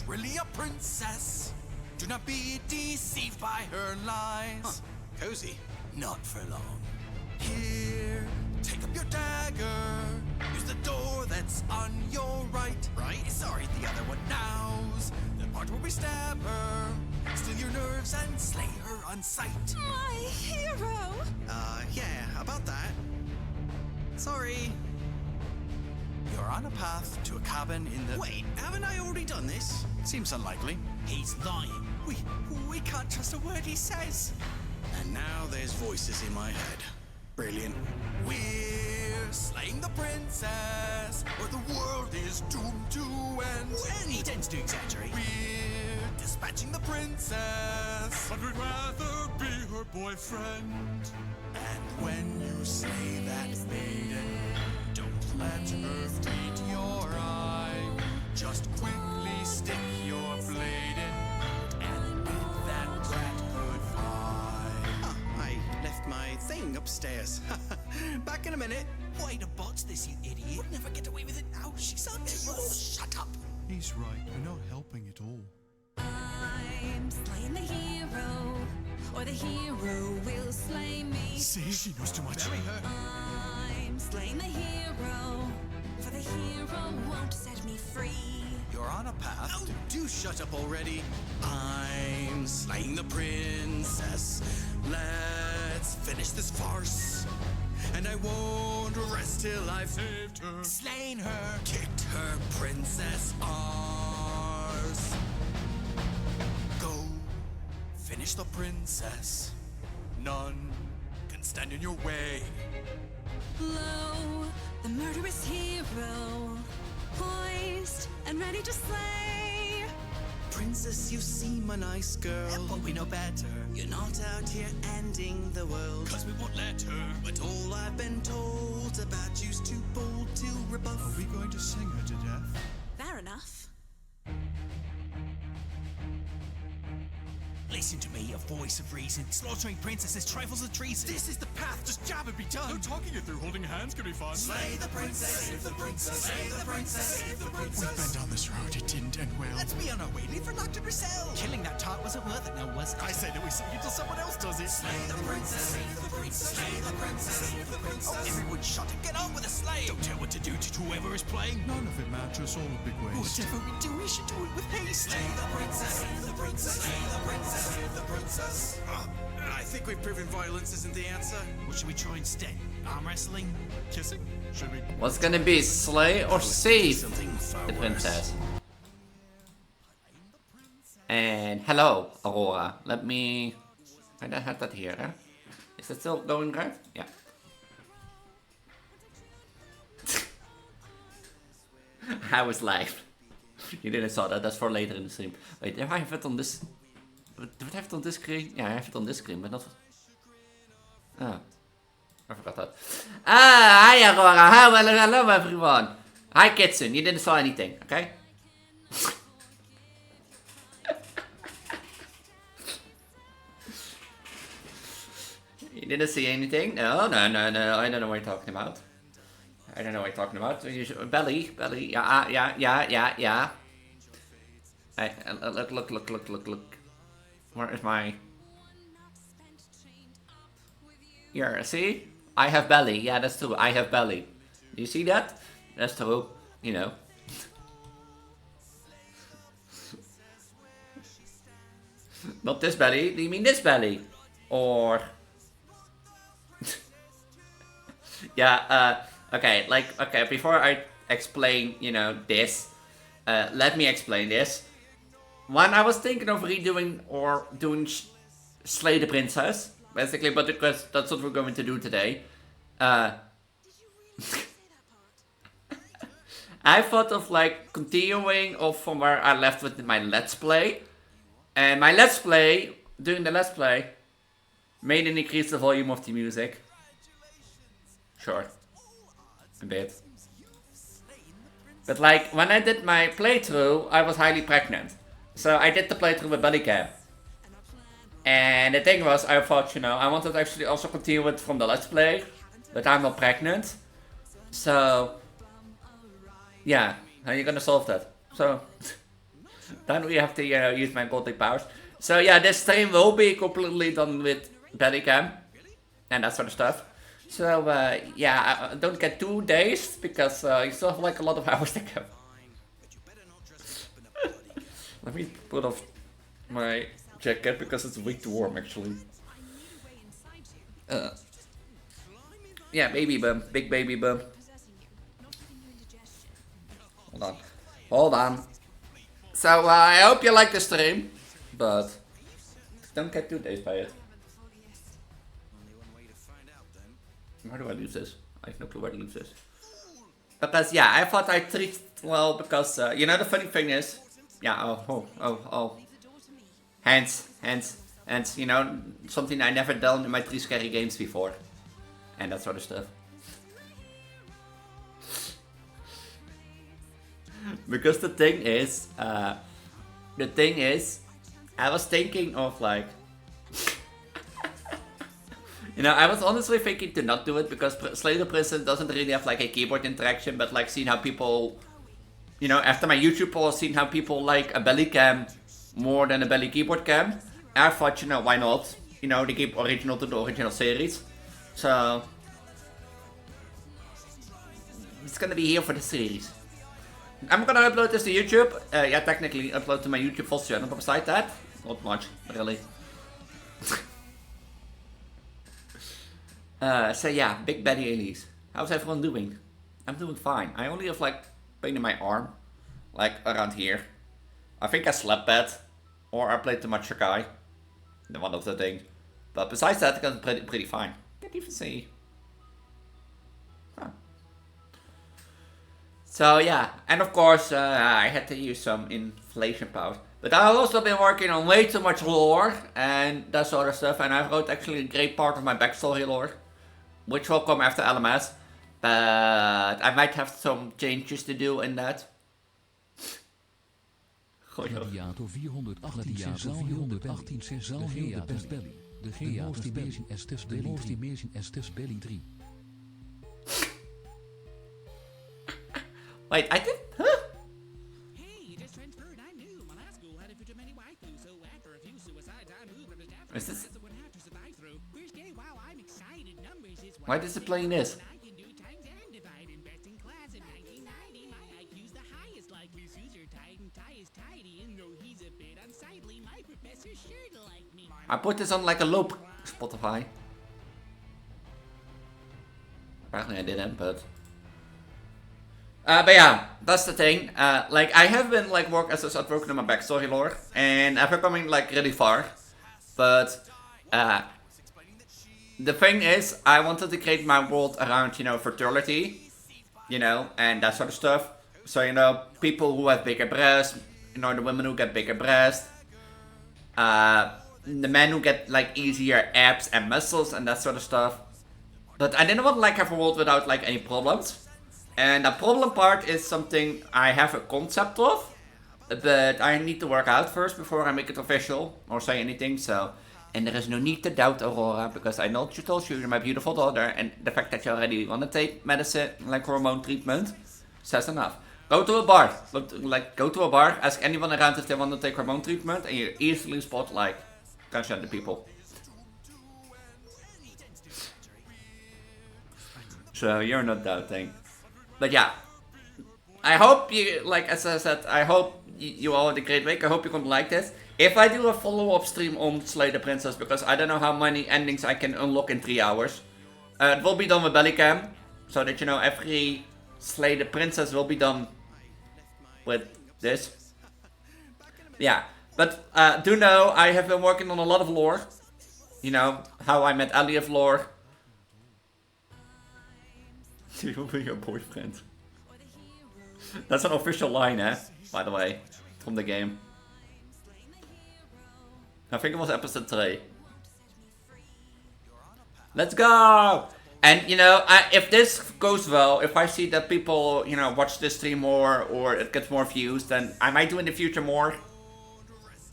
really a princess. Do not be deceived by her lies. Cozy. Not for long. Here, take up your dagger. Use the door that's on your right. Right? Sorry, the other one. Now's the part where we stab her. Steal your nerves and slay her on sight. My hero! Yeah, about that. Sorry. You're on a path to a cabin in the... Wait, haven't I already done this? Seems unlikely. He's lying. We can't trust a word he says. And now there's voices in my head. Brilliant. We're slaying the princess, or the world is doomed to end. And he tends to exaggerate. We're dispatching the princess, But we'd rather be her boyfriend. and when you slay that maiden, don't let her meet your eye. Just quickly stick your blade in and bid that brat goodbye. Ah, I left my thing upstairs. Back in a minute. Way to botch this, you idiot. You'll never get away with it now. She's on to you. Shut up. He's right, you're not helping at all. I'm slaying the hero, or the hero will slay me. See, she knows too much. Bury her. I'm slaying the hero, for the hero won't set me free. You're on a path. Oh, do shut up already. I'm slaying the princess. Let's finish this farce. And I won't rest till I've saved her. Slain her. Kicked her princess arse. Go. Finish the princess. None can stand in your way. Lo, the murderous hero, poised and ready to slay. Princess, you seem a nice girl. But we know better. You're not out here ending the world. Cause we won't let her. But all I've been told about you's too bold to rebuff. Are we going to sing her to death? Fair enough. Listen to me, a voice of reason. Slaughtering princesses trifles with treason. This is the path, just jab and be done. No, talking it through, holding hands could be fun. Slay the princess, save the princess, slay the princess, save the princess. We've been down this road, it didn't end well. Let's be on our way, leave her locked in her cell. Killing that tart wasn't worth it, now was it? I say that we sing it till someone else does it. Slay the princess, save the princess, slay the princess, save the princess. Oh, everyone shut and get on with the slaying. Don't tell what to do to whoever is playing. None of it matters, all a big waste. Whatever we do, we should do it with haste. Slay the princess, save the princess, slay the princess, save the princess. I think we've proven violence isn't the answer. What should we try instead? Arm wrestling? Kissing? Should we? What's gonna be, slay or save Something far the worse. princess? And hello, Aurora. Let me... I don't have that here, huh? Is it still going right? Yeah. I was live. You didn't saw that, that's for later in the stream. Wait, do I have it on this... Do I have it on this screen? Yeah, I have it on this screen, but not... Oh. I forgot that. Ah, hi Aurora, hello everyone. Hi Kitsun, you didn't saw anything, okay? You didn't see anything? No, I don't know what you're talking about. I don't know what you're talking about. Belly, yeah. Hey, look. Where is my... Here, see? I have belly. Yeah, that's true. I have belly. Do you see that? That's true. You know. Not this belly. Do you mean this belly? Or... yeah, okay, before I explain, you know, this, let me explain this. When I was thinking of redoing or doing Slay the Princess, basically, but because that's what we're going to do today, I thought of like continuing off from where I left with my Let's Play, and my Let's Play, doing the Let's Play, made an increase the volume of the music. Sure, a bit. But like, when I did my playthrough, I was highly pregnant. So I did the playthrough with belly cam. And the thing was, I thought, you know, I wanted to actually also continue it from the Let's Play, but I'm not pregnant. So, yeah, how are you gonna solve that? So, Then we have to use my gothic powers. So yeah, this stream will be completely done with Bellycam and that sort of stuff. So yeah, don't get too dazed because you still have like a lot of hours to go. Let me put off my jacket because it's way too warm actually. Yeah, baby bum, big baby bum. Hold on, hold on. So I hope you like the stream, but don't get too dazed by it. Where do I leave this? I have no clue where to leave this. Because yeah, I thought I treated well because you know the funny thing is, yeah, oh, hands, you know, something I never done in my 3 scary games before, and that sort of stuff. Because the thing is, I was thinking of like, you know, I was honestly thinking to not do it because Slay the Prison doesn't really have like a keyboard interaction, but like seeing how people, you know, after my YouTube poll, seeing how people like a belly cam more than a belly keyboard cam, I thought, you know, why not? You know, they keep original to the original series. So, it's gonna be here for the series. I'm gonna upload this to YouTube. Yeah, technically upload to my YouTube full channel, but besides that, not much, really. So yeah, Big Betty Elise. How's everyone doing? I'm doing fine. I only have like pain in my arm, like around here. I think I slept bad, or I played too much Shakai. The one of the things. But besides that, I'm pretty fine. Can't even see. Huh. So yeah, and of course I had to use some inflation powers. But I've also been working on way too much lore and that sort of stuff, and I wrote actually a great part of my backstory lore, which will come after LMS. But I might have some changes to do in that. Gladiator 418 zal heel de best belly. De most immersion Estes belly 3. Wait, I did? Huh? Is this? Why is it playing this? I put this on like a loop, Spotify. Apparently I didn't, but yeah, that's the thing. Like I have been like working on my backstory lore, and I've been coming like really far. But the thing is, I wanted to create my world around, you know, fertility, you know, and that sort of stuff. So, you know, people who have bigger breasts, you know, the women who get bigger breasts, the men who get like easier abs and muscles and that sort of stuff. But I didn't want to like have a world without like any problems. And the problem part is something I have a concept of, but I need to work out first before I make it official or say anything. So, and there is no need to doubt Aurora, because I know you told you're my beautiful daughter, and the fact that you already want to take medicine, like hormone treatment, says enough. Go to a bar, go to a bar, ask anyone around if they want to take hormone treatment, and you easily spot like transgender people. So you're not doubting. But yeah, I hope you, like as I said, I hope you all had a great week. I hope you're gonna like this. If I do a follow-up stream on Slay the Princess, because I don't know how many endings I can unlock in 3 hours. It will be done with Bellycam, so that you know every Slay the Princess will be done with this. Yeah, but do know I have been working on a lot of lore. You know, how I met Elliot lore. She will be your boyfriend. That's an official line, eh? By the way, from the game. I think it was episode 3. Let's go! And you know, if this goes well, if I see that people, you know, watch this stream more or it gets more views, then I might do in the future more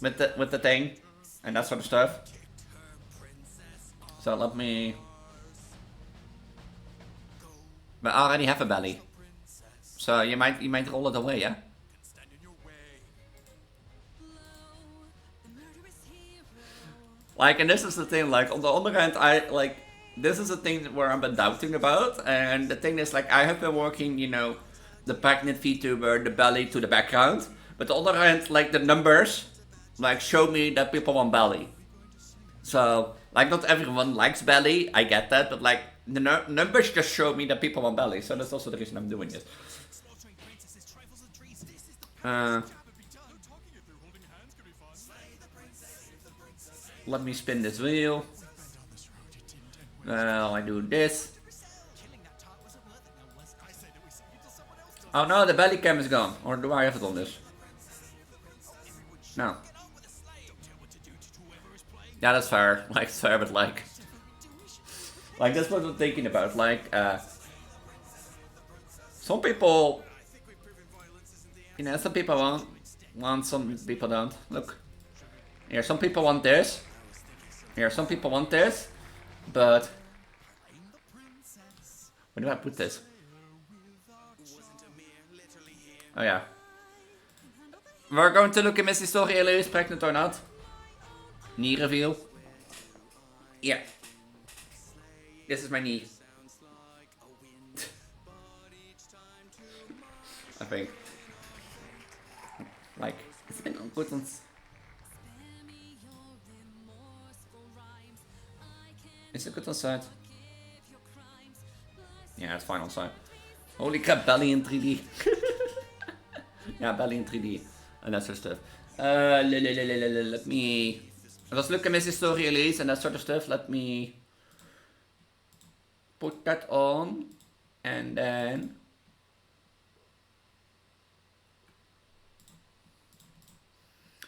with the thing and that sort of stuff. So let me. But I already have a belly, so you might roll it away, yeah. Like, and this is the thing, like, on the other hand, this is the thing where I've been doubting about, and the thing is, like, I have been working, you know, the pregnant VTuber, the belly to the background, but on the other hand, like, the numbers, like, show me that people want belly. So, like, not everyone likes belly, I get that, but, like, the numbers just show me that people want belly, so that's also the reason I'm doing this. Let me spin this wheel. Well, I do this. Oh no, the belly cam is gone. Or do I have it on this? No. Yeah, that's fair. Like, it's fair, but like... Like, that's what I'm thinking about. Like, some people... You know, some people want, some people don't. Look. Here, some people want this. Here, some people want this. But... Where do I put this? Oh yeah. We're going to look at Miss Story, Elise, pregnant or not. Knee reveal. Yeah. This is my knee. I think. Like, it's been on good ones. Is it good on side? Yeah, it's fine on side. Holy crap, belly in 3D. Yeah, belly in 3D. And that sort of stuff. Let me... Let's look at Mrs. Story Elise and that sort of stuff. Let me... Put that on. And then...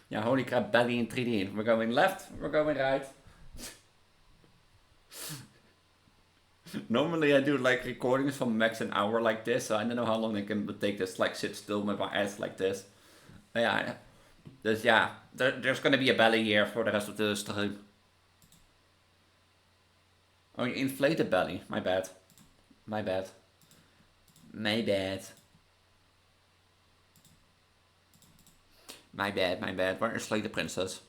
Yeah, holy crap, belly in 3D. We're going left, we're going right. Normally I do like recordings from max an hour like this, so I don't know how long I can take this, like sit still with my ass like this. But yeah, there's gonna be a belly here for the rest of the stream. Oh, you inflated belly, my bad. My bad. My bad. My bad, my bad. Where is Slay the Princess?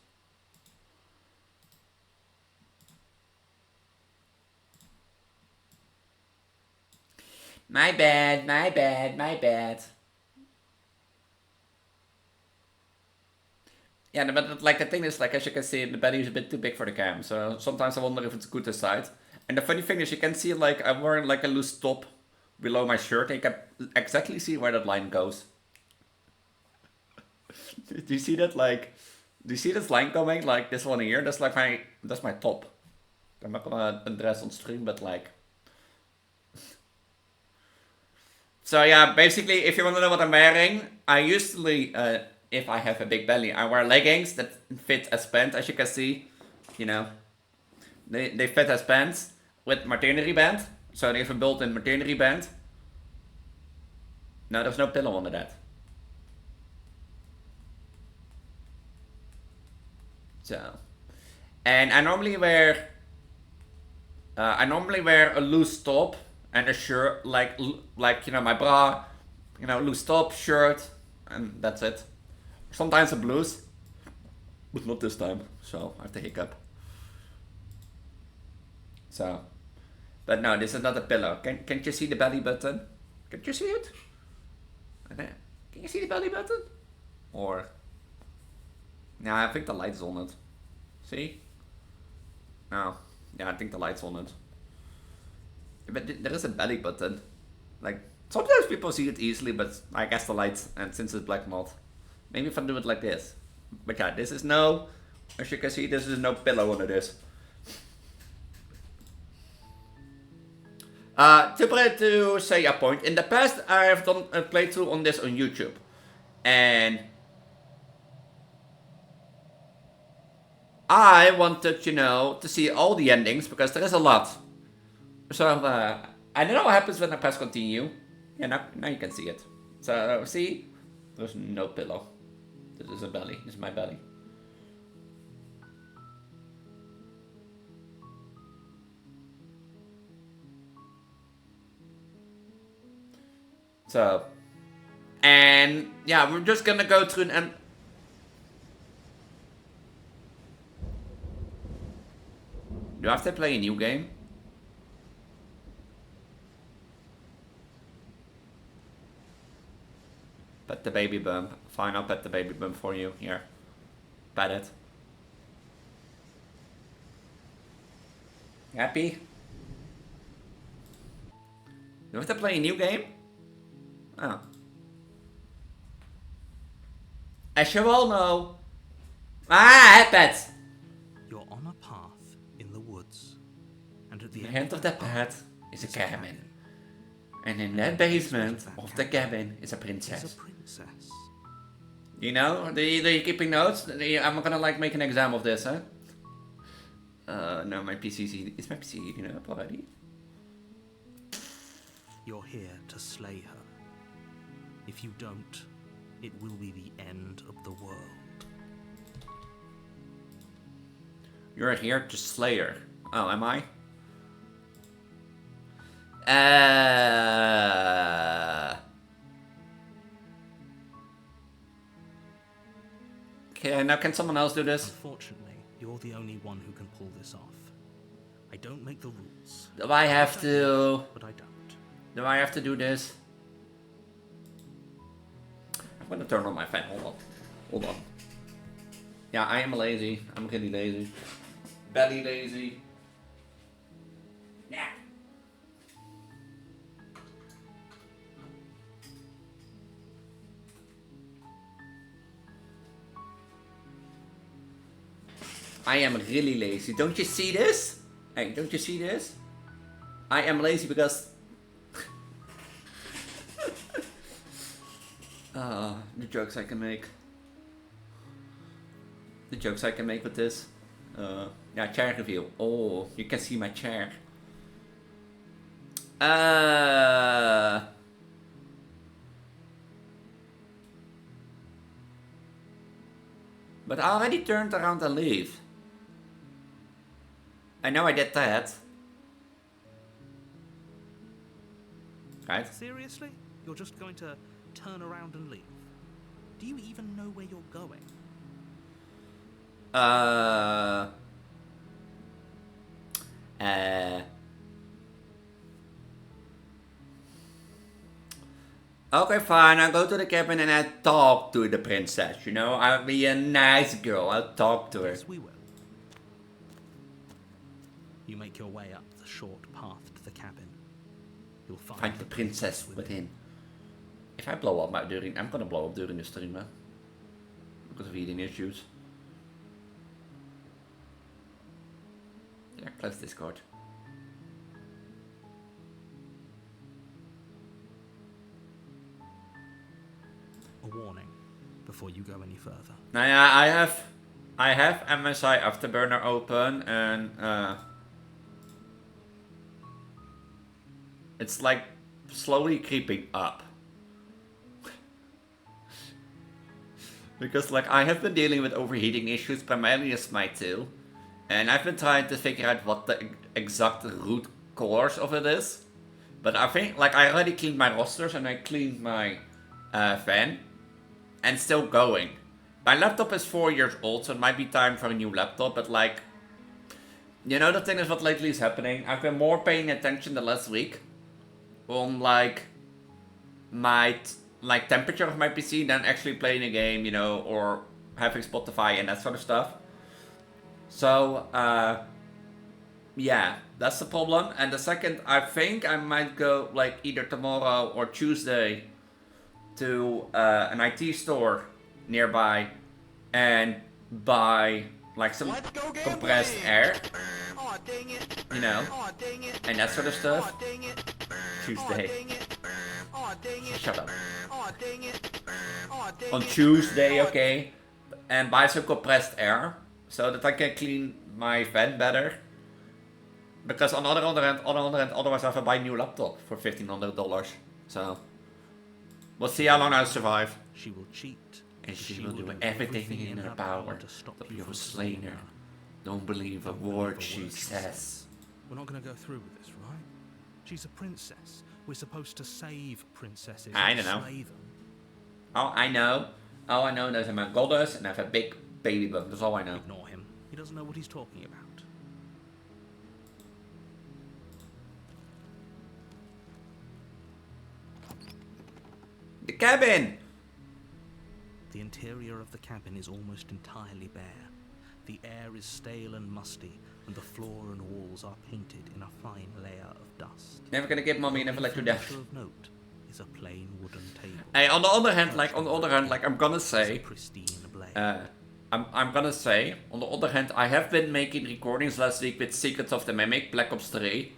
My bad, my bad, my bad. Yeah, but like the thing is, like as you can see, the belly is a bit too big for the cam. So sometimes I wonder if it's good this side. And the funny thing is, you can see like I'm wearing like a loose top below my shirt, and you can exactly see where that line goes. Do you see that? Like, do you see this line coming? Like this one here. That's like my top. I'm not gonna address on stream, but like. So yeah, basically, if you want to know what I'm wearing, I usually, if I have a big belly, I wear leggings that fit as pants, as you can see. You know, they fit as pants with maternity band. So they have a built-in maternity band. No, there's no pillow under that. So, and I normally wear a loose top. And a shirt, like you know, my bra, you know, loose top, shirt, and that's it. Sometimes a blouse, but not this time, so I have to hiccup. So, but no, this is not a pillow. Can't you see the belly button? Can't you see it? Can you see the belly button? Or, no, I think the light's on it. See? No, yeah, I think the light's on it. But there is a belly button. Like, sometimes people see it easily, but I guess the lights, and since it's black not. Maybe if I do it like this. But yeah, this is no, as you can see, this is no pillow under this. To say a point, in the past I have done a playthrough on this on YouTube. And I wanted, you know, to see all the endings, because there is a lot. So, I don't know what happens when I press continue. Yeah, now you can see it. So, see? There's no pillow. This is a belly. This is my belly. So, and yeah, we're just gonna go through and Do I have to play a new game? Pet the baby bump. Fine, I'll pet the baby bump for you. Here. Pet it. Happy? Do I have to play a new game? Oh. As you all know. Ah, pet! You're on a path in the woods. And at The end of that path is a cabin. And in that basement of the cabin is a princess. Is a princess. You know? Do you keeping notes? I'm gonna like make an exam of this, huh? No, my PC is my PC heating up already? You're here to slay her. If you don't, it will be the end of the world. You're here to slay her. Oh, am I? Okay, now can someone else do this? Unfortunately, you're the only one who can pull this off. I don't make the rules. Do I have to? But I don't. Do I have to do this? I'm gonna turn on my fan. Hold on. Hold on. Yeah, I am lazy. I'm really lazy. Belly lazy. Yeah. I am really lazy. Don't you see this? Hey, don't you see this? I am lazy because... the jokes I can make. The jokes I can make with this. Yeah, chair review. Oh, you can see my chair. But I already turned around and leave. I know I did that. Right? Seriously? You're just going to turn around and leave? Do you even know where you're going? Okay, fine. I'll go to the cabin and I'll talk to the princess. You know, I'll be a nice girl. I'll talk to her. Yes, we will. You make your way up the short path to the cabin. You'll Find the princess within. If I blow up I'm gonna blow up during the stream, man. Because of eating issues. Yeah, close Discord. A warning before you go any further. Now, yeah, I have MSI Afterburner open and it's like slowly creeping up. Because like I have been dealing with overheating issues primarily as my 2. And I've been trying to figure out what the exact root cause of it is. But I think like I already cleaned my rosters and I cleaned my fan. And still going. My laptop is 4 years old, so it might be time for a new laptop, but like... You know, the thing is what lately is happening. I've been more paying attention the last week on like my temperature of my PC than actually playing a game, you know, or having Spotify and that sort of stuff. So, yeah, that's the problem. And the second, I think I might go like either tomorrow or Tuesday to an IT store nearby and buy like some compressed air, you know, and that sort of stuff. Tuesday. Shut up. On Tuesday, okay, and buy some compressed air so that I can clean my fan better. Because on the other hand, otherwise I have to buy a new laptop for $1,500. So we'll see how long I survive. She will cheat. And she will do everything in her power to stop you from slaying her. Don't believe a word she says. We're not going to go through with this, right? She's a princess. We're supposed to save princesses. I and don't know. slay them. Oh, I know. All I know is I'm a goddess and I have a big baby bump. That's all I know. Ignore him. He doesn't know what he's talking about. cabin! The interior of the cabin is almost entirely bare. The air is stale and musty, and the floor and walls are painted in a fine layer of dust. Never gonna give mommy, never let you down. Furniture of note is a plain wooden table. Hey, on the other hand, I'm gonna It's a say, pristine blade. I'm gonna say, on the other hand, I have been making recordings last week with Secrets of the Mimic, Black Ops 3,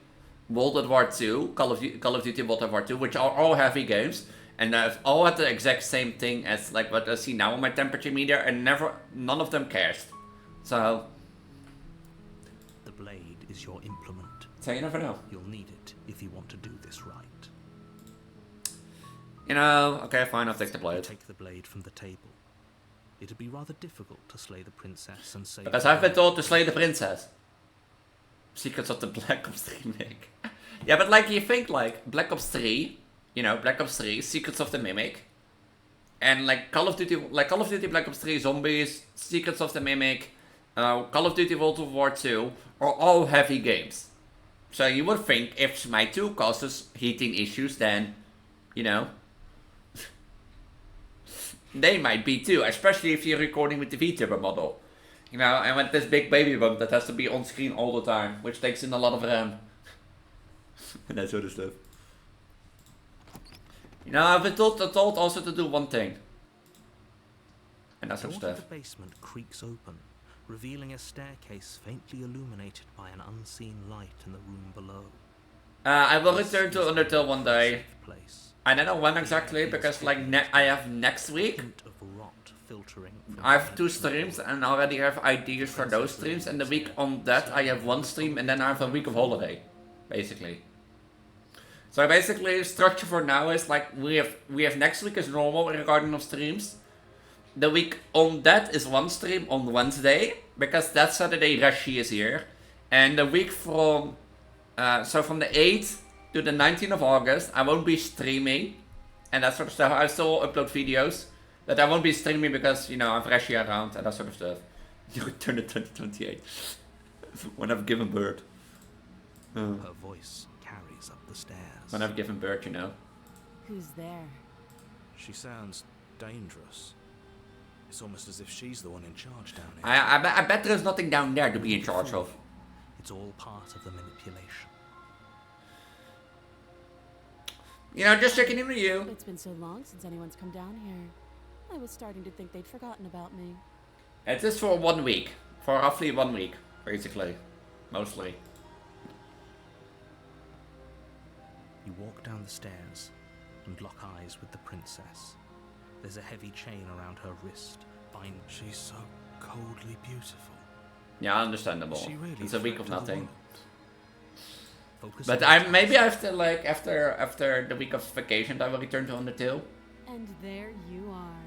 World at War 2, Call of Duty World at War 2, which are all heavy games, and I've all had the exact same thing as like what I see now on my temperature meter, and none of them cares. So The blade is your implement. you never know. You'll need it if you want to do this right. You know, okay, fine, I'll take the You blade. take the blade from the table. It'd be rather difficult to slay the princess and save Because the I've been world. told to slay the princess. Secrets of the Black Ops 3 Mimic. Yeah, but like you think like Black Ops 3, you know, Black Ops 3, Secrets of the Mimic, and like Call of Duty Black Ops 3 Zombies, Secrets of the Mimic, Call of Duty World War 2 are all heavy games. So you would think if my 2 causes heating issues, then, you know, they might be too, especially if you're recording with the Vtuber model. You know, and with this big baby bump that has to be on screen all the time, which takes in a lot of RAM. And that sort of stuff. You know, I've been told also to do one thing. And that The sort of door to stuff. the basement creaks open, revealing a staircase faintly illuminated by an unseen light in the room below. I will This return to is Undertale one day. safe place. I don't know when exactly, because like I have next week. Hint of rot filtering from I have the 2 edge of the streams door. and already have ideas for those streams, and the week on that I have 1 stream and then I have a week of holiday, basically. So basically, structure for now is like we have next week is normal regarding of streams. The week on that is 1 stream on Wednesday, because that Saturday Rashi is here, and the week from so from the 8th to the 19th of August I won't be streaming, and that sort of stuff. I still upload videos, but I won't be streaming because, you know, I have Rashi around and that sort of stuff. You return to 2028 when I've given birth. Her voice carries up the stairs. When I've given birth, you know. Who's there? She sounds dangerous. It's almost as if she's the one in charge down here. I bet there's nothing down there to be in charge of. It's all part of the manipulation. You know, just checking in with you. It's been so long since anyone's come down here. I was starting to think they'd forgotten about me. It is for 1 week. For roughly 1 week, basically. Mostly. You walk down the stairs and lock eyes with the princess. There's a heavy chain around her wrist, bind. She's so coldly beautiful. Yeah, understandable. She really It's a week threat of to the nothing. world. Focus But on maybe after like after the week of vacation I will return to Undertale. And there you are.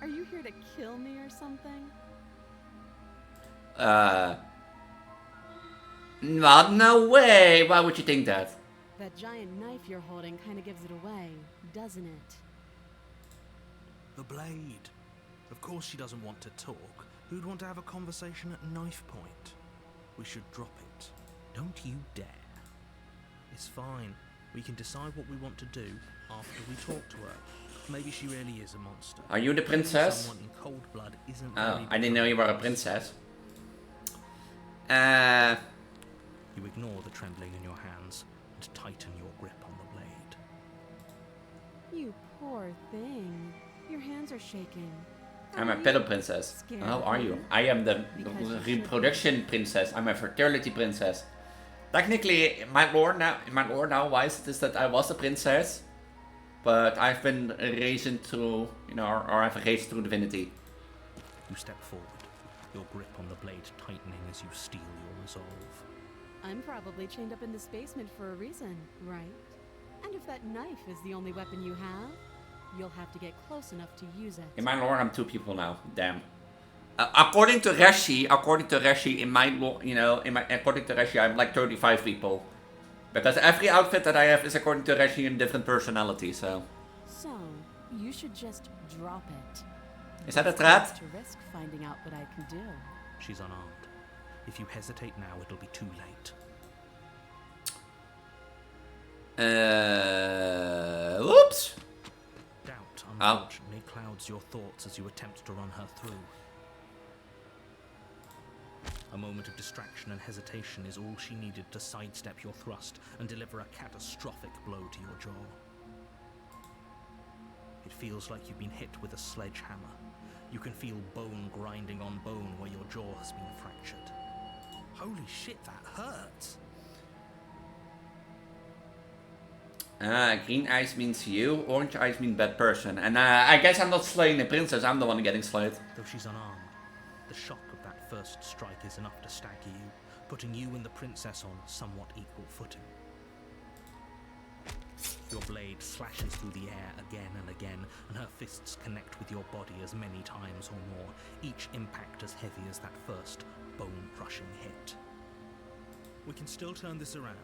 Are you here to kill me or something? No way! Why would you think that? That giant knife you're holding kind of gives it away, doesn't it? the blade. Of course she doesn't want to talk. Who'd want to have a conversation at knife point? We should drop it. Don't you dare. It's fine. We can decide what we want to do after we talk to her. Maybe she really is a monster. Are you the princess? Someone in cold blood isn't Oh, very I didn't know you were a princess. You ignore the trembling in your hands and tighten your grip on the blade. You poor thing. Your hands are shaking. I'm a Are you pedo princess. scared How of are her? you? I am the Because you should reproduction princess. I'm a fertility princess. Technically, my lore now wise it is that I was a princess, but I've been raised through, you know, or I've raised through divinity. You step forward, your grip on the blade tightening as you steel your resolve. I'm probably chained up in this basement for a reason, right? And if that knife is the only weapon you have, you'll have to get close enough to use it. In my lore, I'm 2 people now. Damn. According to Reshi, in my lore, you know, according to Reshi, I'm like 35 people, because every outfit that I have is according to Reshi a different personality. So. So, you should just drop it. Is that a It's threat? nice to risk finding out what I can do. She's unarmed. If you hesitate now, it'll be too late. Oops. Doubt unfortunately clouds your thoughts as you attempt to run her through. A moment of distraction and hesitation is all she needed to sidestep your thrust and deliver a catastrophic blow to your jaw. It feels like you've been hit with a sledgehammer. You can feel bone grinding on bone where your jaw has been fractured. Holy shit, that hurts! Green eyes means you, orange eyes mean bad person. And I guess I'm not slaying the princess, I'm the one getting slayed. Though she's unarmed, the shock of that first strike is enough to stagger you, putting you and the princess on somewhat equal footing. Your blade slashes through the air again and again, and her fists connect with your body as many times or more, each impact as heavy as that first bone-crushing hit. We can still turn this around.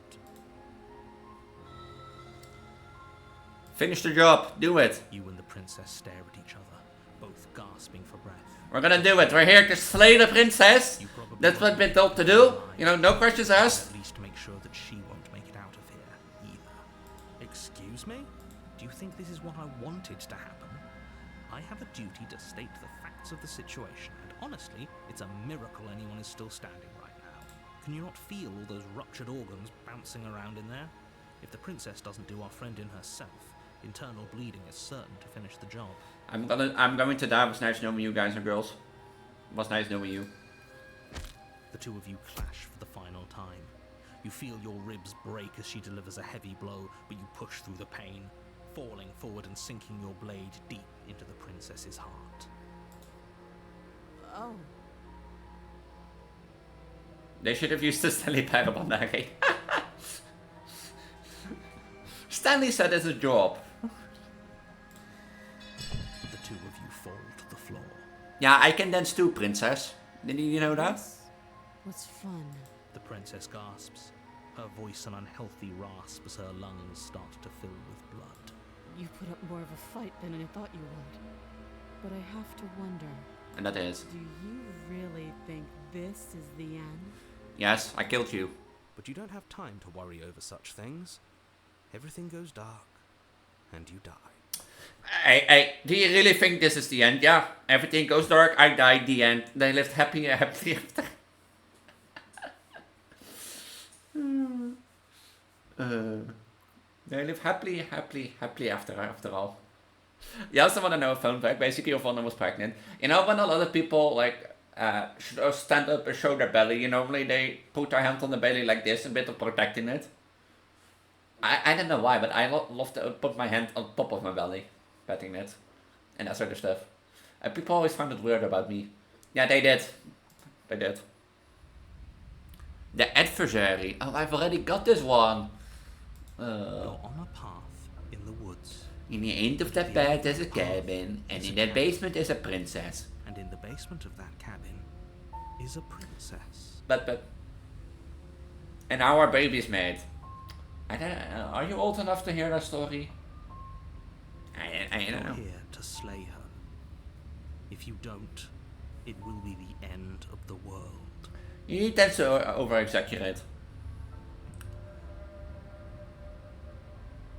Finish the job, do it. You and the princess stare at each other, both gasping for breath. We're gonna do it, we're here to slay the princess. That's what we're told to do. You know, no questions asked. At least make sure that she won't make it out of here, either. Excuse me? Do you think this is what I wanted to happen? I have a duty to state the facts of the situation, and honestly, it's a miracle anyone is still standing right now. Can you not feel all those ruptured organs bouncing around in there? If the princess doesn't do our friend in herself, internal bleeding is certain to finish the job. I'm going to die. It was nice knowing you guys and girls. It was nice knowing you. The two of you clash for the final time. You feel your ribs break as she delivers a heavy blow, but you push through the pain, falling forward and sinking your blade deep into the princess's heart. Oh. They should have used the Stanley Parable. Stanley said it's a job. The two of you fall to the floor. Yeah, I can dance too, princess. Did you know that? What's fun? The princess gasps, her voice an unhealthy rasp as her lungs start to fill with blood. You put up more of a fight than I thought you would. But I have to wonder. And that is. Do you really think this is the end? Yes, I killed you. But you don't have time to worry over such things. Everything goes dark, and you die. Hey, do you really think this is the end? Yeah, everything goes dark, I die, the end. They lived happily after. They live happily after all. You also want to know a fun fact, basically if one was pregnant. You know when a lot of people like stand up and show their belly, you know, normally they put their hand on the belly like this, a bit of protecting it. I don't know why, but I love to put my hand on top of my belly, petting it, and that sort of stuff. And people always found it weird about me. Yeah, they did. They did. The adversary. Oh, I've already got this one. You're on a path in the woods. In the end of that path there's a cabin, and in that basement is a princess. And in the basement of that cabin is a princess. But. And now our baby's made. I don't know. Are you old enough to hear that story? I don't know. You're here to slay her. If you don't, it will be the end of the world. You tend to over-exaggerate.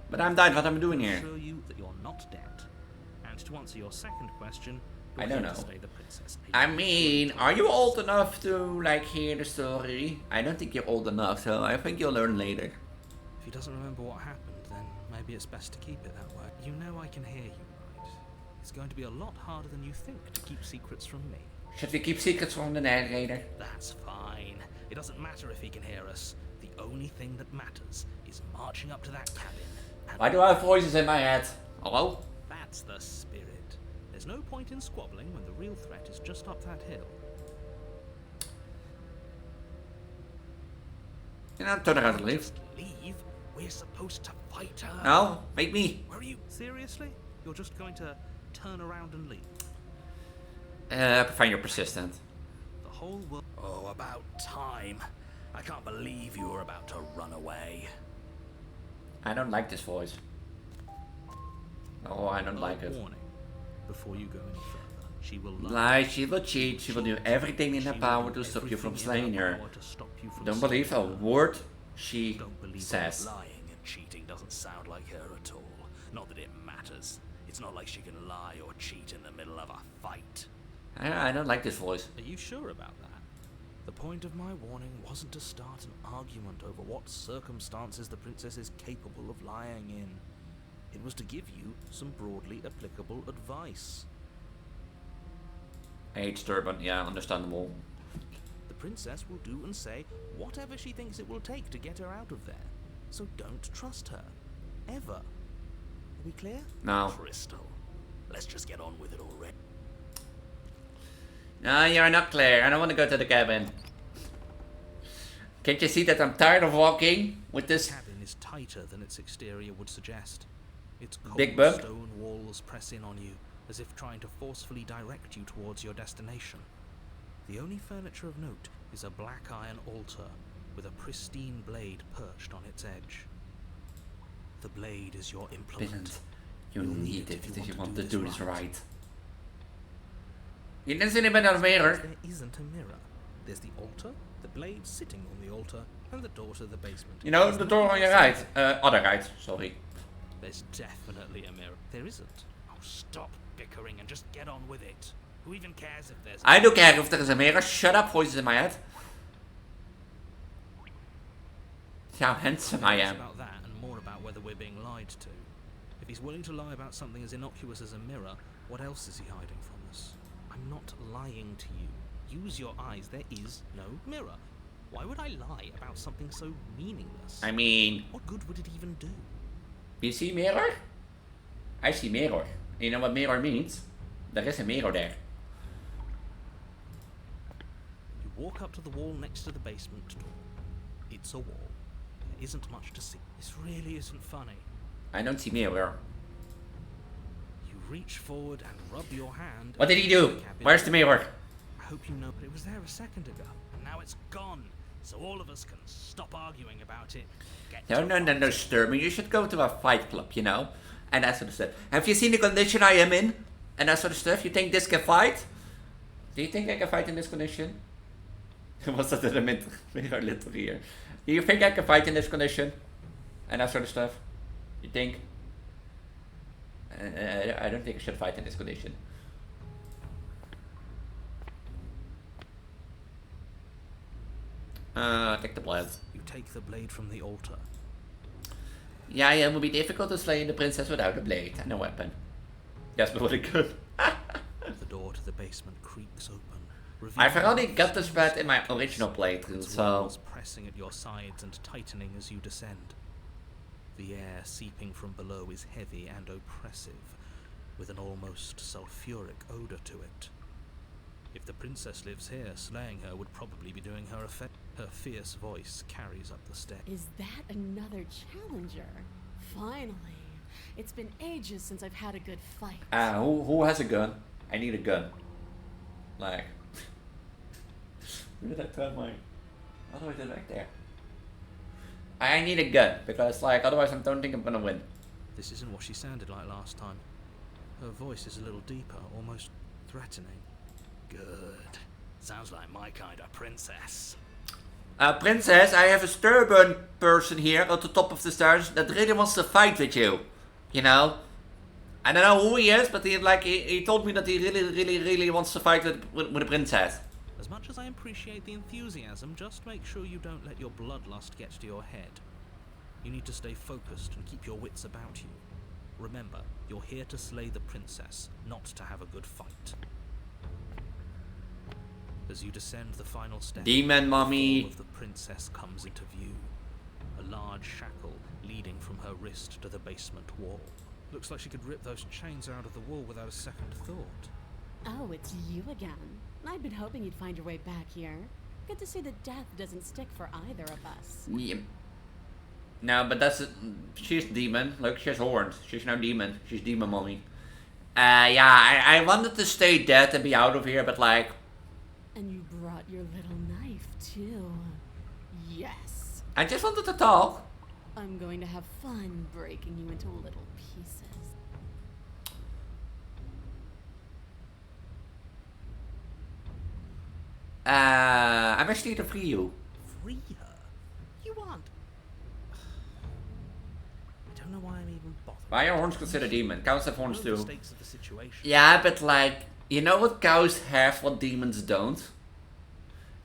But I'm dead. What am I doing here? I'll show you that you're not dead. And to answer your second question, I don't know. to slay the princess. I mean, are you old enough to like hear the story? I don't think you're old enough, so I think you'll learn later. If he doesn't remember what happened, then maybe it's best to keep it that way. You know I can hear you, right? It's going to be a lot harder than you think to keep secrets from me. Should we keep secrets from the narrator? That's fine. It doesn't matter if he can hear us. The only thing that matters is marching up to that cabin. And why do I have voices in my head? Hello? that's the spirit. There's no point in squabbling when the real threat is just up that hill. You know, turn around and leave. Leave? We're supposed to fight her. No, make me. Where are you? Seriously? You're just going to turn around and leave? I find you're persistent. The whole world. Oh, about time. I can't believe you were about to run away. I don't like this voice. Oh, I don't like it. Warning. Before you go any further, she will lie, she will cheat, she will do everything in her power to stop you from slaying her. Don't believe a word she says. Lying and cheating doesn't sound like her at all. Not that it matters. It's not like she can lie or cheat in the middle of a fight. I don't like this voice. Are you sure about that? The point of my warning wasn't to start an argument over what circumstances the princess is capable of lying in. It was to give you some broadly applicable advice. Age turban, yeah, understandable. The princess will do and say whatever she thinks it will take to get her out of there. So don't trust her. Ever. Are we clear? No. Crystal, let's just get on with it already. No, you're not clear. I don't want to go to the cabin. Can't you see that I'm tired of walking with this? The cabin is tighter than its exterior would suggest. Its cold Big bug? stone walls press in on you, as if trying to forcefully direct you towards your destination. The only furniture of note is a black iron altar with a pristine blade perched on its edge. The blade is your implement. You You'll need it if you want to do this right. right. Je didn't see anybody on a mirror. There isn't a mirror. There's the altar, the blade sitting on the altar, and the door to the basement. You know, There's the door on your nothing right. Other right, sorry. There's definitely a mirror. There isn't. Oh, stop bickering and just get on with it. Who even cares if there's... I do care if there is a mirror. Shut up, voices in my head. See how handsome I am. About that and more about whether we're being lied to. If he's willing to lie about something as innocuous as a mirror, what else is he hiding from us? I'm not lying to you. Use your eyes. There is no mirror. Why would I lie about something so meaningless? I mean, What good would it even do? you see mirror? I see mirror. You know what mirror means? There is a mirror there. You walk up to the wall next to the basement door. It's a wall. There isn't much to see. This really isn't funny. I don't see mirror. You reach forward and rub your hand. What did he do? Where's the mirror? I hope you know, but it was there a second ago, and now it's gone. So all of us can stop arguing about it. No, Sturman. You should go to a fight club, you know? And that sort of stuff. Have you seen the condition I am in? And that sort of stuff? You think this can fight? Do you think I can fight in this condition? Was that in the mirror literally here? Do you think I can fight in this condition? And that sort of stuff? You think? I don't think I should fight in this condition. Take the blade. You take the blade from the altar. Yeah, it will be difficult to slay the princess without a blade and a weapon. Yes, but what a gun. The door to the basement creaks open. I've already got this bed in my original playthrough, its so... walls pressing at your sides and tightening as you descend. The air seeping from below is heavy and oppressive, with an almost sulphuric odor to it. If the princess lives here, slaying her would probably be doing her a favor. Her fierce voice carries up the stairs. Is that another challenger? Finally. It's been ages since I've had a good fight. Who has a gun? I need a gun. Like... Where did I turn my... How do I do it back there? I need a gun, because like, otherwise I don't think I'm gonna win. This isn't what she sounded like last time. Her voice is a little deeper, almost threatening. Good. Sounds like my kind of princess. Princess, I have a stubborn person here at the top of the stairs that really wants to fight with you. You know? I don't know who he is, but he told me that he really wants to fight with the princess. As much as I appreciate the enthusiasm, just make sure you don't let your bloodlust get to your head. You need to stay focused and keep your wits about you. Remember, you're here to slay the princess, not to have a good fight. As you descend the final step, Demon mommy. the form of the princess comes into view. A large shackle leading from her wrist to the basement wall. Looks like she could rip those chains out of the wall without a second thought. Oh, it's you again. I'd been hoping you'd find your way back here. Good to see that death doesn't stick for either of us. Yeah. No, but she's demon. Look, she has horns. She's now demon. She's demon mommy. Yeah, I wanted to stay dead and be out of here, but like... And you brought your little knife, too. Yes. I just wanted to talk. I'm going to have fun breaking you into little pieces. I'm actually here to free you. Free her? You aren't. I don't know why I'm even bothering. Why are horns considered demon? Cows have horns I know the too. stakes of the situation. Yeah, but like, you know what cows have, what demons don't?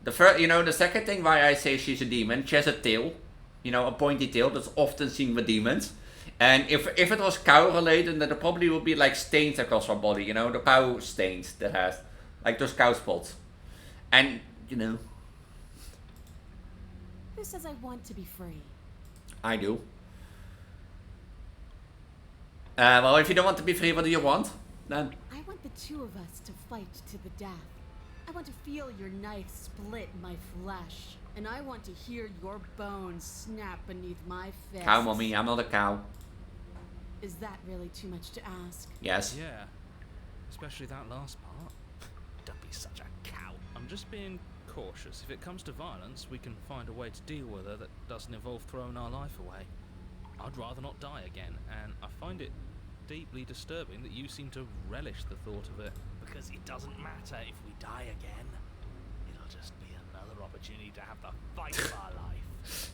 The first, the second thing why I say she's a demon, she has a tail. A pointy tail that's often seen with demons. And if it was cow related, then there probably would be like stains across her body, the cow stains that has, like those cow spots. And, Who says I want to be free? I do. Well, if you don't want to be free, what do you want? Then. I want the two of us to fight to the death. I want to feel your knife split my flesh. And I want to hear your bones snap beneath my fist. Cow, mommy, I'm not a cow. Is that really too much to ask? Yes. Yeah, especially that last part. Don't be such a cow. I'm just being cautious. If it comes to violence, we can find a way to deal with her that doesn't involve throwing our life away. I'd rather not die again, and I find it deeply disturbing that you seem to relish the thought of it. Because it doesn't matter if we die again. It'll just be another opportunity to have the fight of our life.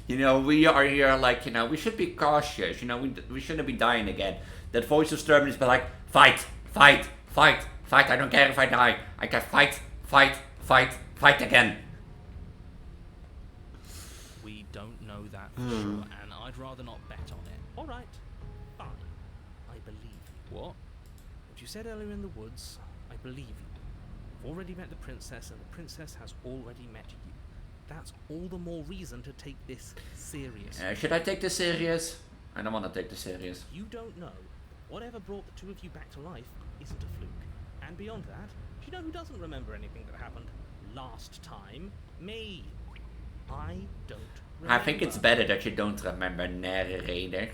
We are here like, we should be cautious, we shouldn't be dying again. That voice of Sturman is like, fight, fight, fight, fight, I don't care if I die. I can fight, fight, fight, fight again. We don't know that for sure, and I'd rather not bet on it. Alright, fine. I believe you. What? What you said earlier in the woods, I believe you. I've already met the princess, and the princess has already met you. That's all the more reason to take this serious. Should I take this serious? I don't want to take this serious. You don't know. Whatever brought the two of you back to life isn't a fluke. And beyond that, do you know who doesn't remember anything that happened last time? Me. I don't remember. I think it's better that you don't remember, narrator.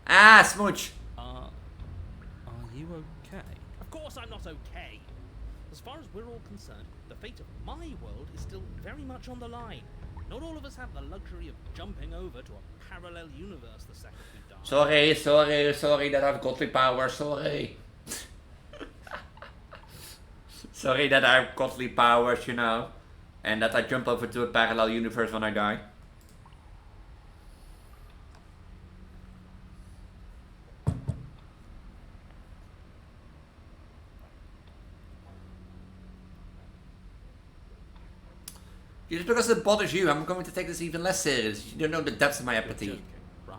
Ah, Smooch! Are you okay? Of course I'm not okay! As far as we're all concerned, the fate of my world is still very much on the line. Not all of us have the luxury of jumping over to a parallel universe the second we die. Sorry that I have godly power, sorry. Sorry that I have godly powers, and that I jump over to a parallel universe when I die. Just because it bothers you, I'm going to take this even less serious. You don't know the depths of my empathy. You're joking, right?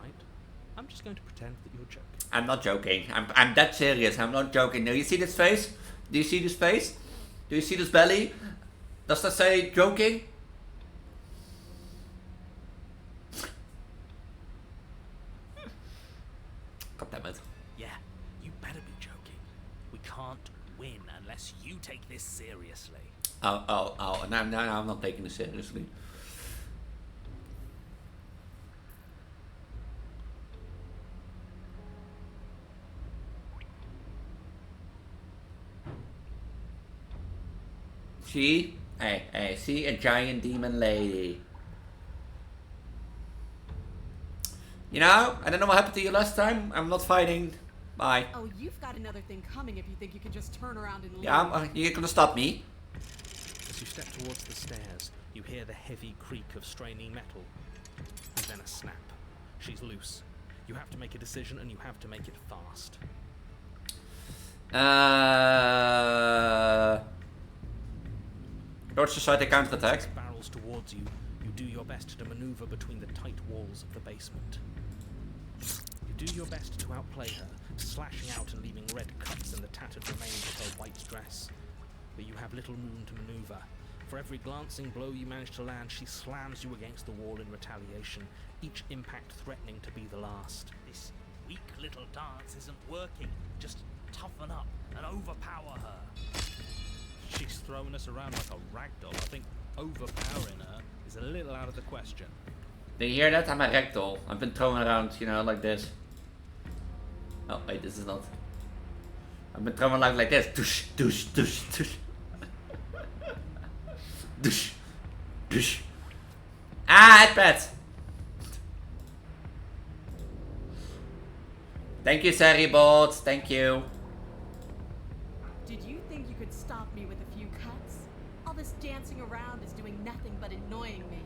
I'm just going to pretend that you're joking. I'm not joking. I'm that serious. I'm not joking. Do you see this face? Do you see this face? Do you see this belly? Does that say joking? God damn it. Yeah, you better be joking. We can't win unless you take this seriously. Oh, no, I'm not taking this seriously. See? Hey, see a giant demon lady. I don't know what happened to you last time. I'm not fighting. Bye. Oh, you've got another thing coming if you think you can just turn around and leave. Yeah, you're gonna stop me. As you step towards the stairs, you hear the heavy creak of straining metal. And then a snap. She's loose. You have to make a decision, and you have to make it fast. Dodge the side, counterattack. Barrels towards you. You do your best to maneuver between the tight walls of the basement. You do your best to outplay her, slashing out and leaving red cuts in the tattered remains of her white dress. But you have little room to maneuver. For every glancing blow you manage to land, she slams you against the wall in retaliation, each impact threatening to be the last. This weak little dance isn't working. Just toughen up and overpower her. She's throwing us around like a ragdoll. I think overpowering her is a little out of the question. Do you hear that? I'm a ragdoll. I've been thrown around, like this. Oh, wait, this is not. I've been thrown around like this. Douche, douche, douche, douche. Douche, douche. Ah, iPad! Thank you, Saribot. Thank you. Did you think you could stop me with a few cuts? All this dancing around is doing nothing but annoying me.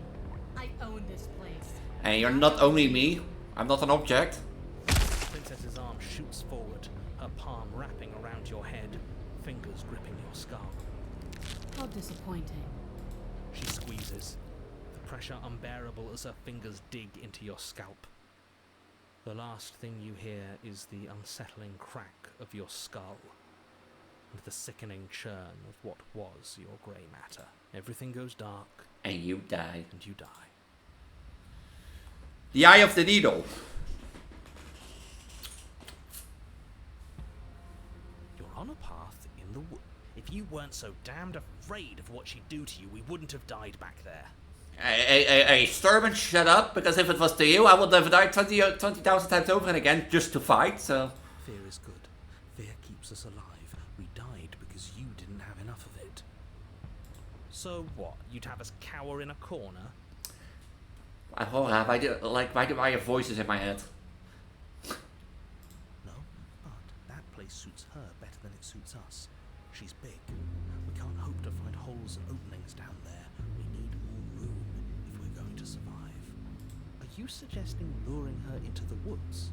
I own this place. Hey, you're not only me. I'm not an object. The princess's arm shoots forward, her palm wrapping around your head, fingers gripping your skull. How disappointing. She squeezes, the pressure unbearable as her fingers dig into your scalp. The last thing you hear is the unsettling crack of your skull, and the sickening churn of what was your grey matter. Everything goes dark, And you die. and you die. The eye of the needle. You're on a path in the wood. If you weren't so damned afraid of what she'd do to you, we wouldn't have died back there. Hey, Sturman, shut up, because if it was to you, I would have died 20,000 times over and again just to fight, so... Fear is good. Fear keeps us alive. We died because you didn't have enough of it. So what? You'd have us cower in a corner? Why do I have voices in my head? No, but that place suits her better than it suits us. She's big. We can't hope to find holes and openings down there. We need more room if we're going to survive. Are you suggesting luring her into the woods?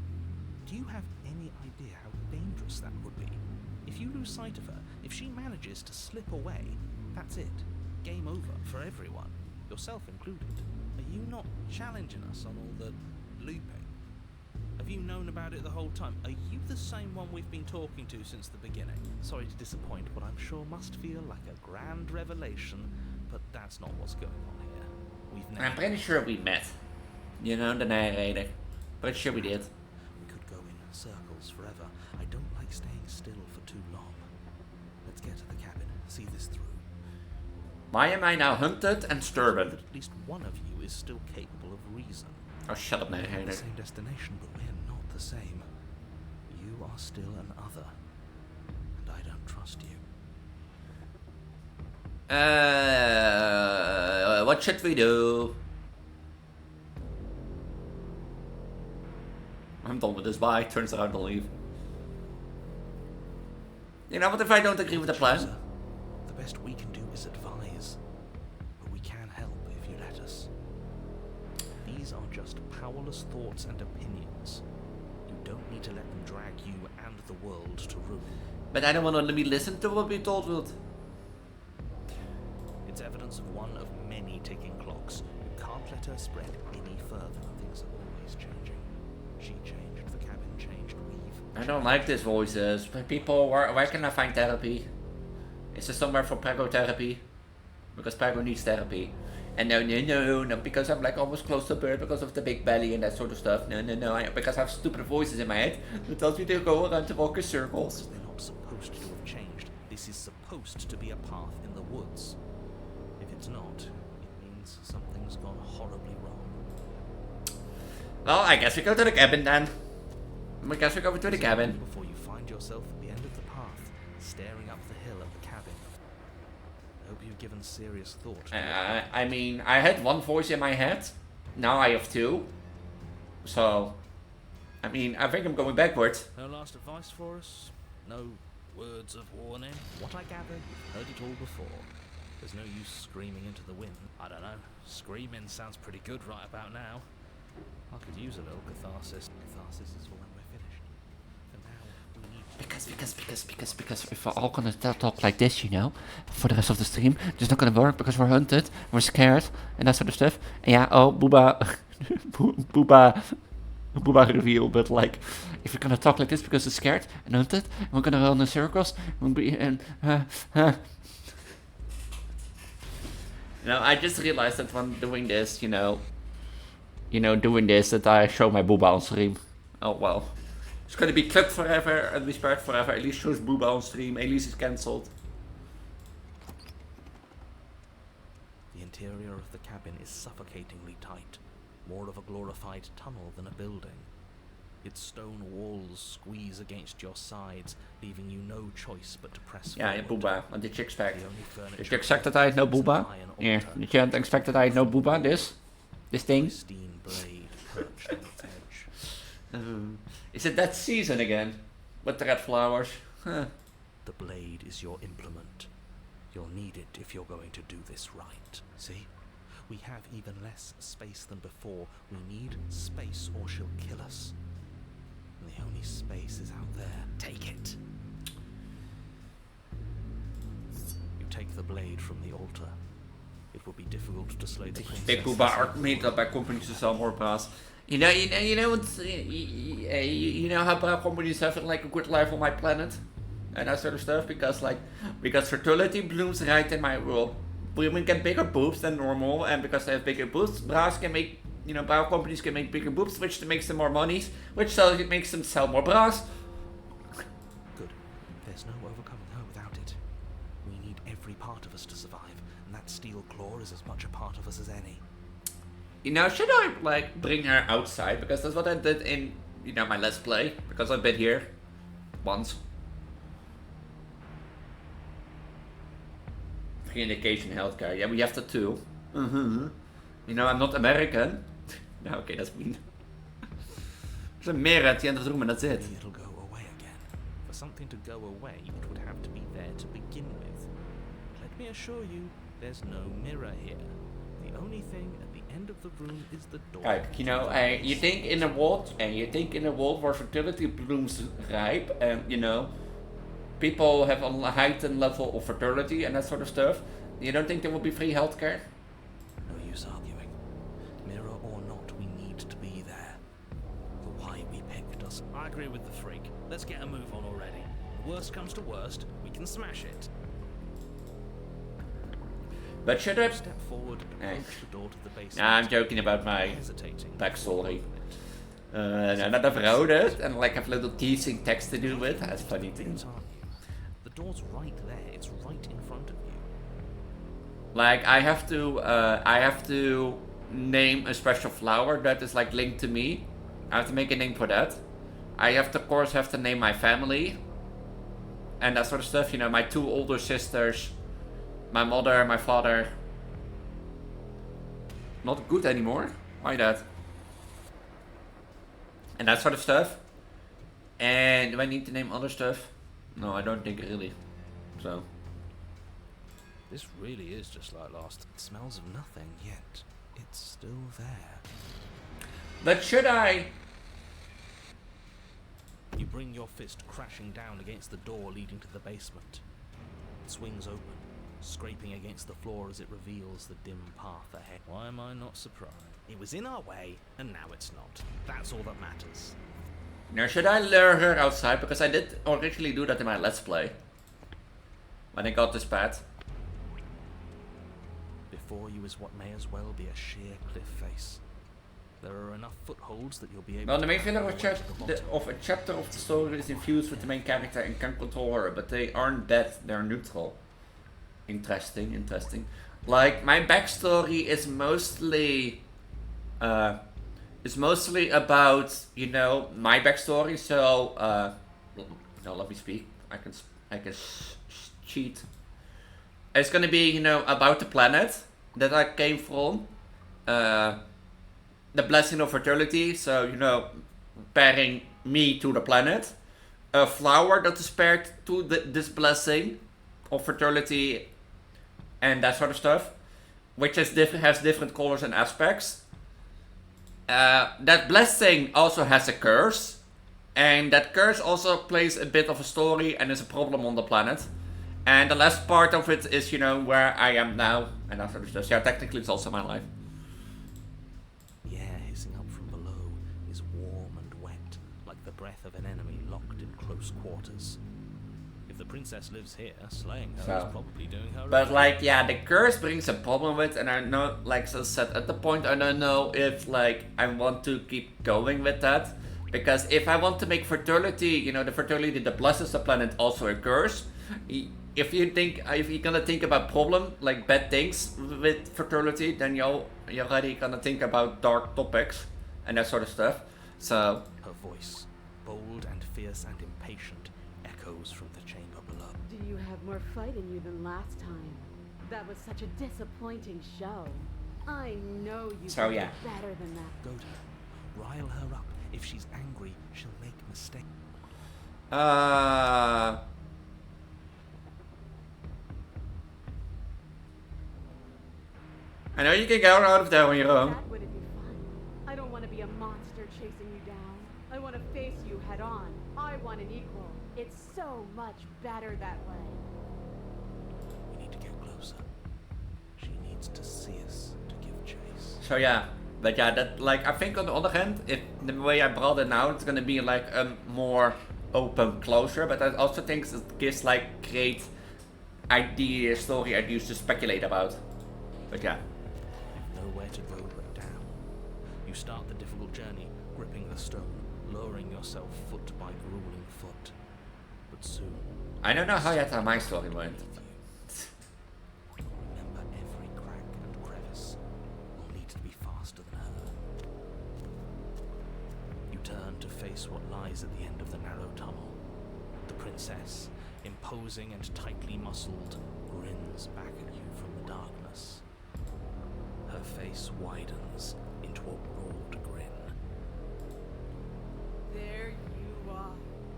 Do you have any idea how dangerous that would be? If you lose sight of her, if she manages to slip away, that's it. Game over for everyone, yourself included. Are you not challenging us on all the looping? Have you known about it the whole time? Are you the same one we've been talking to since the beginning? Sorry to disappoint what I'm sure must feel like a grand revelation, but that's not what's going on here. We've never... I'm pretty sure we met. You know, the narrator. Pretty sure we did. We could go in circles forever. I don't like staying still for too long. Let's get to the cabin, see this through. Why am I now hunted and Sturban? At least one of you is still capable of reason. Oh, shut up, We're narrator. the same destination, but we're not the same. You are still an other, and I don't trust you. What should we do? I'm done with this. Bye. Turns around and leave. You know what if I don't agree with the plan? Sir, the best we can do is advise, but we can help if you let us. These are just powerless thoughts and opinions. You don't need to let them drag you and the world to ruin. But I don't want to let me listen to what we told with. It's evidence of one of many ticking clocks. You can't let her spread any further. Things are always changing. She changed, the cabin changed, we've... I don't like these voices. But people, where can I find therapy? Is there somewhere for Preggo therapy? Because Preggo needs therapy. And no, because I'm like almost close to birth because of the big belly and that sort of stuff. No, because I have stupid voices in my head that tells me to go around to walk in circles. They're not supposed to have changed. This is supposed to be a path in the woods. If it's not, it means something's gone horribly wrong. Well, I guess we go to the cabin then. I guess we go to the cabin. Before you find yourself at the end of the path, staring up the hill at the cabin. I hope you've given serious thought to it. I mean, I had one voice in my head. Now I have two. So, I mean, I think I'm going backwards. No last advice for us? No words of warning? What I gather, you've heard it all before. There's no use screaming into the wind. I don't know. Screaming sounds pretty good right about now. I could use a little catharsis. Catharsis is for when we're finished. For now, we need... Because if we're all gonna talk like this, you know, for the rest of the stream, it's not gonna work because we're hunted, we're scared, and that sort of stuff. And yeah, oh, Booba, Booba reveal, but like, if we're gonna talk like this because we're scared and hunted, and we're gonna run in circles, we'll be, and, You know, I just realized that when doing this, doing this, that I show my Booba on stream. Oh well. It's gonna be clipped forever and be spared forever. Elise shows Booba on stream. Elise is cancelled. The interior of the cabin is suffocatingly tight. More of a glorified tunnel than a building. Its stone walls squeeze against your sides, leaving you no choice but to press Yeah, forward. Booba. What did you expect? The only furniture Did you expect that I had no is an Booba? iron Yeah. altar. Did you expect that I had no Booba? This thing? Pristine blade perched on its edge. Is it that season again? With the red flowers? Huh. The blade is your implement. You'll need it if you're going to do this right. See? We have even less space than before. We need space or she'll kill us. And the only space is out there. Take it. You take the blade from the altar. It will be difficult to slay the princess. Preggo argument that bad companies to sell more brass. You know how bad companies have like a good life on my planet and that sort of stuff, because fertility blooms right in my world. Women get bigger boobs than normal, and because they have bigger boobs, bras can make, bra companies can make bigger boobs, which makes them more money, which makes them sell more bras. Good. There's no overcoming her without it. We need every part of us to survive, and that steel claw is as much a part of us as any. Should I like bring her outside? Because that's what I did in, my Let's Play. Because I've been here once. Free education, healthcare. Yeah, we have that too. I'm not American. No, okay, that's mean. There's a mirror at the end of the room and that's it. It'll go away again. For something to go away, it would have to be there to begin with. Let me assure you, there's no mirror here. The only thing at the end of the room is the door. Kijk, you think in a world, where fertility blooms ripe, and people have a heightened level of fertility and that sort of stuff, you don't think there will be free healthcare? No use arguing. Mirror or not, we need to be there. The why we picked us. I agree with the freak. Let's get a move on already. The worst comes to worst, we can smash it. But should I step forward and approach the door to the basement? Nah, I'm joking about my backstory. Not I've wrote it and like have little teasing text to do with. That's funny thing. The door's right there. It's right in front of you. Like I have to name a special flower that is like linked to me. I have to make a name for that. I of course have to name my family and that sort of stuff. My 2 older sisters. My mother, my father. Not good anymore. Why that? And that sort of stuff. And do I need to name other stuff? No, I don't think really. So. This really is just like last. It smells of nothing, yet it's still there. But should I? You bring your fist crashing down against the door leading to the basement. It swings open, scraping against the floor as it reveals the dim path ahead. Why am I not surprised? It was in our way, and now it's not. That's all that matters. Now, should I lure her outside? Because I did originally do that in my Let's Play. When I got this pad. Before you is what may as well be a sheer cliff face. There are enough footholds that you'll be able Well, to... the main villain of a chapter of the story is infused with the main character and can control her, but they aren't dead, they're neutral. Interesting. Like, my backstory is mostly about, my backstory, so, no, let me speak. I can cheat. It's gonna be, about the planet that I came from, the blessing of fertility, so, pairing me to the planet, a flower that is paired to this blessing of fertility and that sort of stuff, which has different colors and aspects. That blessing also has a curse, and that curse also plays a bit of a story and is a problem on the planet. And the last part of it is, where I am now and that sort of stuff. Yeah, technically it's also my life. The air hissing up from below is warm and wet, like the breath of an enemy locked in close quarters. If the princess lives here, slaying her is probably doing her But right. the curse brings a problem with, and I know, like I said at the point, I don't know if I want to keep going with that, because if I want to make fertility, the fertility that blesses the planet also a curse. If you're gonna think about problem, like bad things with fertility, then you're already gonna think about dark topics and that sort of stuff. So her voice, bold and fierce and impatient, echoes from the chamber below. Do you have more fight in you than last time? That was such a disappointing show. I know you can do better than that. Go to her. Rile her up. If she's angry, she'll make mistakes. I know you can get out of there on your own. That wouldn't be fun. I don't want to be a monster chasing you down. I want to face you head on. I want an equal. It's so much better that way. We need to get closer. She needs to see us to give chase. So yeah, but yeah, that like I think on the other hand, if the way I brought it now, it's gonna be like a more open closure. But I also think it gives like great ideas, story ideas to speculate about. But yeah. You've nowhere to go but down. You start the difficult journey, gripping the stone, lowering yourself foot by grueling foot. But soon, I don't know how yet how my story went. remember every crack and crevice. You'll need to be faster than her. You turn to face what lies at the end of the narrow tunnel. The princess, imposing and tightly muscled, grins back at you from the darkness. Her face widens into a broad grin. There you are,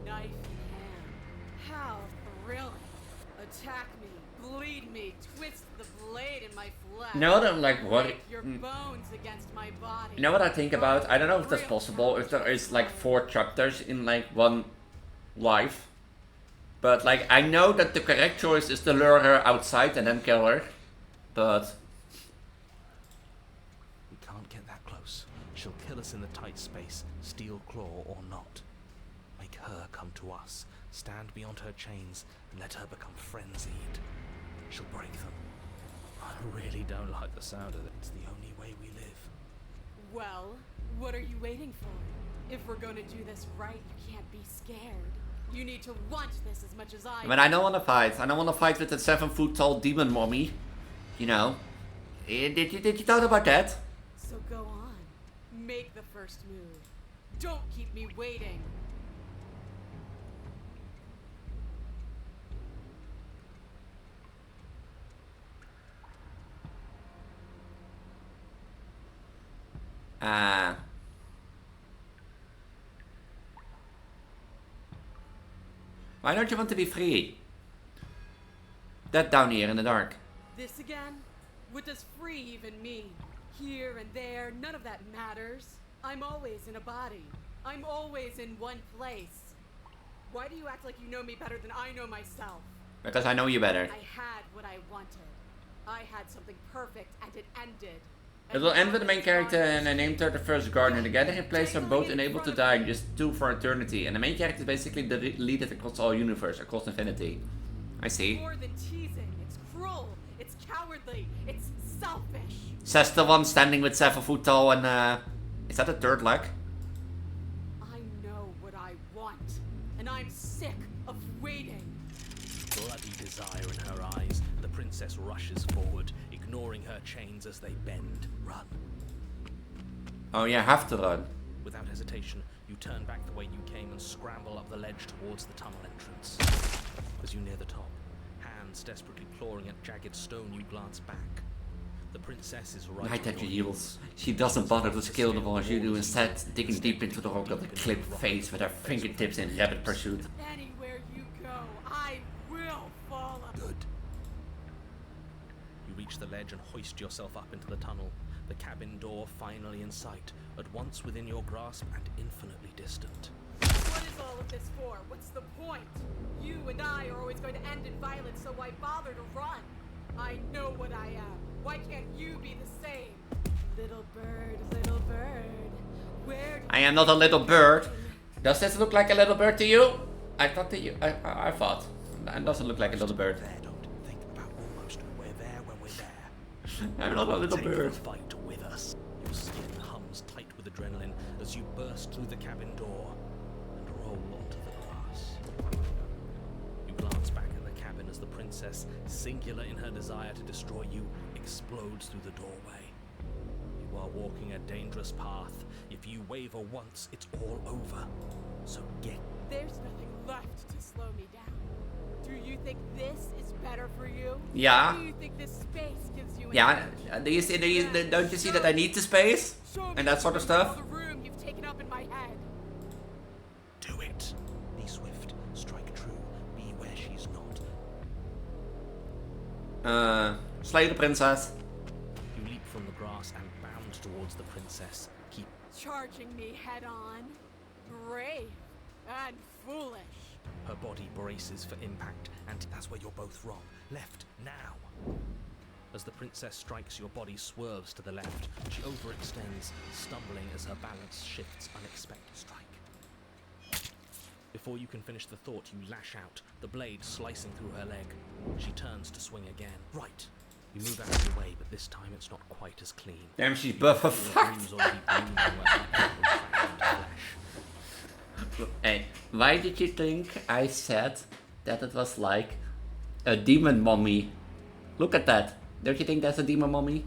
knife in hand. How thrilling. Attack me, bleed me, twist the blade in my flesh. You know what I'm like worried? Break your bones against my body. You know what I think about? I don't know if that's possible, if there is like 4 chapters in like one life. But like, I know that the correct choice is to lure her outside and then kill her. But We can't get that close. She'll kill us in the tight space, steel claw or not. Make her come to us, stand beyond her chains, and let her become frenzied. She'll break them. I really don't like the sound of it. It's the only way we live. Well, what are you waiting for? If we're gonna do this right, you can't be scared. You need to want this as much as I I don't want to fight. I don't want to fight with the 7-foot-tall demon mommy. You know. Did you thought about that? So go on. Make the first move. Don't keep me waiting. Why don't you want to be free? That down here in the dark. This again? What does free even mean? Here and there, none of that matters. I'm always in a body. I'm always in one place. Why do you act like you know me better than I know myself? Because I know you better. I had what I wanted. I had something perfect and it ended. It will end with the main character and I named her the first gardener. The gathering place are both enabled to die, just 2 for eternity. And the main character is basically deleted across all universe, across infinity. I see. More than teasing. It's cruel. It's cowardly. It's selfish. Says the one standing with 7 foot tall and is that a third leg? I know what I want, and I'm sick of waiting. Bloody desire in her eyes, the princess rushes forward, ignoring her chains as they bend. Run. Oh yeah, have to run. Without hesitation, you turn back the way you came and scramble up the ledge towards the tunnel entrance. As you near the top, hands desperately clawing at jagged stone, you glance back. The princess is right Right on at your your heels. She doesn't bother to scale the wall as you do, instead digging deep into the rock of the cliff face with her fingertips in rapid pursuit. Anywhere you go, I will follow. Good. You reach the ledge and hoist yourself up into the tunnel, the cabin door finally in sight, at once within your grasp and infinitely distant. What is all of this for? What's the point? You and I are always going to end in violence, so why bother to run? I know what I am. Why can't you be the same? Little bird, where do I am not a little bird. Does this look like a little bird to you? I thought that you. I thought. It doesn't look like a little bird. There, don't think about almost. We're there when we're there. I'm not a little Take bird. the fight with us. Your skin hums tight with adrenaline as you burst through the cabin door and roll onto the grass. You glance back at the cabin as the princess, singular in her desire to destroy you, explodes through the doorway. You are walking a dangerous path. If you waver once, it's all over. So get. There's nothing left to slow me down. Do you think this is better for you? Yeah. Do you think this space gives you Yeah. an Do you see? Don't you see that I need the space and that sort of stuff? The room you've taken up in my head. Do it. Be swift. Strike true. Be where she's not. Slay the princess. You leap from towards the princess, keep Charging me head on? Brave and foolish. her body braces for impact, and that's where you're both wrong. Left, now! As the princess strikes, your body swerves to the left. She overextends, stumbling as her balance shifts unexpected. Strike. Before you can finish the thought, you lash out, the blade slicing through her leg. She turns to swing again. Right. You move out of the way, but this time it's not quite as clean. Damn, she's buff as fuck. Hey, why did you think I said that it was like a demon mummy? Look at that. Don't you think that's a demon mummy?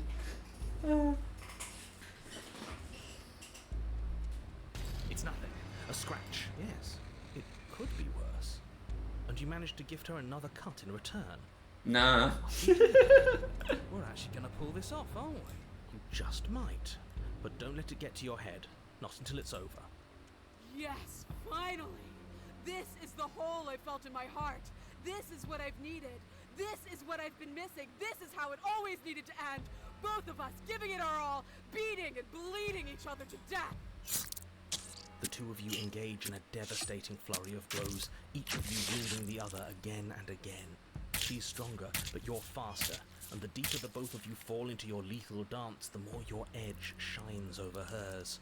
It's nothing. A scratch. Yes, it could be worse. And you managed to gift her another cut in return. Nah. We're actually gonna pull this off, aren't we? You just might. But don't let it get to your head. Not until it's over. Yes, finally! This is the hole I felt in my heart. This is what I've needed. This is what I've been missing. This is how it always needed to end. Both of us giving it our all, beating and bleeding each other to death. The two of you engage in a devastating flurry of blows, each of you wielding the other again and again. She's stronger, but you're faster, and the deeper the both of you fall into your lethal dance, the more your edge shines over hers.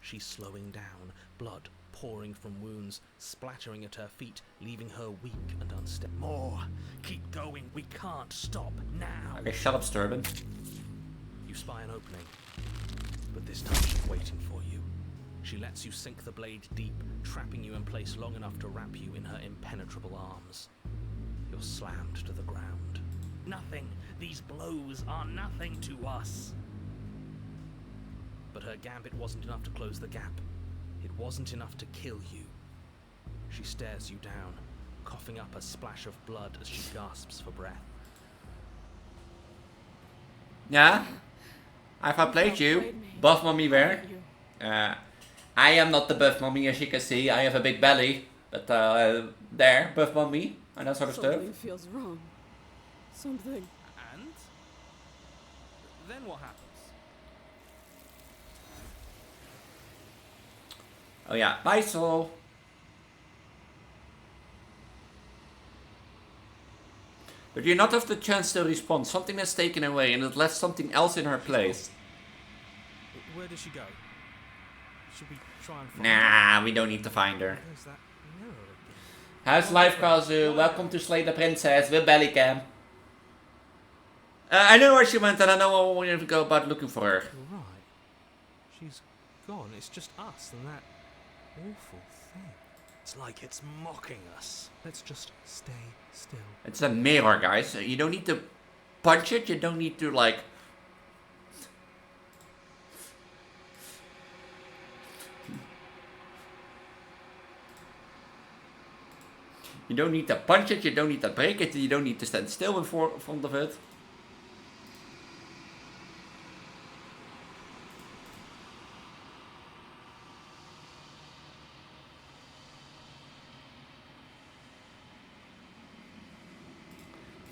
She's slowing down, blood pouring from wounds, splattering at her feet, leaving her weak and unsteady. More! Keep going! We can't stop now! Okay, shut up, Sturban. You spy an opening, but this time she's waiting for you. She lets you sink the blade deep, trapping you in place long enough to wrap you in her impenetrable arms. You're slammed to the ground. Nothing! These blows are nothing to us! But her gambit wasn't enough to close the gap. It wasn't enough to kill you. She stares you down, coughing up a splash of blood as she gasps for breath. Yeah? I've outplayed you. Buff mummy where? I am not the buff mummy, as you can see. I have a big belly. But there, buff mummy, and that sort of stuff. Something feels wrong. Something. And? Then what happens? Oh yeah, bye Sol. But you not have the chance to respond. Something is taken away and it left something else in her place. Where does she go? Should we try and find Nah, we don't need to find her. There's that mirror again. How's life, Kazu? Welcome to Slay the Princess with Bellycam. I know where she went and I know how we have to go about looking for her. You're right. She's gone. It's just us and that awful thing. It's like it's mocking us. Let's just stay still. It's a mirror, guys. You don't need to punch it. You don't need to, like... You don't need to punch it. You don't need to break it. You don't need to stand still in front of it.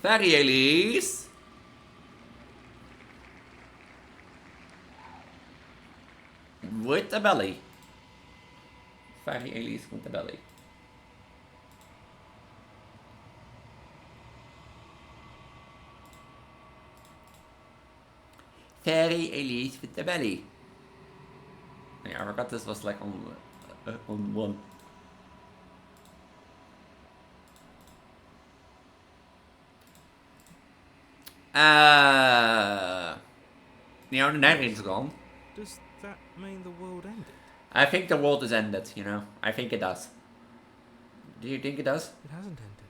Very Elise. With the belly. Very Elise with the belly. Very Elise with the belly. Yeah, I forgot this was like on one. The narrator's gone. Does that mean the world ended? I think the world is ended, you know. I think it does. Do you think it does? It hasn't ended.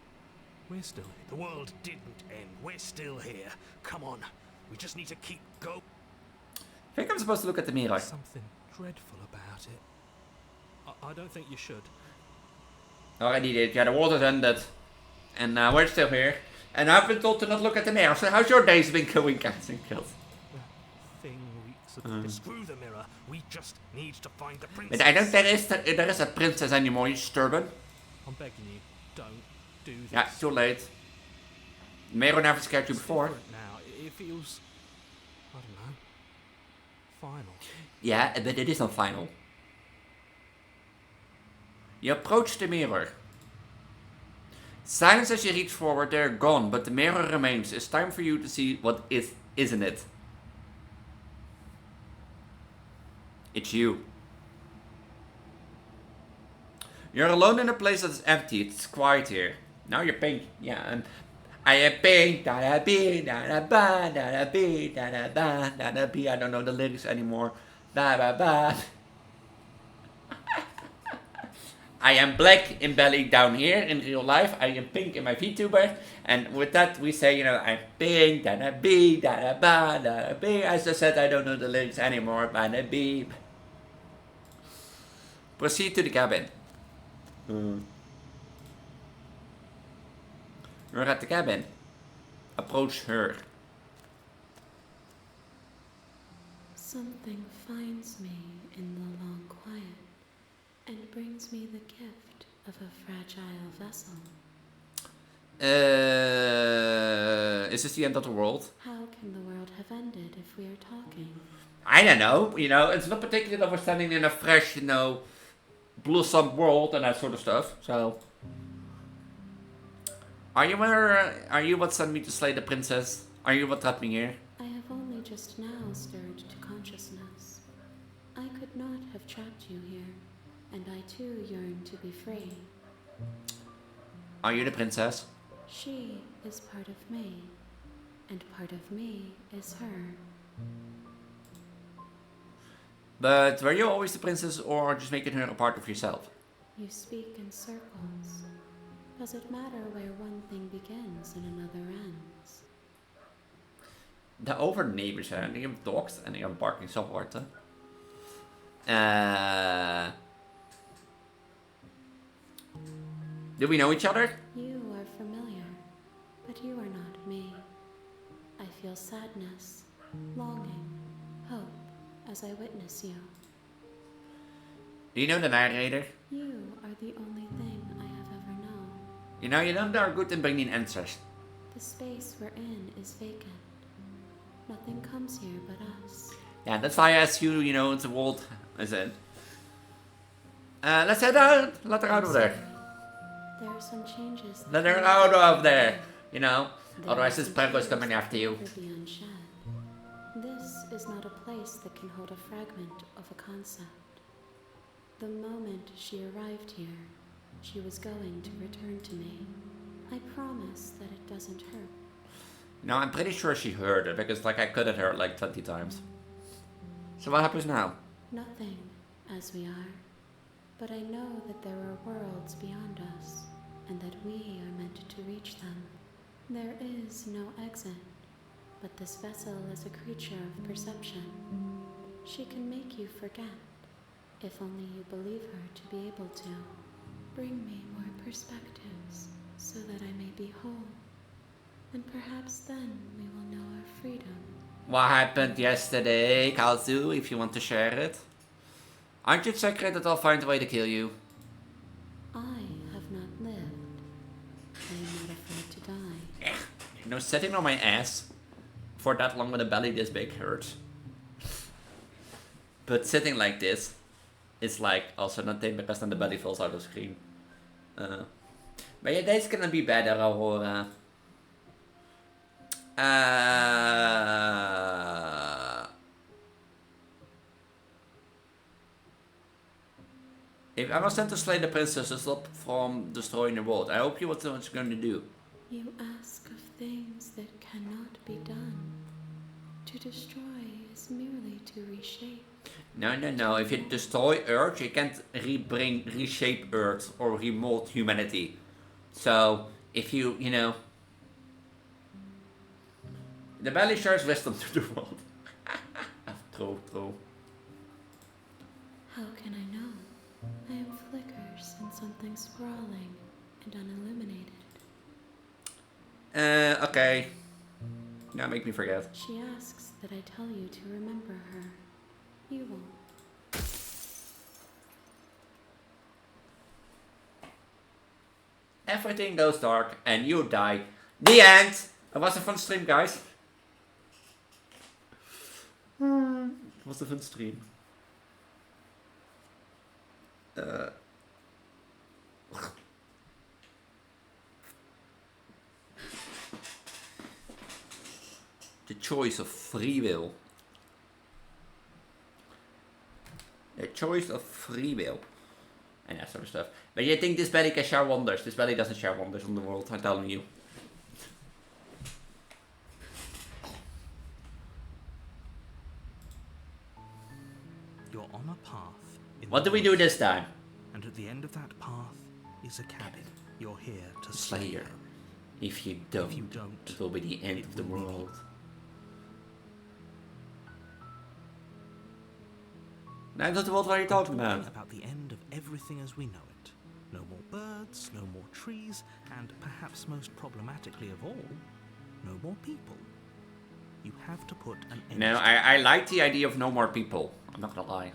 We're still here. The world didn't end. We're still here. Come on. We just need to keep going. I think I'm supposed to look at the mirror. Something dreadful about it. I don't think you should. Already did. Yeah, the world has ended. And we're still here. And I've been told to not look at the mirror. So how's your days been going, guys and girls? Thing reeks of screw the mirror. We just need to find the princess. But I don't think there is a princess anymore, you stubborn. I'm begging you, don't do this. Yeah, too late. Mirror never scared you It's before. different now. It feels, I don't know, final. Yeah, but it is not final. You approach the mirror. Silence as you reach forward, they're gone, but the mirror remains. It's time for you to see what isn't it. It's you. You're alone in a place that is empty. It's quiet here. Now you're pink. Yeah, I am pink. Da da be, da da ba, da da be, da da ba, da da be. I don't know the lyrics anymore. Ba ba ba. I am black in belly down here in real life. I am pink in my Vtuber. And with that we say, you know, I'm pink, da da be, da da ba, da da be. As I said, I don't know the lyrics anymore. Ba da be. Proceed to the cabin. You're at the cabin. Approach her. Something finds me in the long quiet and brings me the gift of a fragile vessel. Is this the end of the world? How can the world have ended if we are talking? I don't know. You know, it's not particularly that we're standing in a fresh, you know, blossomed world and that sort of stuff. So, are you what sent me to slay the princess? Are you what got me here? I have only just now stirred to consciousness. I could not have trapped you here, and I too yearn to be free. Are you the princess? She is part of me, and part of me is her. But were you always the princess, or just making her a part of yourself? You speak in circles. Does it matter where one thing begins and another ends? De overneighbors zijn. Die hebben dogs en die hebben barking zo hard, hè. Do we know each other? You are familiar, but you are not me. I feel sadness, longing, hope as I witness you. Do you know the narrator? You are the only thing I have ever known. You know they are good in bringing answers. The space we're in is vacant. Nothing comes here but us. Yeah, that's why I asked you, you know, the world is in. Let's head out. Let her out of there. There are some changes. Let her out of there, you know. Otherwise this Preggo is coming after you. This is not a place that can hold a fragment of a concept. The moment she arrived here, she was going to return to me. I promise that it doesn't hurt. No, I'm pretty sure she heard it, because like I could have heard like 20 times. So what happens now? Nothing, as we are. But I know that there are worlds beyond us, and that we are meant to reach them. There is no exit, but this vessel is a creature of perception. She can make you forget, if only you believe her to be able to. Bring me more perspectives, so that I may be whole. And perhaps then we will know our freedom. What happened yesterday, Kalzu, if you want to share it? Aren't you sacred that I'll find a way to kill you? I have not lived. I am not afraid to die. You know, sitting on my ass for that long with a belly this big hurts. But sitting like this is like also nothing, because then the belly falls out of the screen. But yeah, that's gonna be better, Aurora. If I was sent to slay the princess to stop from destroying the world, I hope you what you're going to do. You ask of things that cannot be done. To destroy is merely to reshape. No. If you destroy Earth, you can't reshape Earth or remold humanity. So, if you know... The belly shares wisdom to the world. True. How can I know? I am flickers in something sprawling and unilluminated. Okay. Now make me forget. She asks that I tell you to remember her. You won't. Everything goes dark and you die. The end! It was a fun stream, guys. was even stream. The choice of free will. The choice of free will. And that sort of stuff. But you think this belly can share wonders? This belly doesn't share wonders on the world, I'm telling you. You're on a path. What do we do this time? And at the end of that path is a cabin. You're here to Slay her. If you don't, it will be the end of the world. Now that's the world what are you talking about? About the end of everything as we know it. No more birds, no more trees, and perhaps most problematically of all, no more people. You have to put an end. No, I like the idea of no more people. I'm not gonna lie.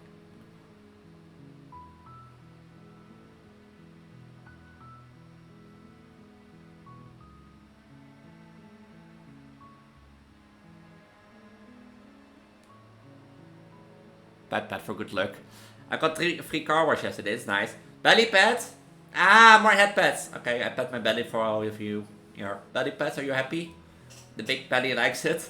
Pet for good luck. I got 3 free car wash yesterday, it's nice. Belly pet? Ah, more head pets. Okay, I pet my belly for all of you. Your belly pets, are you happy? The big belly likes it.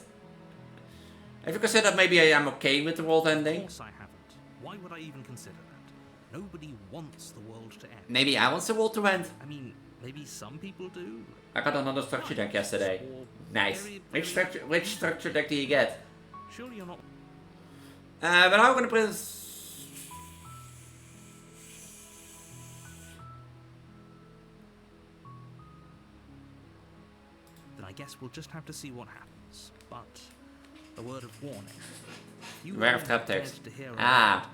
Have you considered maybe I am okay with the world ending? Of course I haven't. Why would I even consider that? Nobody wants the world to end. Maybe I want the world to end. I mean, maybe some people do. I got another structure deck yesterday. Nice. Which structure deck do you get? Surely you're not. But how gonna put Then I guess we'll just have to see what happens. But a word of warning. You Rare really trap dared text. to hear her Ah. out,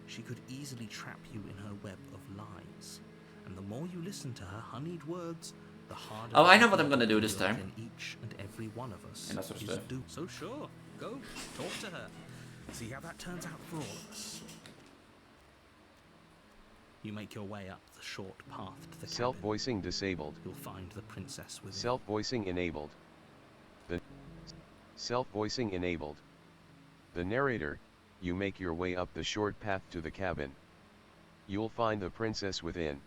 she could easily trap you in her web of lies. And the more you listen to her honeyed words, the harder. Oh, I know what I'm gonna do this time. In each and every one of us. And that's what's is there. do so. Sure, go talk to her. See how that turns out for all of us. You make your way up the short path to the cabin. Self-voicing disabled. You'll find the princess within. Self-voicing enabled. The self-voicing enabled. The narrator, you make your way up the short path to the cabin. You'll find the princess within.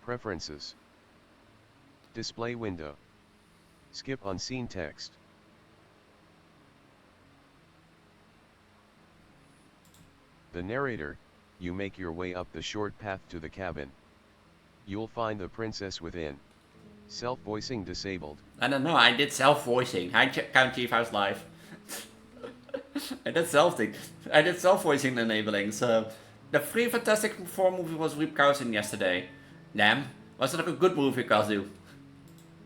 Preferences. Display window. Skip unseen text. The narrator, you make your way up the short path to the cabin. You'll find the princess within. Self-voicing disabled. I don't know, I did self-voicing. Hi, Count Chief House Live. I did self-voicing enabling, so... The free Fantastic Four movie was Reap Cousin yesterday. Damn, was it like a good movie, Kazu?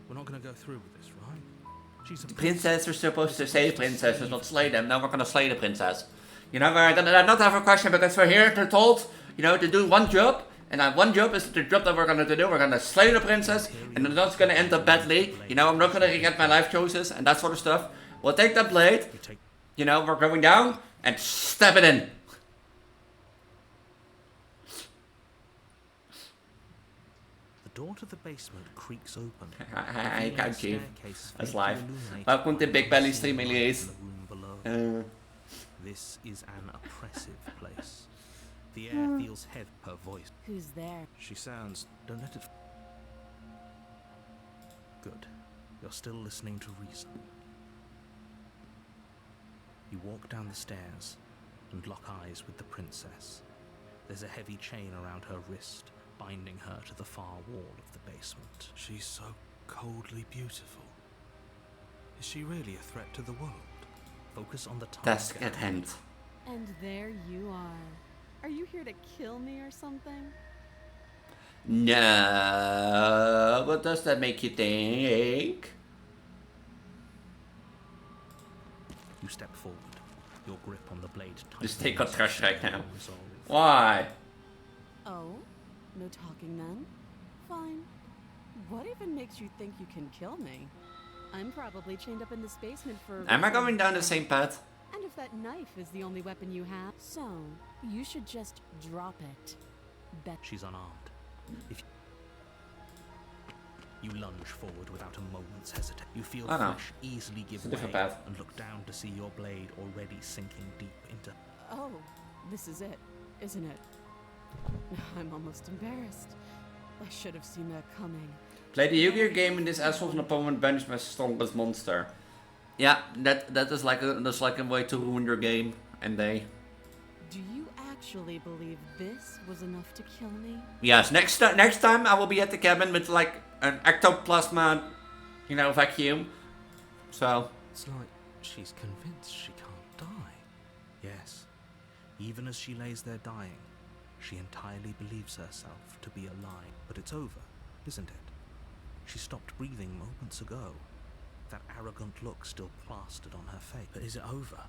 We're not going to go through with this, right? She's a The princess was supposed to save princesses, not slay them. Now we're gonna slay the princess. You know, I not have a question because we're here to told, you know, to do one job. And that one job is the job that we're gonna do. We're gonna slay the princess, and it's not gonna end up badly. You know, I'm not gonna regret my life choices and that sort of stuff. We'll take that blade. You know, we're going down and stab it in. The door to the basement creaks open. I can't chief. That's Staircase live. faintly illuminated Welcome to by Big Belly the Stream, light Elise. in the room below. This is an oppressive place. The air feels heavy. Her voice. Who's there? She sounds. Don't let it. Good. You're still listening to reason. You walk down the stairs and lock eyes with the princess. There's a heavy chain around her wrist, binding her to the far wall of the basement. She's so coldly beautiful. Is she really a threat to the world? Focus on the task Task at hand. And there you are. Are you here to kill me or something? No, what does that make you think? You step forward, your grip on the blade Just take a trash right now. Resolve. Why? Oh? No talking then? Fine. What even makes you think you can kill me? I'm probably chained up in this basement for... Am I going down the same path? And if that knife is the only weapon you have, so you should just drop it. Bet. She's unarmed. If You lunge forward without a moment's hesitation. You feel Oh, no. flesh easily give It's a different way path. and look down to see your blade already sinking deep into... Oh, this is it, isn't it? I'm almost embarrassed. I should have seen that coming. Play the Yu-Gi-Oh game in this asshole an opponent banished my strongest monster. Yeah, that is like a way to ruin your game and day. Do you actually believe this was enough to kill me? Yes, next time I will be at the cabin with like an ectoplasma, vacuum. So. It's like she's convinced she can't die. Yes, even as she lays there dying, she entirely believes herself to be alive. But it's over, isn't it? She stopped breathing moments ago. That arrogant look still plastered on her face. But is it over?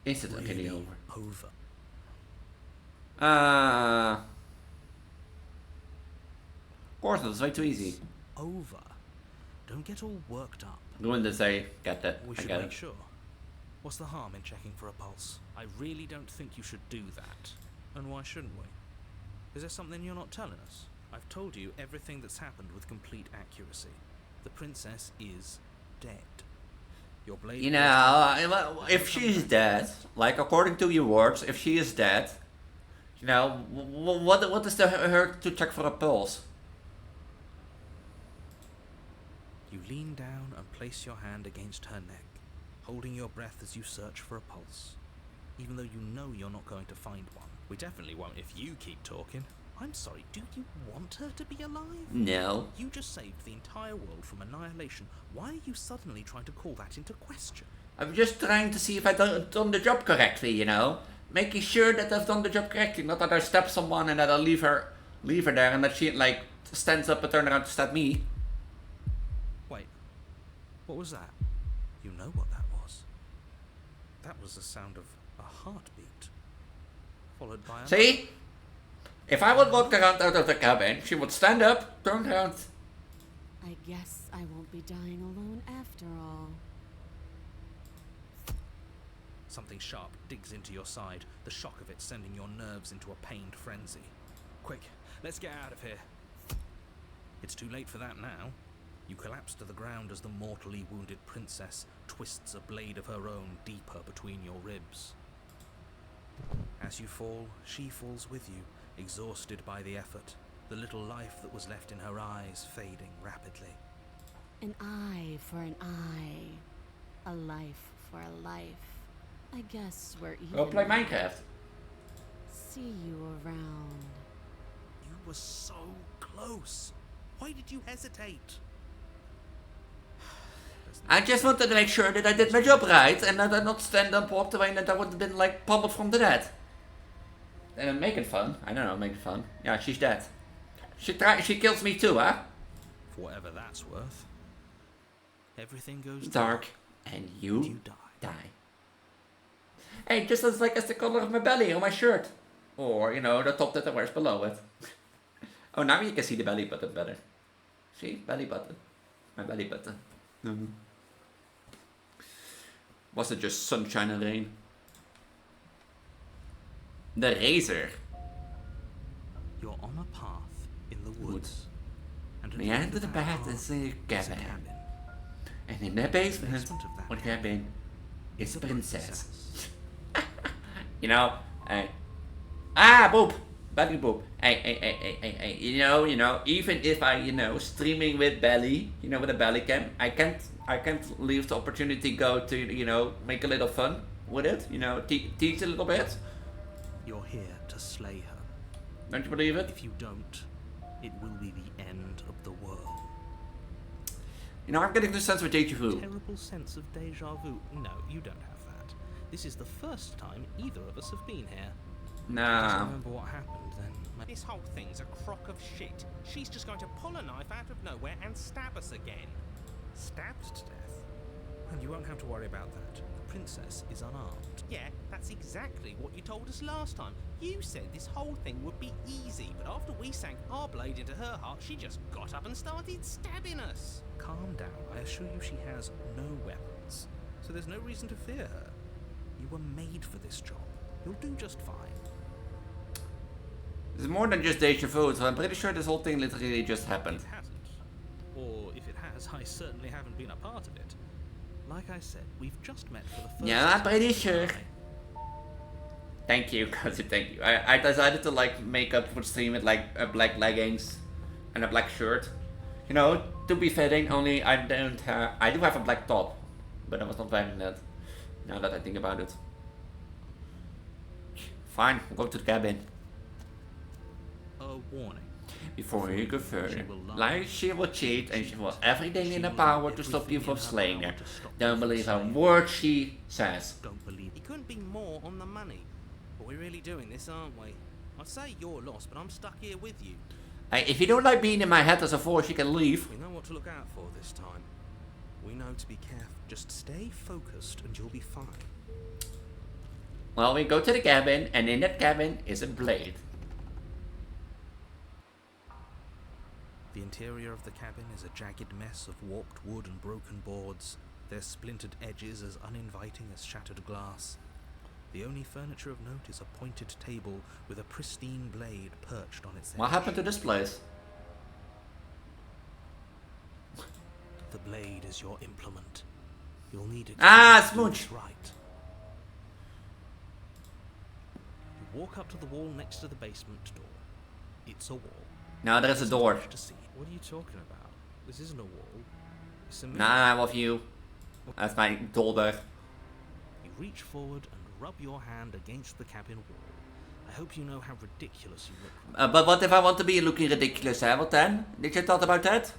Is it Really really over? Over. Of course, that's way too easy. Over. Don't get all worked up. Going to say, get that. We I should get make it. sure. What's the harm in checking for a pulse? I really don't think you should do that. And why shouldn't we? Is there something you're not telling us? I've told you everything that's happened with complete accuracy. The princess is dead. Your blade... If she's dead, like according to your words, if she is dead, what is the hurt to check for a pulse? You lean down and place your hand against her neck, holding your breath as you search for a pulse, even though you know you're not going to find one. We definitely won't if you keep talking. I'm sorry, do you want her to be alive? No. You just saved the entire world from annihilation. Why are you suddenly trying to call that into question? I'm just trying to see if I've done the job correctly, Making sure that I've done the job correctly, not that I stab someone and that I'll leave her there and that she, stands up and turns around to stab me. Wait, what was that? You know what that was. That was the sound of a heartbeat, followed by a... See? If I would walk around out of the cabin, she would stand up, turn around. I guess I won't be dying alone after all. Something sharp digs into your side, the shock of it sending your nerves into a pained frenzy. Quick, let's get out of here. It's too late for that now. You collapse to the ground as the mortally wounded princess twists a blade of her own deeper between your ribs. As you fall, she falls with you, exhausted by the effort, the little life that was left in her eyes fading rapidly. An eye for an eye. A life for a life. I guess we're even. Go play Minecraft. See you around. You were so close. Why did you hesitate? I just wanted to make sure that I did my job right and that I not stand up, walked away, and that I would have been pummeled from the dead. And make it fun. I don't know, make it fun. Yeah, she's dead. She kills me too, huh? For whatever that's worth. Everything goes dark, and you die. Hey, just as as the color of my belly on my shirt. Or, the top that I wear below it. Oh, now you can see the belly button better. See? Belly button. My belly button. Was it just sunshine and rain? The razor. You're on a path in the woods. And The end of the path is a cabin. And in the basement of the cabin is a princess. Boop! Belly boop. Hey. Even if I, streaming with belly, with a belly cam, I can't leave the opportunity go to, make a little fun with it, teach a little bit. You're here to slay her. Don't you believe it? If you don't, it will be the end of the world. I'm getting the sense of deja vu. Terrible sense of deja vu. No, you don't have that. This is the first time either of us have been here. Nah. I remember what happened then. This whole thing's a crock of shit. She's just going to pull a knife out of nowhere and stab us again. Stabbed to death? And you won't have to worry about that. The princess is unarmed. Yeah, that's exactly what you told us last time. You said this whole thing would be easy, but after we sank our blade into her heart, she just got up and started stabbing us. Calm down. I assure you she has no weapons, so there's no reason to fear her. You were made for this job. You'll do just fine. It's more than just deja vu, so I'm pretty sure this whole thing literally just happened. It hasn't. Or if it has, I certainly haven't been a part of it. Like I said, we've just met for the first Yeah, I'm time. pretty sure. Thank you, Conti, thank you. I decided to like make up for the stream with like black leggings and a black shirt. You know, to be fitting, only I don't have, I do have a black top, but I was not wearing that, now that I think about it. Fine, we'll go to the cabin. A warning. Before you go further, like she will cheat and she will have everything in her power to stop you from slaying her. Don't believe a word she says. Don't believe He couldn't be more on the money. But we're really doing this, aren't we? I'd say you're lost, but I'm stuck here with you. Hey, if you don't like being in my head as a force, you can leave. We know what to look out for this time. We know to be careful. Just stay focused and you'll be fine. Well, we go to the cabin, and in that cabin is a blade. The interior of the cabin is a jagged mess of warped wood and broken boards, their splintered edges as uninviting as shattered glass. The only furniture of note is a pointed table with a pristine blade perched on its edge. What happened to this place? The blade is your implement. You'll need it to do smooch! this right. You walk up to the wall next to the basement door. It's a wall. No, there's a door. To see. What are you talking about? This isn't a wall. It's a mirror. Nah, I love you. That's my dolder. You reach forward and rub your hand against the cabin wall. I hope you know how ridiculous you look. But what if I want to be looking ridiculous, eh? What then? Did you thought about that?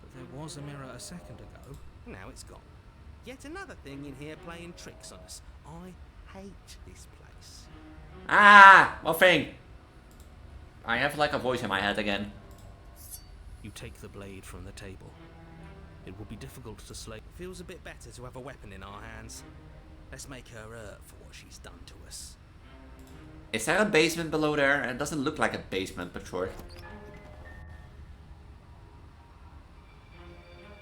But there was a mirror a second ago. Now it's gone. Yet another thing in here playing tricks on us. I hate this place. Ah! What thing? I have like a voice in my head again. You take the blade from the table. It will be difficult to slay. Feels a bit better to have a weapon in our hands. Let's make her hurt for what she's done to us. Is there a basement below there? It doesn't look like a basement, but sure.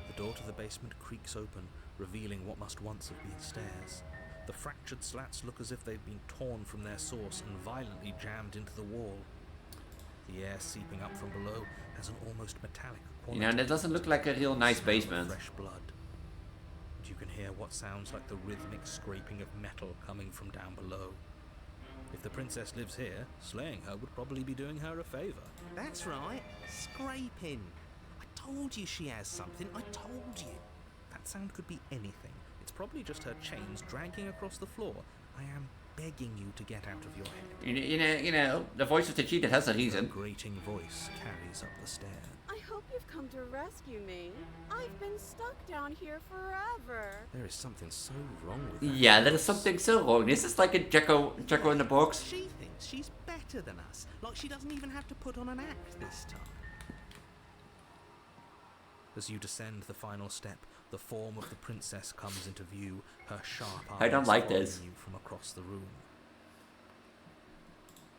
The door to the basement creaks open, revealing what must once have been stairs. The fractured slats look as if they've been torn from their source and violently jammed into the wall. The air seeping up from below has an almost metallic quality. You know, that doesn't look like a real nice basement. Fresh blood. And you can hear what sounds like the rhythmic scraping of metal coming from down below. If the princess lives here, slaying her would probably be doing her a favor. That's right. Scraping. I told you she has something. I told you. That sound could be anything. It's probably just her chains dragging across the floor. I am begging you to get out of your head. You know, the voice of the cheetah has a reason. A grating voice carries up the stair. I hope you've come to rescue me. I've been stuck down here forever. There is something so wrong with that. Yeah, there is something so wrong. This is like a Jacko in the box. She thinks she's better than us. Like she doesn't even have to put on an act this time. As you descend the final step, the form of the princess comes into view, her sharp eyes I don't like following this. you from across the room.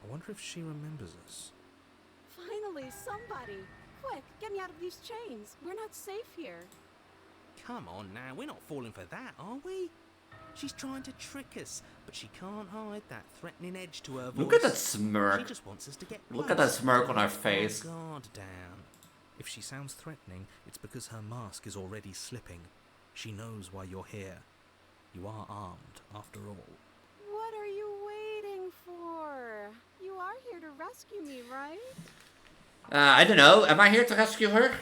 I wonder if she remembers us. Finally, somebody. Quick, get me out of these chains. We're not safe here. Come on now, we're not falling for that, are we? She's trying to trick us, but she can't hide that threatening edge to her voice. Look at that She smirk. just wants us to get Look at that close. smirk on her Keep face. our guard down. If she sounds threatening, it's because her mask is already slipping. She knows why you're here. You are armed, after all. What are you waiting for? You are here to rescue me, right? I don't know. Am I here to rescue her?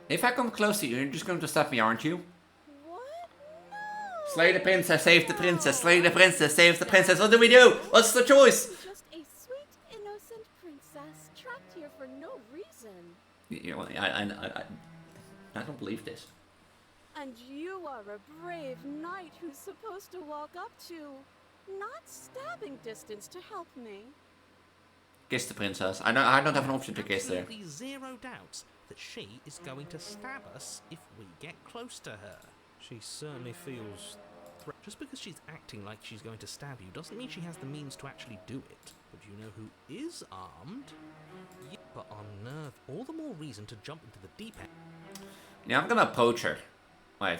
If I come close to you, you're just going to stab me, aren't you? What? No! Slay the princess, save the princess, slay the princess, save the princess. What do we do? What's the choice? I'm just a sweet, innocent princess trapped here for no reason. You know, I don't believe this. And you are a brave knight who's supposed to walk up to, not stabbing distance to help me. Kiss the princess. I don't have an option to kiss there. Absolutely zero doubts that she is going to stab us if we get close to her. She certainly feels just because she's acting like she's going to stab you doesn't mean she has the means to actually do it. But you know who is armed? You are on nerve. All the more reason to jump into the deep end. Yeah, I'm gonna approach her. Wait.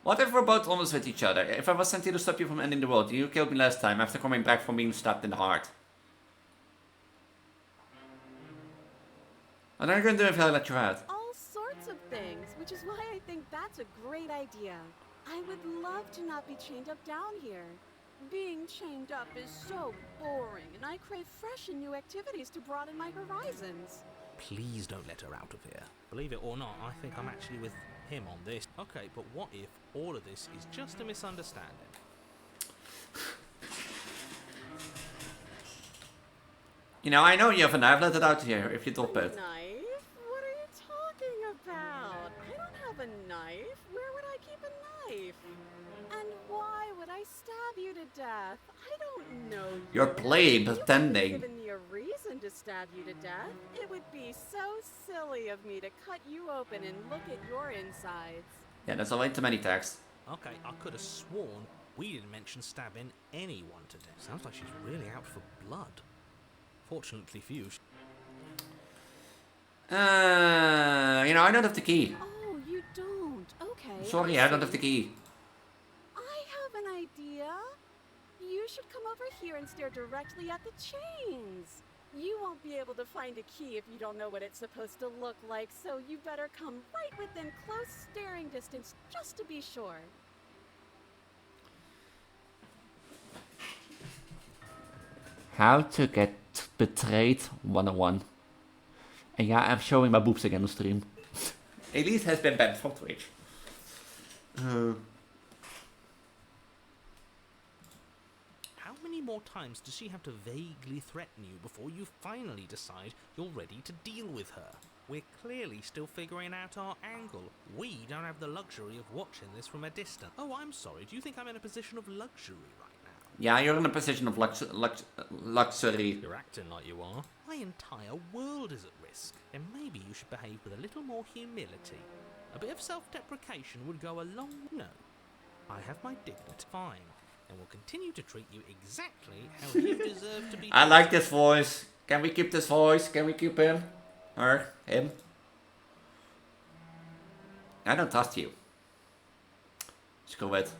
What if we're both honest with each other? If I was sent here to stop you from ending the world, you killed me last time after coming back from being stabbed in the heart. What are you going to do if I let you out? All sorts of things, which is why I think that's a great idea. I would love to not be chained up down here. Being chained up is so boring, and I crave fresh and new activities to broaden my horizons. Please don't let her out of here. Believe it or not, I think I'm actually with him on this. Okay, but what if all of this is just a misunderstanding? You know, I know you have a knife. Let it out here if you drop it. Knife? What are you talking about? I don't have a knife. Where would I keep a knife? And why would I stab you to death? I don't know you. You're playing, You pretending. haven't given me a reason to stab you to death. It would be so silly of me to cut you open and look at your insides. Yeah, that's already too many tags. Okay, I could have sworn we didn't mention stabbing anyone to death. Sounds like she's really out for blood. Fortunately for you. You know, I don't have the key. Oh, you don't? Okay. Sorry, I don't have the key. I have an idea. You should come over here and stare directly at the chains. You won't be able to find a key if you don't know what it's supposed to look like, so you better come right within close staring distance just to be sure. How to get betrayed 101. And yeah, I'm showing my boobs again on stream. Elise has been banned from Twitch. How many more times does she have to vaguely threaten you before you finally decide you're ready to deal with her? We're clearly still figuring out our angle. We don't have the luxury of watching this from a distance. Oh, I'm sorry. Do you think I'm in a position of luxury right now? Yeah, you're in a position of luxury. You're acting like you are. My entire world is at risk. And maybe you should behave with a little more humility. A bit of self-deprecation would go a long... No. I have my dignity. Fine. And will continue to treat you exactly how you deserve to be. I like this voice. Can we keep this voice? Can we keep him? Her? Him? I don't trust you. Screw it.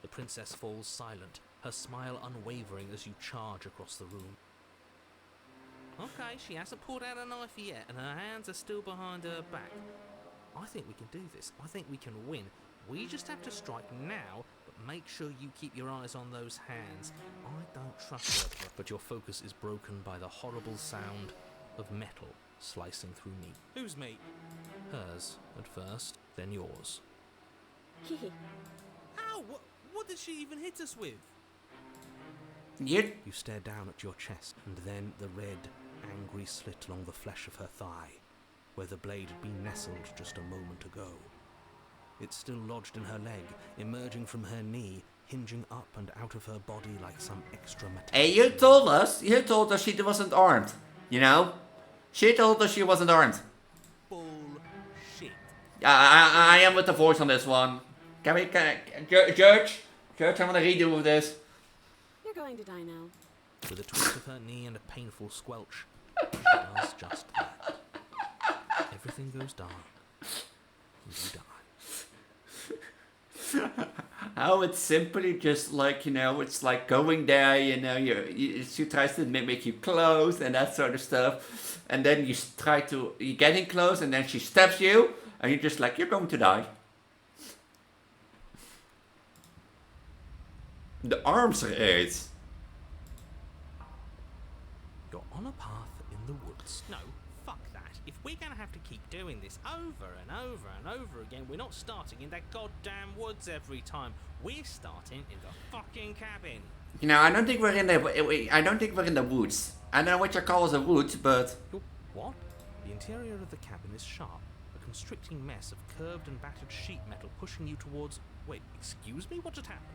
The princess falls silent, her smile unwavering as you charge across the room. Okay, she hasn't pulled out a knife yet, and her hands are still behind her back. I think we can do this. I think we can win. We just have to strike now, but make sure you keep your eyes on those hands. I don't trust her, but your focus is broken by the horrible sound of metal slicing through meat. Whose meat? Hers, at first, then yours. Ow! What did she even hit us with? You stare down at your chest, and then the red, angry slit along the flesh of her thigh, where the blade had been nestled just a moment ago. It's still lodged in her leg, emerging from her knee, hinging up and out of her body like some extra material. Hey, you told us she wasn't armed. You know? She told us she wasn't armed. Bullshit. I am with the voice on this one. Judge, I'm gonna redo with this. You're going to die now. With a twist of her knee and a painful squelch, she does just that. Everything goes dark. You die. How it's simply just like, you know, it's like going there, you know, she tries to make you close and that sort of stuff. And then you're getting close and then she stabs you and you're just like, you're going to die. The arms race. You're on a path in the woods. No, fuck that. If we're gonna have to keep doing this over and over and over again, we're not starting in that goddamn woods every time. We're starting in the fucking cabin. You know, I don't think we're in the woods. I don't know what you call as a woods, but... What? The interior of the cabin is sharp. A constricting mess of curved and battered sheet metal pushing you towards... Wait, excuse me? What just happened?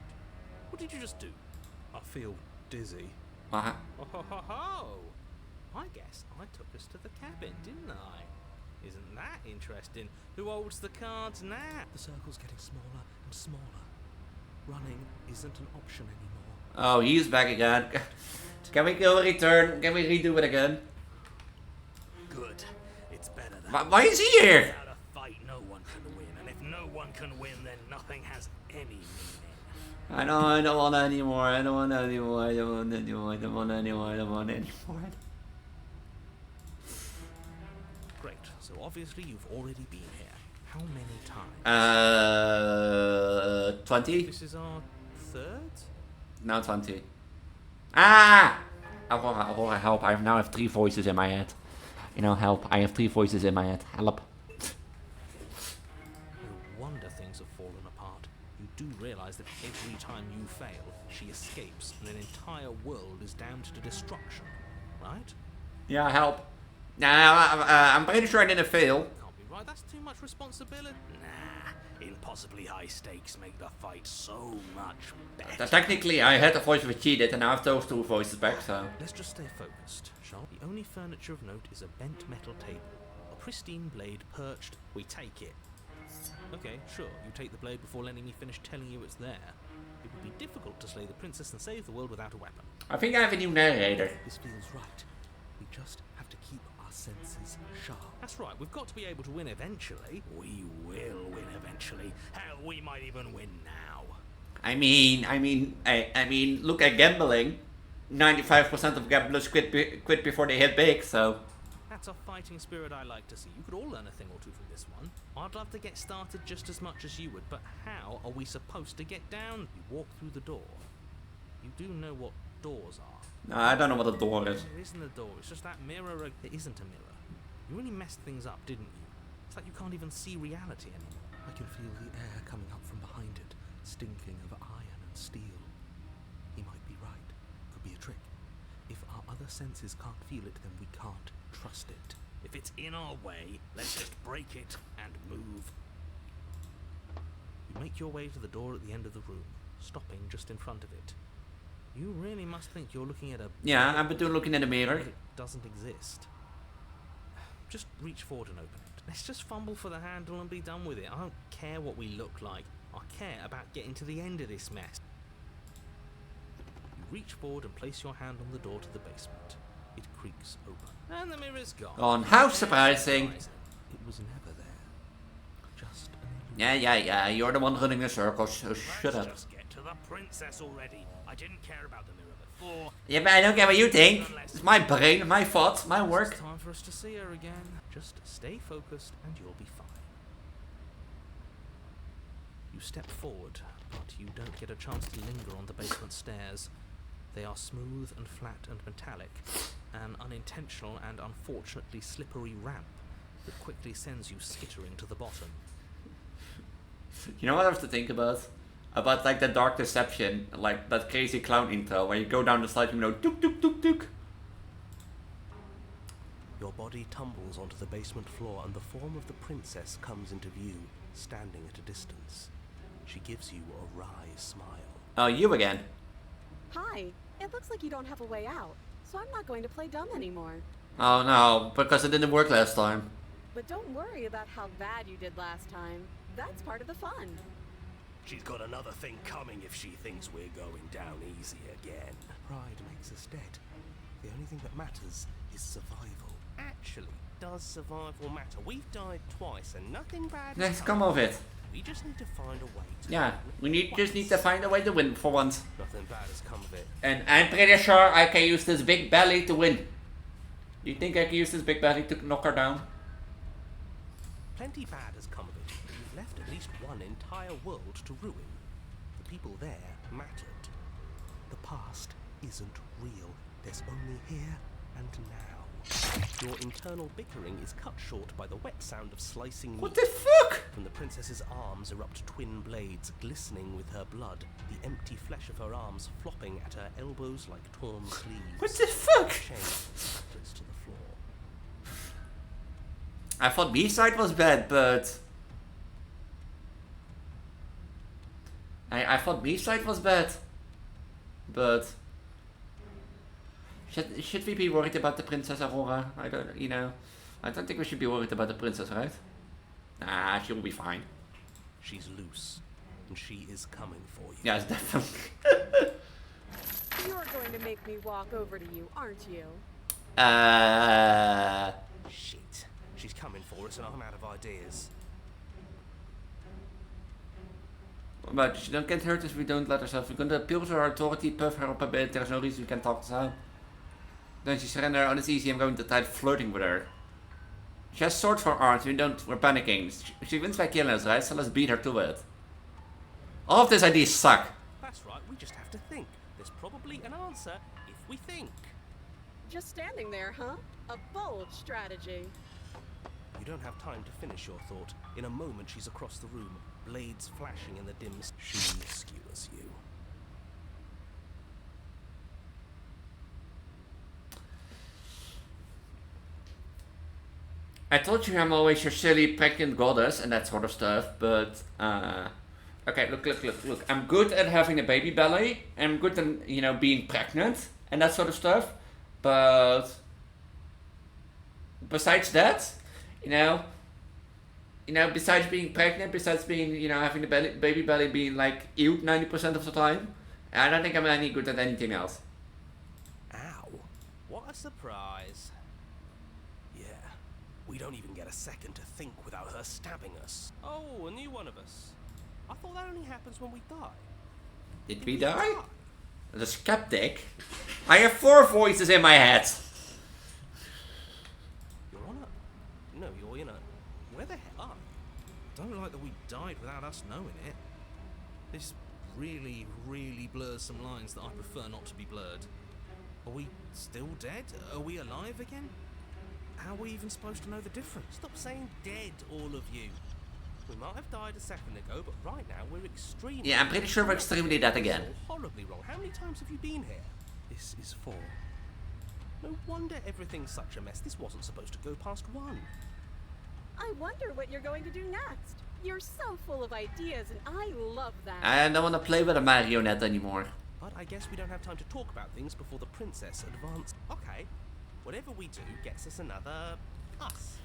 What did you just do? I feel dizzy. Uh-huh. Oh, I guess I took us to the cabin, didn't I? Isn't that interesting? Who holds the cards now? The circle's getting smaller and smaller. Running isn't an option anymore. Oh, he's back again. Can we go return? Can we redo it again? Good. It's better than... Why is he here? Without a fight, no one can win. And if no one can win, then nothing has any meaning. I don't want anymore. I don't want anymore. I don't want anymore. I don't want anymore. I don't want anymore. Great. So obviously you've already been here. How many times? 20? This is our third? No, 20. Ah! Aurora, help. I now have 3 voices in my head. You know, help. I have 3 voices in my head. Help. No wonder things have fallen apart. You do realize that every time you fail, she escapes and an entire world is damned to destruction, right? Yeah, help. I'm pretty sure I didn't fail. Can't be right, that's too much responsibility. Nah, impossibly high stakes make the fight so much better. Technically, I had a voice which cheated, and I have those 2 voices back, so... Let's just stay focused, shall we? The only furniture of note is a bent metal table. A pristine blade perched. We take it. Okay, sure, you take the blade before letting me finish telling you it's there. It would be difficult to slay the princess and save the world without a weapon. I think I have a new narrator. This feels right. We just have to keep our senses sharp. That's right, we've got to be able to win eventually. We will win eventually. Hell, we might even win now. I mean, look at gambling. 95% of gamblers quit before they hit big, so... That's a fighting spirit I like to see. You could all learn a thing or two from this one. I'd love to get started just as much as you would, but how are we supposed to get down? You walk through the door. You do know what doors are. No, I don't know what a door is. There isn't a door, it's just that mirror. There isn't a mirror. You really messed things up, didn't you? It's like you can't even see reality anymore. I can feel the air coming up from behind it, stinking of iron and steel. He might be right. Could be a trick. If our other senses can't feel it, then we can't trust it. If it's in our way, let's just break it and move. You make your way to the door at the end of the room, stopping just in front of it. You really must think you're looking at a... Yeah, I'm looking at a mirror. It doesn't exist. Just reach forward and open it. Let's just fumble for the handle and be done with it. I don't care what we look like. I care about getting to the end of this mess. You reach forward and place your hand on the door to the basement. It creaks open. And the mirror's gone. Gone. How surprising. It was never there. Just an illusion. Yeah. You're the one running the circles, so shut up. Let's just get to the princess already. I didn't care about the mirror before. Yeah, but I don't care what you think. It's my brain, my thoughts, my work. It's time for us to see her again. Just stay focused and you'll be fine. You step forward, but you don't get a chance to linger on the basement stairs. They are smooth and flat and metallic, an unintentional and unfortunately slippery ramp that quickly sends you skittering to the bottom. You know what I have to think about? About like the Dark Deception, like that crazy clown intro where you go down the slide and you know, tuk tuk tuk tuk. Your body tumbles onto the basement floor and the form of the princess comes into view, standing at a distance. She gives you a wry smile. Oh, you again. Hi. It looks like you don't have a way out, so I'm not going to play dumb anymore. Oh no, because it didn't work last time. But don't worry about how bad you did last time. That's part of the fun. She's got another thing coming if she thinks we're going down easy again. Pride makes us dead. The only thing that matters is survival. Actually, does survival matter? We've died twice and nothing bad has Let's come of it. We just need to find a way to Yeah, we just need to find a way to win for once. Nothing bad has come of it. And I'm pretty sure I can use this big belly to win. Do you think I can use this big belly to knock her down? Plenty bad has come of it, but you've left at least one entire world to ruin. The people there mattered. The past isn't real. There's only here and now. Your internal bickering is cut short by the wet sound of slicing meat. What the fuck? From the princess's arms erupt twin blades, glistening with her blood, the empty flesh of her arms flopping at her elbows like torn sleeves. What the fuck? Chain splatters to the floor. I thought B-side was bad, but... I thought B-side was bad. But... Should we be worried about the Princess Aurora? I don't think we should be worried about the princess, right? Nah, she will be fine. She's loose, and she is coming for you. Yes, definitely. You're going to make me walk over to you, aren't you? Shit. She's coming for us, and I'm out of ideas. But she can't hurt us if we don't let herself. We're gonna appeal to her authority, puff her up a bit. There's no reason we can talk this out. Then she surrender. Oh, it's easy. I'm going to try flirting with her. She has swords for arms. We're panicking. She wins by killing us, right? So let's beat her to it. All of these ideas suck. That's right, we just have to think. There's probably an answer if we think. Just standing there, huh? A bold strategy. You don't have time to finish your thought. In a moment, she's across the room, blades flashing in the dim. She skewers you. I told you I'm always your silly pregnant goddess and that sort of stuff, but okay, look. I'm good at having a baby belly. I'm good at, you know, being pregnant and that sort of stuff. But besides that, you know, besides being pregnant, besides being, you know, having the baby belly being like ew 90% of the time, I don't think I'm any good at anything else. Ow. What a surprise. Yeah. We don't even get a second to think without her stabbing us. Oh, a new one of us. I thought that only happens when we die. Did we die? The skeptic? I have 4 voices in my head. You're on a... No, you're in a... Where the hell are you? Don't like that we died without us knowing it. This really, really blurs some lines that I prefer not to be blurred. Are we still dead? Are we alive again? How are we even supposed to know the difference? Stop saying dead, all of you. We might have died a second ago, but right now we're extremely... Yeah, I'm pretty sure we're extremely dead again. Horribly wrong. How many times have you been here? This is 4. No wonder everything's such a mess. This wasn't supposed to go past 1. I wonder what you're going to do next. You're so full of ideas, and I love that. I don't want to play with a marionette anymore. But I guess we don't have time to talk about things before the princess advances. Okay, whatever we do gets us another us.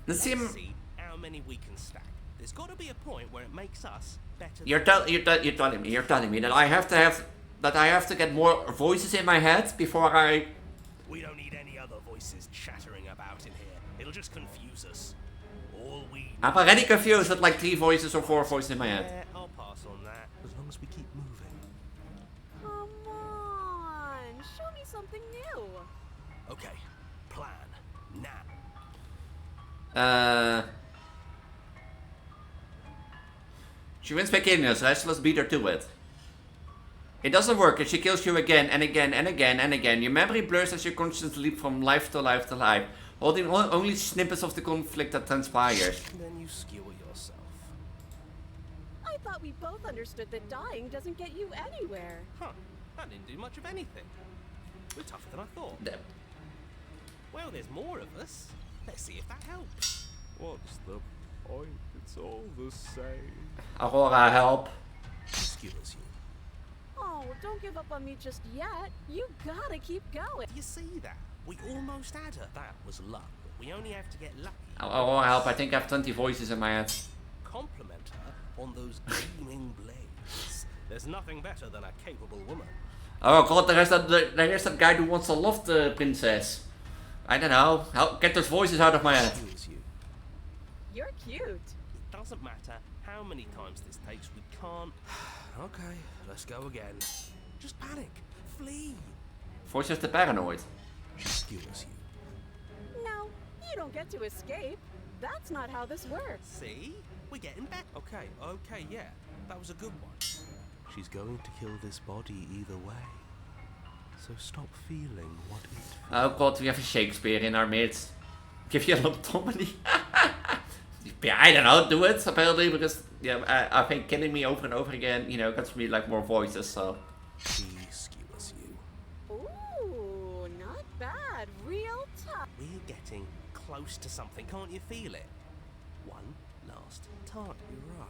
Let's see how many we can stack. There's got to be a point where it makes us better. You're telling me that I have to get more voices in my head before I. We don't need any other voices chattering about in here. It'll just confuse us. All we. I'm already confused with like 3 voices or 4 voices in my head. Yeah, I'll pass on that. As long as we keep moving. Come on, show me something new. Okay, plan now. She wins by killing us, right? So let's beat her to it. It doesn't work and she kills you again and again and again and again. Your memory blurs as you constantly leap from life to life to life, holding only snippets of the conflict that transpires. Then you skewer yourself. I thought we both understood that dying doesn't get you anywhere. Huh, that didn't do much of anything. We're tougher than I thought. Well, there's more of us. Let's see if that helps. What's the point? It's all the same. Aurora, help. She skewers you. Oh, don't give up on me just yet. You gotta keep going. Do you see that? We almost had her. That was luck, but we only have to get lucky. Aurora, help. I think I have 20 voices in my head. Compliment her on those gleaming blades. There's nothing better than a capable woman. Oh god, there is that guy who wants to love the princess. I don't know. Get those voices out of my head. You're cute. It doesn't matter how many times this takes, we can't. Okay, let's go again. Just panic. Flee. Voice of the paranoid. She skewers you. No, you don't get to escape. That's not how this works. See? We're getting better. Okay, yeah. That was a good one. She's going to kill this body either way. So stop feeling what it feels. Oh god, we have a Shakespeare in our midst. Give you a lobotomy. Yeah, I don't know, do it apparently, because yeah, I think killing me over and over again, you know, gets me like more voices, so. She skewers you. Ooh, not bad. Real tough. We're getting close to something, can't you feel it? One last time. You're right.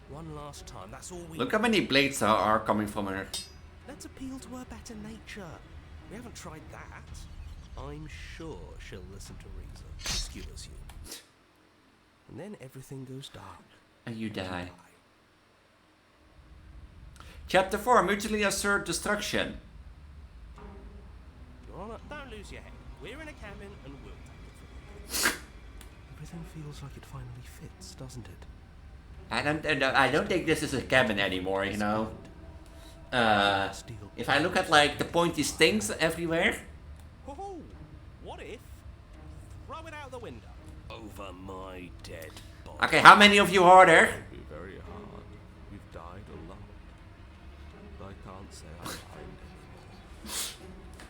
One last time, that's all we... Look how many blades are coming from her. Let's appeal to her better nature. We haven't tried that. I'm sure she'll listen to reason. She skewers you. And then everything goes dark. And you die. Chapter 4, Mutually Assured Destruction. You're on a... Don't lose your head. We're in a cabin and we'll take it from here. Everything feels like it finally fits, doesn't it? I don't think this is a cabin anymore, you know. If I look at like the pointy stings everywhere. Oh, what if? Throw it out the window. Over my dead body. Okay, how many of you are there? It'll be very hard. We've died a lot. But I can't say I mind anymore.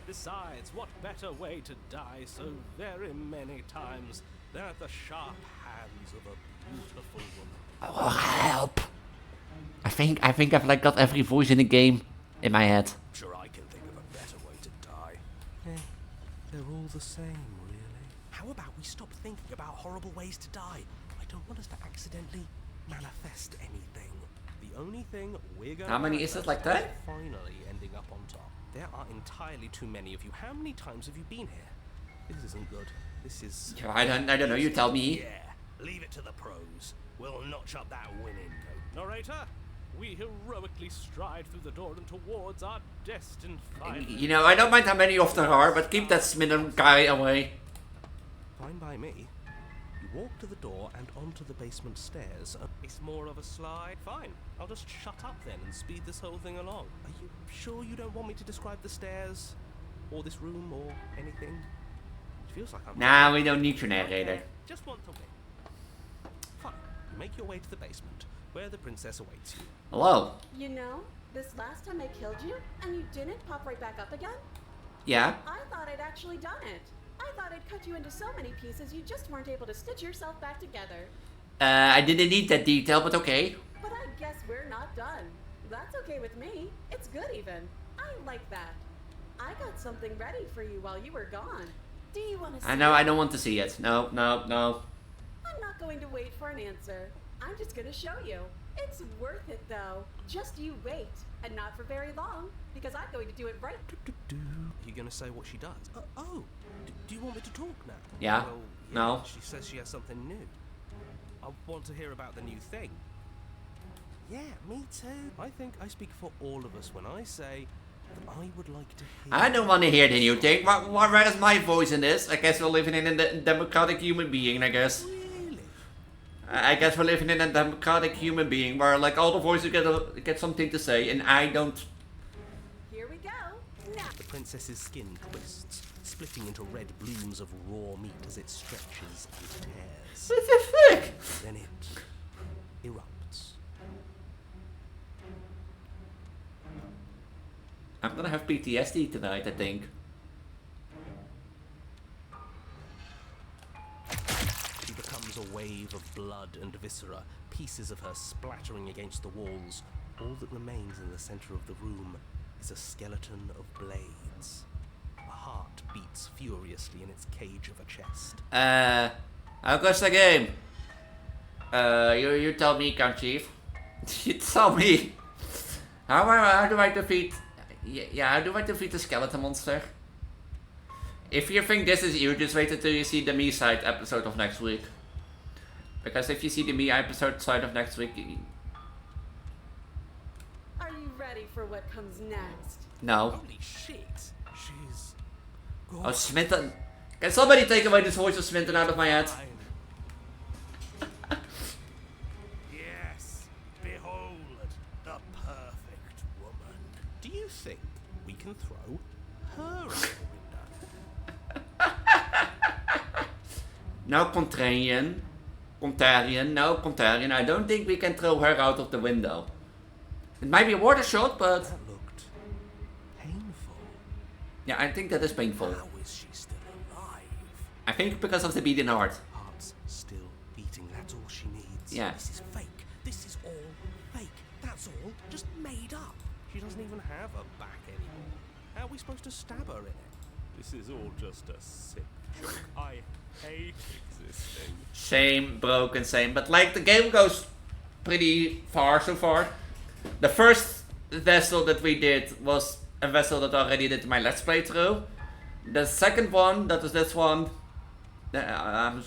Besides, what better way to die so very many times than at the sharp hands of a beautiful woman? Oh, help! I think I've like got every voice in the game in my head. Sure, I can think of a better way to die. They're all the same, really. How about we stop thinking about horrible ways to die? I don't want us to accidentally manifest anything. The only thing we're going How many is it like that? Finally ending up on top. There are entirely too many of you. How many times have you been here? This isn't good. This is... I don't know, you tell me. Yeah, leave it to the pros. We'll notch up that winning note. Narrator, we heroically stride through the door and towards our destined final. You know, I don't mind how many of there are, but keep that Smitham guy away. Fine by me. You walk to the door and onto the basement stairs. It's more of a slide. Fine. I'll just shut up then and speed this whole thing along. Are you sure you don't want me to describe the stairs? Or this room or anything? It feels like I'm... Nah, we don't need your narrator. Just want to win. Fine. You make your way to the basement, where the princess awaits you. Hello. You know, this last time I killed you, and you didn't pop right back up again? Yeah? I thought I'd actually done it. I thought I'd cut you into so many pieces you just weren't able to stitch yourself back together. I didn't need that detail, but okay. But I guess we're not done. That's okay with me. It's good even. I like that. I got something ready for you while you were gone. Do you want to see I know, it? I don't want to see it. No. I'm not going to wait for an answer. I'm just going to show you. It's worth it though. Just you wait. And not for very long, because I'm going to do it right. Are you going to say what she does? Do you want me to talk now? Yeah. Well, No. She says she has something new. I want to hear about the new thing. Yeah, me too. I think I speak for all of us when I say that I would like to hear... I don't want to hear the new thing. Where is my voice in this? I guess we're living in a democratic human being, I guess. Really? I guess we're living in a democratic human being where like all the voices get something to say and I don't. Here we go. The princess's skin twists, splitting into red blooms of raw meat as it stretches and tears. What the fuck? Then it erupts. I'm gonna have PTSD tonight, I think. She becomes a wave of blood and viscera, pieces of her splattering against the walls. All that remains in the center of the room is a skeleton of blades. A heart beats furiously in its cage of a chest. How goes the game? You tell me, Count Chief. You tell me. How do I defeat... Yeah, how do I defeat the skeleton monster? If you think this is you, just wait until you see the me side episode of next week. Because if you see the me episode side of next week... Are you ready for what comes next? No. Holy shit! She's... Oh, Smitten. Can somebody take away this voice of Smitten out of my head? Yes, behold the perfect woman. Do you think we can throw her out the window? No, Contaigend. No, Contaigend. I don't think we can throw her out of the window. It might be a water shot, but... That looked painful. Yeah, I think that is painful. How is she still alive? I think because of the beating heart. Heart's still beating, that's all she needs. Yeah. This is fake. This is all fake. That's all just made up. She doesn't even have a back anymore. How are we supposed to stab her in it? This is all just a sick joke. I hate existing. Same, broken, same. But like the game goes pretty far so far. The first vessel that we did was a vessel that I already did my let's play through. The second one, that was this one. I'm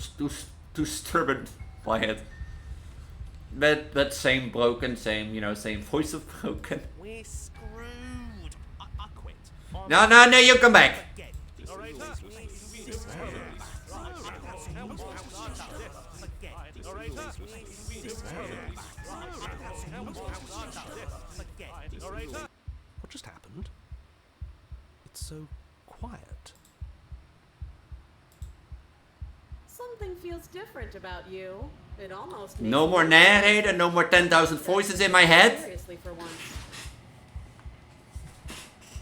too stubborn by it. But same broken, same, you know, same voice of broken. We're screwed. I quit. No, you come back. What just happened? It's so quiet. Something feels different about you. It almost No makes more me narrator, no more 10,000 voices in my head. seriously for once.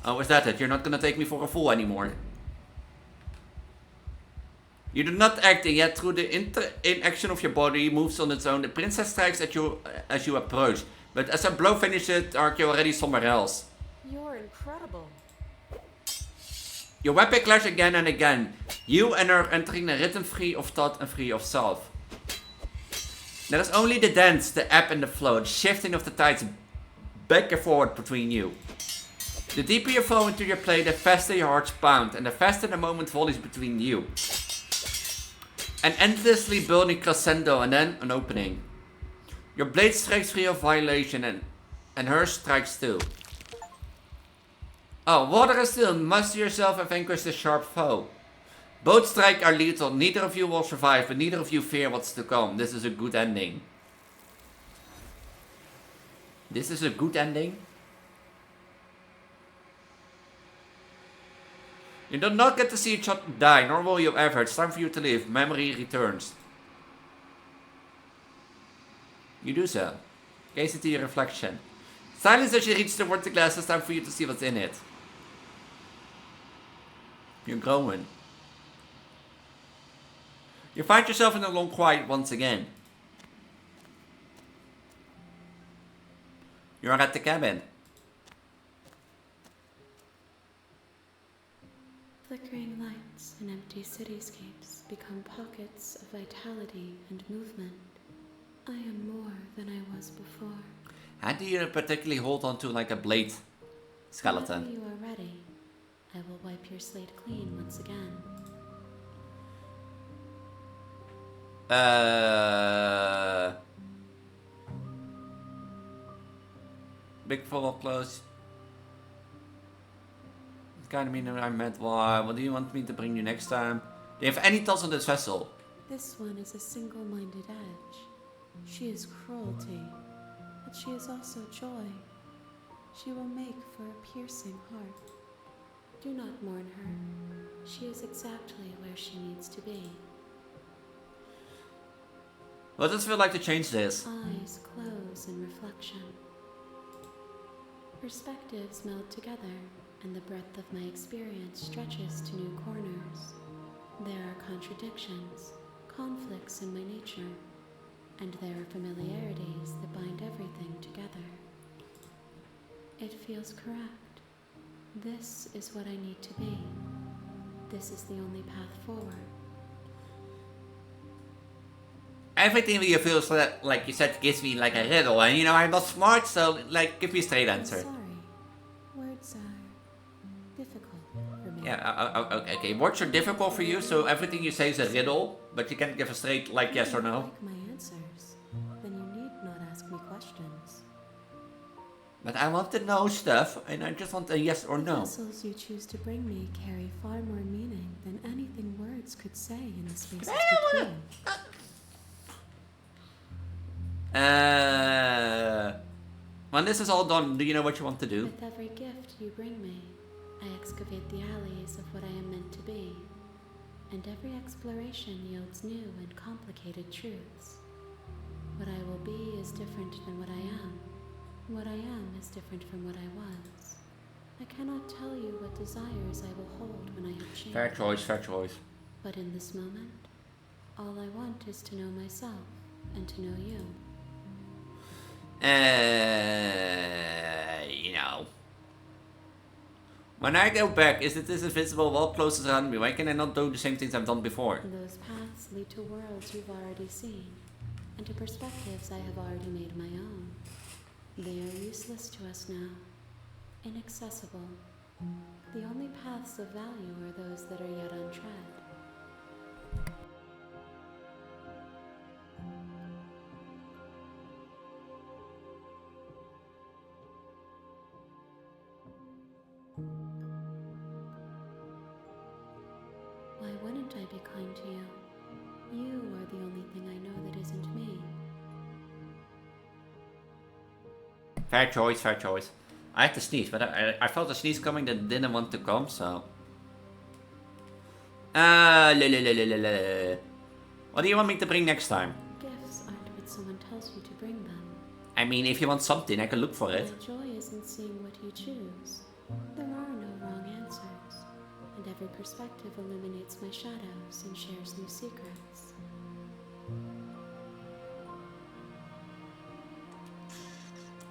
Oh, is that it? You're not gonna take me for a fool anymore. You do not act, and yet through the inaction of your body moves on its own. The princess strikes at you as you approach. But as a blow finishes, you're already somewhere else. You're incredible. Your weapon clash again and again. You and her entering the rhythm free of thought and free of self. There is only the dance, the ebb and the flow, the shifting of the tides back and forward between you. The deeper you fall into your play, the faster your hearts pound, and the faster the moment volleys between you. An endlessly building crescendo and then an opening. Your blade strikes free of violation and hers strikes too. Oh, water is still. Muster yourself and vanquish the sharp foe. Both strike are lethal. Neither of you will survive, but neither of you fear what's to come. This is a good ending. This is a good ending. You do not get to see each other die, nor will you ever. It's time for you to leave. Memory returns. You do so. Gaze into your reflection. Silence as you reach the water glass. It's time for you to see what's in it. You're growing. You find yourself in a long quiet once again. You're at the cabin. Flickering lights and empty cityscapes become pockets of vitality and movement. I am more than I was before. How do you particularly hold on to like a blade skeleton? Whenever you are ready, I will wipe your slate clean once again. Big full of clothes. Kind of mean I meant, well, what do you want me to bring you next time? Do you have any thoughts on this vessel? This one is a single-minded edge. She is cruelty, but she is also joy. She will make for a piercing heart. Do not mourn her. She is exactly where she needs to be. What does it feel like to change this? Eyes close in reflection. Perspectives meld together, and the breadth of my experience stretches to new corners. There are contradictions, conflicts in my nature, and there are familiarities that bind everything together. It feels correct. This is what I need to be. This is the only path forward. Everything you feel so that, like you said, gives me like a riddle, and you know I'm not smart, so like give me a straight answer. I'm sorry. Words are difficult for me. Yeah, okay. Words are difficult for you, so everything you say is a riddle, but you can't give a straight like yes or no. Like my answers, then you need not ask me questions. But I want to know stuff, and I just want a yes or no. The vessels you choose to bring me carry far more meaning than anything words could say in the spaces between. When this is all done, do you know what you want to do? With every gift you bring me, I excavate the alleys of what I am meant to be, and every exploration yields new and complicated truths. What I will be is different than what I am. What I am is different from what I was. I cannot tell you what desires I will hold when I have changed. Fair choice, fair choice. But in this moment, all I want is to know myself and to know you. You know. When I go back, is it this invisible wall closes around me? Why can I not do the same things I've done before? Those paths lead to worlds you've already seen, and to perspectives I have already made my own. They are useless to us now, inaccessible. The only paths of value are those that are yet untread. Why wouldn't I be kind to you? You are the only thing I know that isn't me. Fair choice, fair choice. I had to sneeze, but I felt a sneeze coming that didn't want to come, so... What do you want me to bring next time? Gifts aren't what someone tells you to bring them. I mean, if you want something, I can look for it. My joy isn't seeing what you choose. There are no wrong answers, and every perspective illuminates my shadows and shares new secrets.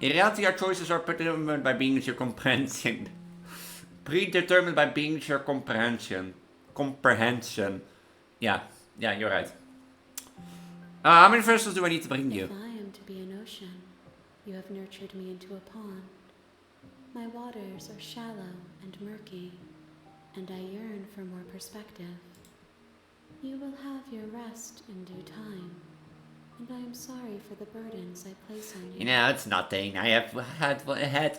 In reality, our choices are predetermined by beings your comprehension. Predetermined by beings your comprehension. Comprehension. Yeah, you're right. How many verses do I need to bring you? If I am to be an ocean, you have nurtured me into a pond. My waters are shallow and murky, and I yearn for more perspective. You will have your rest in due time, and I am sorry for the burdens I place on you. You know, it's nothing. I have had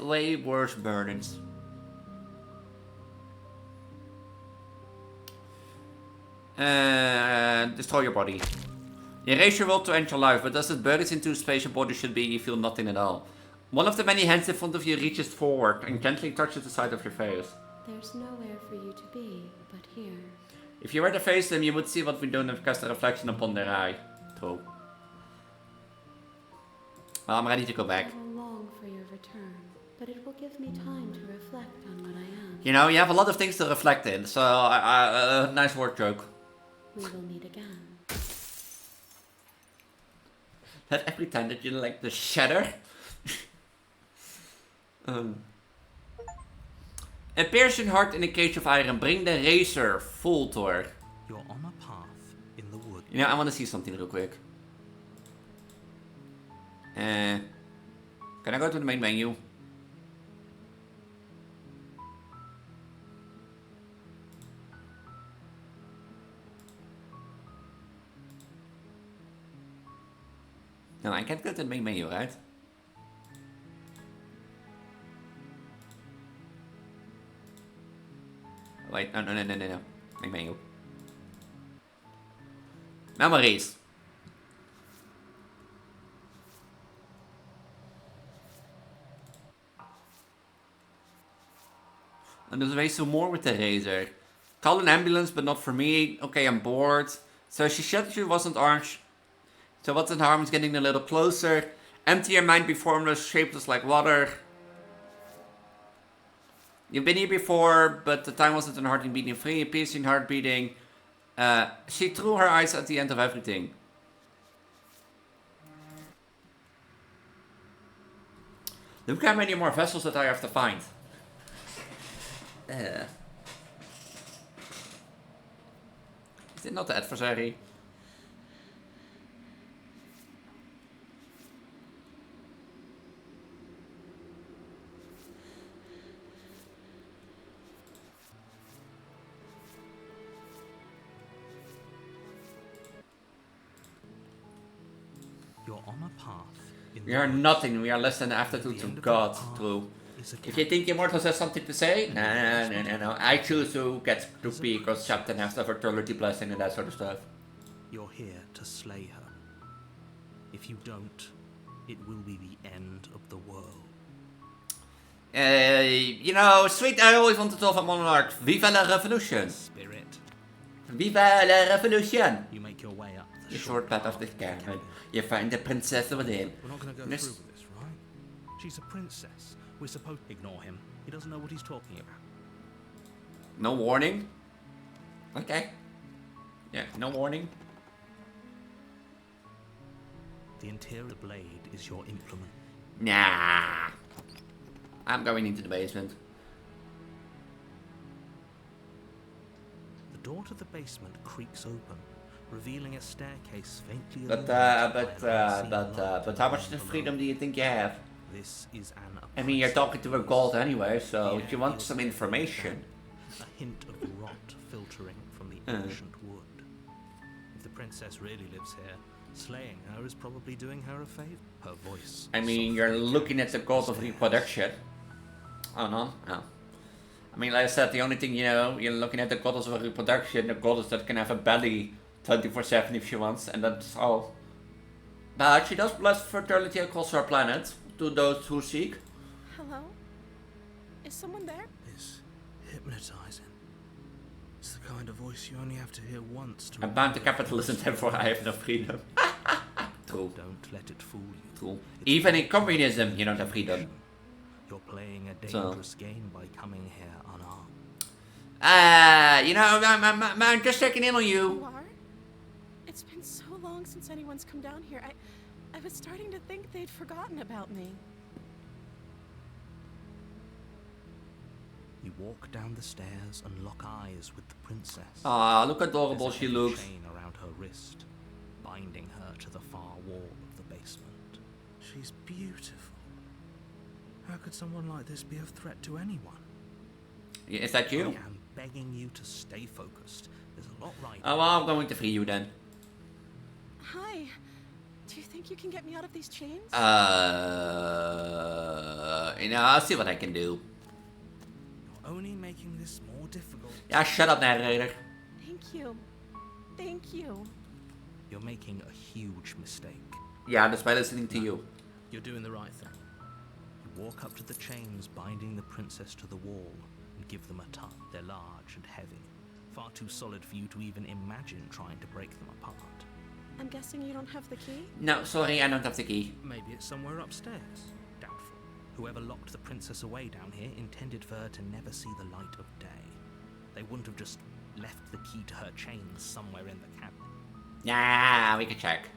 way worse burdens. Destroy your body. You raise your will to end your life, but as it bursts into space your body should be, you feel nothing at all. One of the many hands in front of you reaches forward and gently touches the side of your face. There's nowhere for you to be but here. If you were to face them, you would see what we don't have cast a reflection upon their eye. True. Well, I'm ready to go back. I will long for your return, but it will give me time to reflect on what I am. You know, you have a lot of things to reflect in, so nice word joke. We will meet again. That every time that you like the shatter. A piercing heart in a cage of iron. Bring the razor, Vtuber. You're on a path in the wood. You know, I want to see something real quick. Can I go to the main menu? No, I can't go to the main menu, right? Wait, no. Main menu. Memories. And there's ways to more with the razor. Call an ambulance, but not for me. Okay, I'm bored. So she said she wasn't orange. So what's in harm is getting a little closer. Empty your mind, be formless, shapeless like water. You've been here before, but the time wasn't an heart beating free, a piercing heart beating. She threw her eyes at the end of everything. Look how many more vessels that I have to find. Is it not the adversary? You're on a path. We are nothing. We are less than an afterthought to God. True. If you think Immortals has something to say, no. I choose to get to be because Captain has the fertility blessing and that sort of stuff. You're here to slay her. If you don't, it will be the end of the world. You know, sweet, I always wanted to talk about Monarch. Viva la Revolution! Spirit. Viva la Revolution! You make your way up the short path of the cabin. You find the princess within. We're not going to go through with this, right? She's a princess. We're supposed to ignore him. He doesn't know what he's talking about. No warning? Okay. Yeah, no warning. The interior blade is your implement. Nah. I'm going into the basement. The door to the basement creaks open, revealing a staircase faintly But how much freedom do you think you have? This is an I mean, you're talking to a god anyway, so if you want some information. A hint of rot filtering from the ancient wood. If the princess really lives here, slaying her is probably doing her a favor. Her voice. I mean, you're looking at the god of reproduction. Oh no? No. I mean, like I said, the only thing, you know, you're looking at the goddess of reproduction, the goddess that can have a belly 24/7 if she wants, and that's all. But she does bless fertility across her planet. to those who seek. Hello? Is someone there? It's hypnotizing. It's the kind of voice you only have to hear once to I'm bound to capitalism, therefore I have no freedom. True. Don't let it fool you. True. Even in communism, you don't have freedom. You're playing a So. dangerous game by coming here unarmed. You know, I'm just checking in on You you. are? It's been so long since anyone's come down here. I was starting to think they'd forgotten about me. You walk down the stairs and lock eyes with the princess. Ah, look adorable There's a she heavy looks. chain around her wrist, binding her to the far wall of the basement. She's beautiful. How could someone like this be of threat to anyone? Is that you? I am begging you to stay focused. There's a lot right. Oh, well, I'm going to free you then. Hi. Do you think you can get me out of these chains? You know, I'll see what I can do. You're only making this more difficult. Yeah, shut up, narrator. Thank you. Thank you. You're making a huge mistake. Yeah, that's by listening to you. You're doing the right thing. You walk up to the chains binding the princess to the wall and give them a tug. They're large and heavy, far too solid for you to even imagine trying to break them apart. I'm guessing you don't have the key? No, sorry, I don't have the key. Maybe it's somewhere upstairs. Doubtful. Whoever locked the princess away down here intended for her to never see the light of day. They wouldn't have just left the key to her chains somewhere in the cabinet. Yeah, we can check.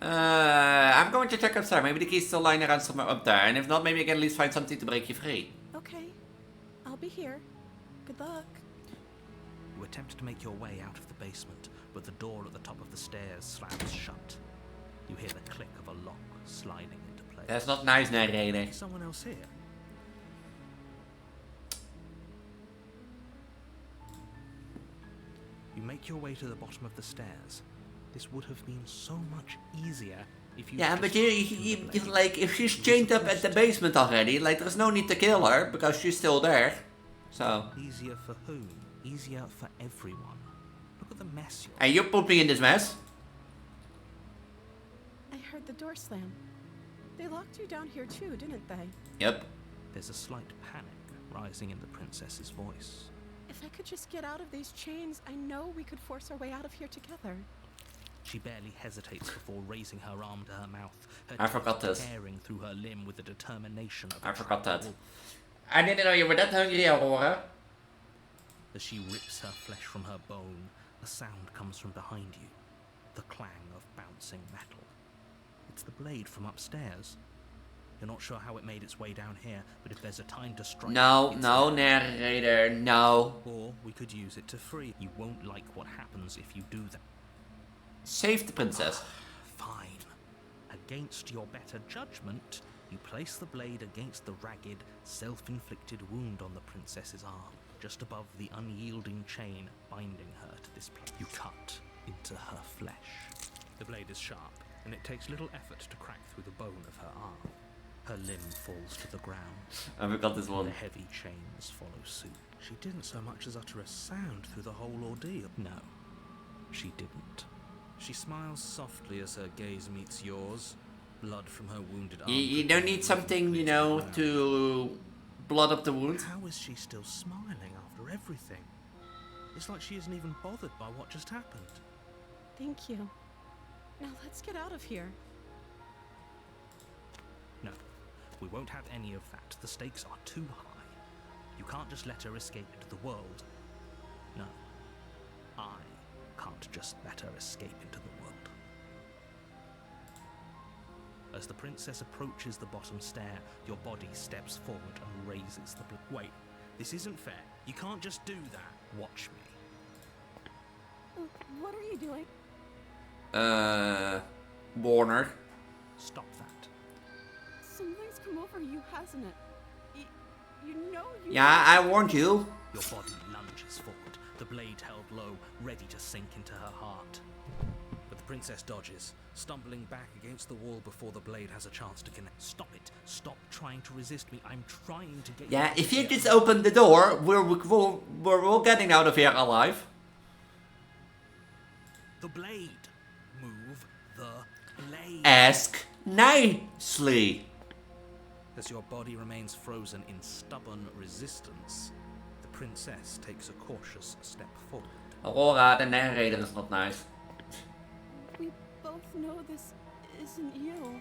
I'm going to check upstairs. Maybe the key's still lying around somewhere up there. And if not, maybe I can at least find something to break you free. Okay. I'll be here. Good luck. You attempt to make your way out of the basement, but the door at the top of the stairs slams shut. You hear the click of a lock sliding into place. That's not nice, narrator. Is someone else here? You make your way to the bottom of the stairs. This would have been so much easier if you. Yeah, but you like, if she's chained up at the basement already, like, there's no need to kill her because she's still there. So. Easier for whom? Easier for everyone. Look at the mess you're. And you put me in this mess. I heard the door slam. They locked you down here too, didn't they? Yep. There's a slight panic rising in the princess's voice. If I could just get out of these chains, I know we could force our way out of here together. She barely hesitates before raising her arm to her mouth. Her I forgot teeth this. tearing through her limb with the determination of a I forgot that. wolf. I didn't know you were that hungry, Aurora. As she rips her flesh from her bone, a sound comes from behind you. The clang of bouncing metal. It's the blade from upstairs. You're not sure how it made its way down here, but if there's a time to strike... No, it's no, now. narrator, no. Or we could use it to free. You won't like what happens if you do that. Save the princess. Fine. Against your better judgment, you place the blade against the ragged, self-inflicted wound on the princess's arm, just above the unyielding chain binding her to this place. You cut into her flesh. The blade is sharp, and it takes little effort to crack through the bone of her arm. Her limb falls to the ground. I forgot this The one. heavy chains follow suit. She didn't so much as utter a sound through the whole ordeal. No, she didn't. She smiles softly as her gaze meets yours. Blood from her wounded arm. You don't need something, you know, to blood up the wound. How is she still smiling after everything? It's like she isn't even bothered by what just happened. Thank you. Now let's get out of here. No, we won't have any of that. The stakes are too high. You can't just let her escape into the world. No, I can't just let her escape into the world. As the princess approaches the bottom stair, your body steps forward and raises the Wait, this isn't fair. You can't just do that. Watch me. What are you doing? Warner. Stop that. Something's come over you, hasn't it? You know you... Yeah, I warned you. Your body lunges forward, the blade held low, ready to sink into her heart. But the princess dodges, stumbling back against the wall before the blade has a chance to connect. Stop it. Stop trying to resist me. I'm trying to get Yeah, you if you here. just open the door, we're all getting out of here alive. The blade. Move the blade. Ask nicely. As your body remains frozen in stubborn resistance, the princess takes a cautious step forward. Aurora, the narrator, is not nice. We both know this isn't you.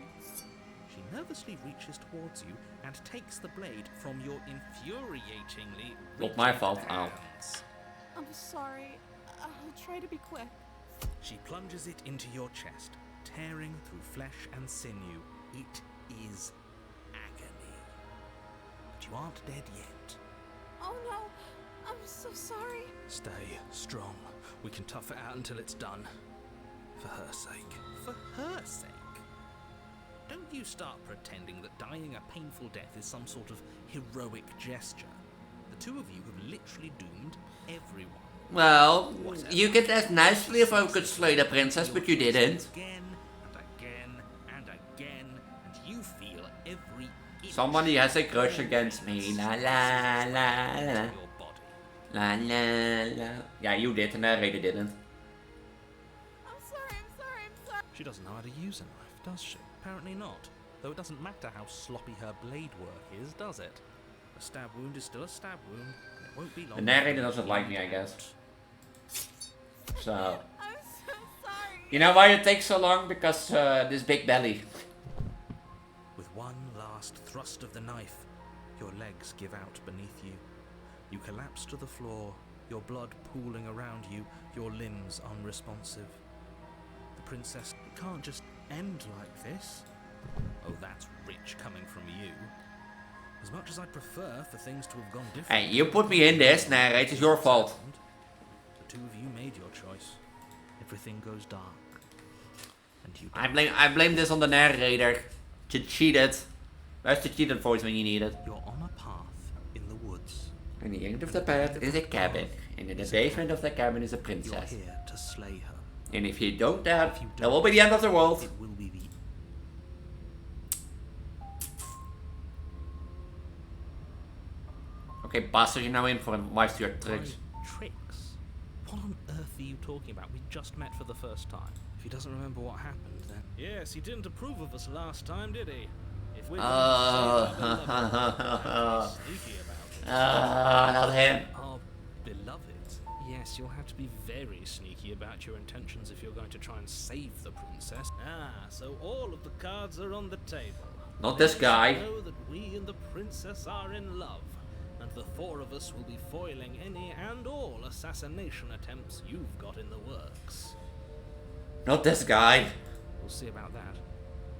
She nervously reaches towards you and takes the blade from your infuriatingly Not my rigid fault. Ow. hands. I'm sorry. I'll try to be quick. She plunges it into your chest, tearing through flesh and sinew. It is agony. But you aren't dead yet. Oh no, I'm so sorry. Stay strong. We can tough it out until it's done. For her sake. For her sake? Don't you start pretending that dying a painful death is some sort of heroic gesture. The two of you have literally doomed everyone. Well, you could ask nicely if I could slay the princess, but you didn't. Again and again and again, and you feel every inch. Somebody has a crush against me. La la la la. Your body. La la la. Yeah, you did, the narrator didn't. I'm sorry. She doesn't know how to use a knife, does she? Apparently not. Though it doesn't matter how sloppy her blade work is, does it? A stab wound is still a stab wound, and it won't be long. The narrator doesn't like me, I guess. So. I'm so sorry. You know why it takes so long? Because this big belly. With one last thrust of the knife, your legs give out beneath you. You collapse to the floor, your blood pooling around you, your limbs unresponsive. The princess can't just end like this. Oh, that's rich coming from you. As much as I'd prefer for things to have gone differently. Hey, you put me in this, narrator, it's your fault. The two of you made your choice. Everything goes dark. And you I blame this on the narrator. She cheated. Where's the cheated voice when you need it? You're on a path in the woods. In the end of the path is a cabin. And in the basement of the cabin is a princess. You're here to slay her. And if you don't that will be the end of the world. It will be the Okay, bastard, you're now in for your tricks. Tricks? What on earth are you talking about? We just met for the first time. If he doesn't remember what happened, then... Yes, he didn't approve of us last time, did he? If we're sneaky about it. Not him. Our beloved. Yes, you'll have to be very sneaky about your intentions if you're going to try and save the princess. Ah, so all of the cards are on the table. Not this guy. Know that we and the princess are in love. And the four of us will be foiling any and all assassination attempts you've got in the works. Not this guy. We'll see about that.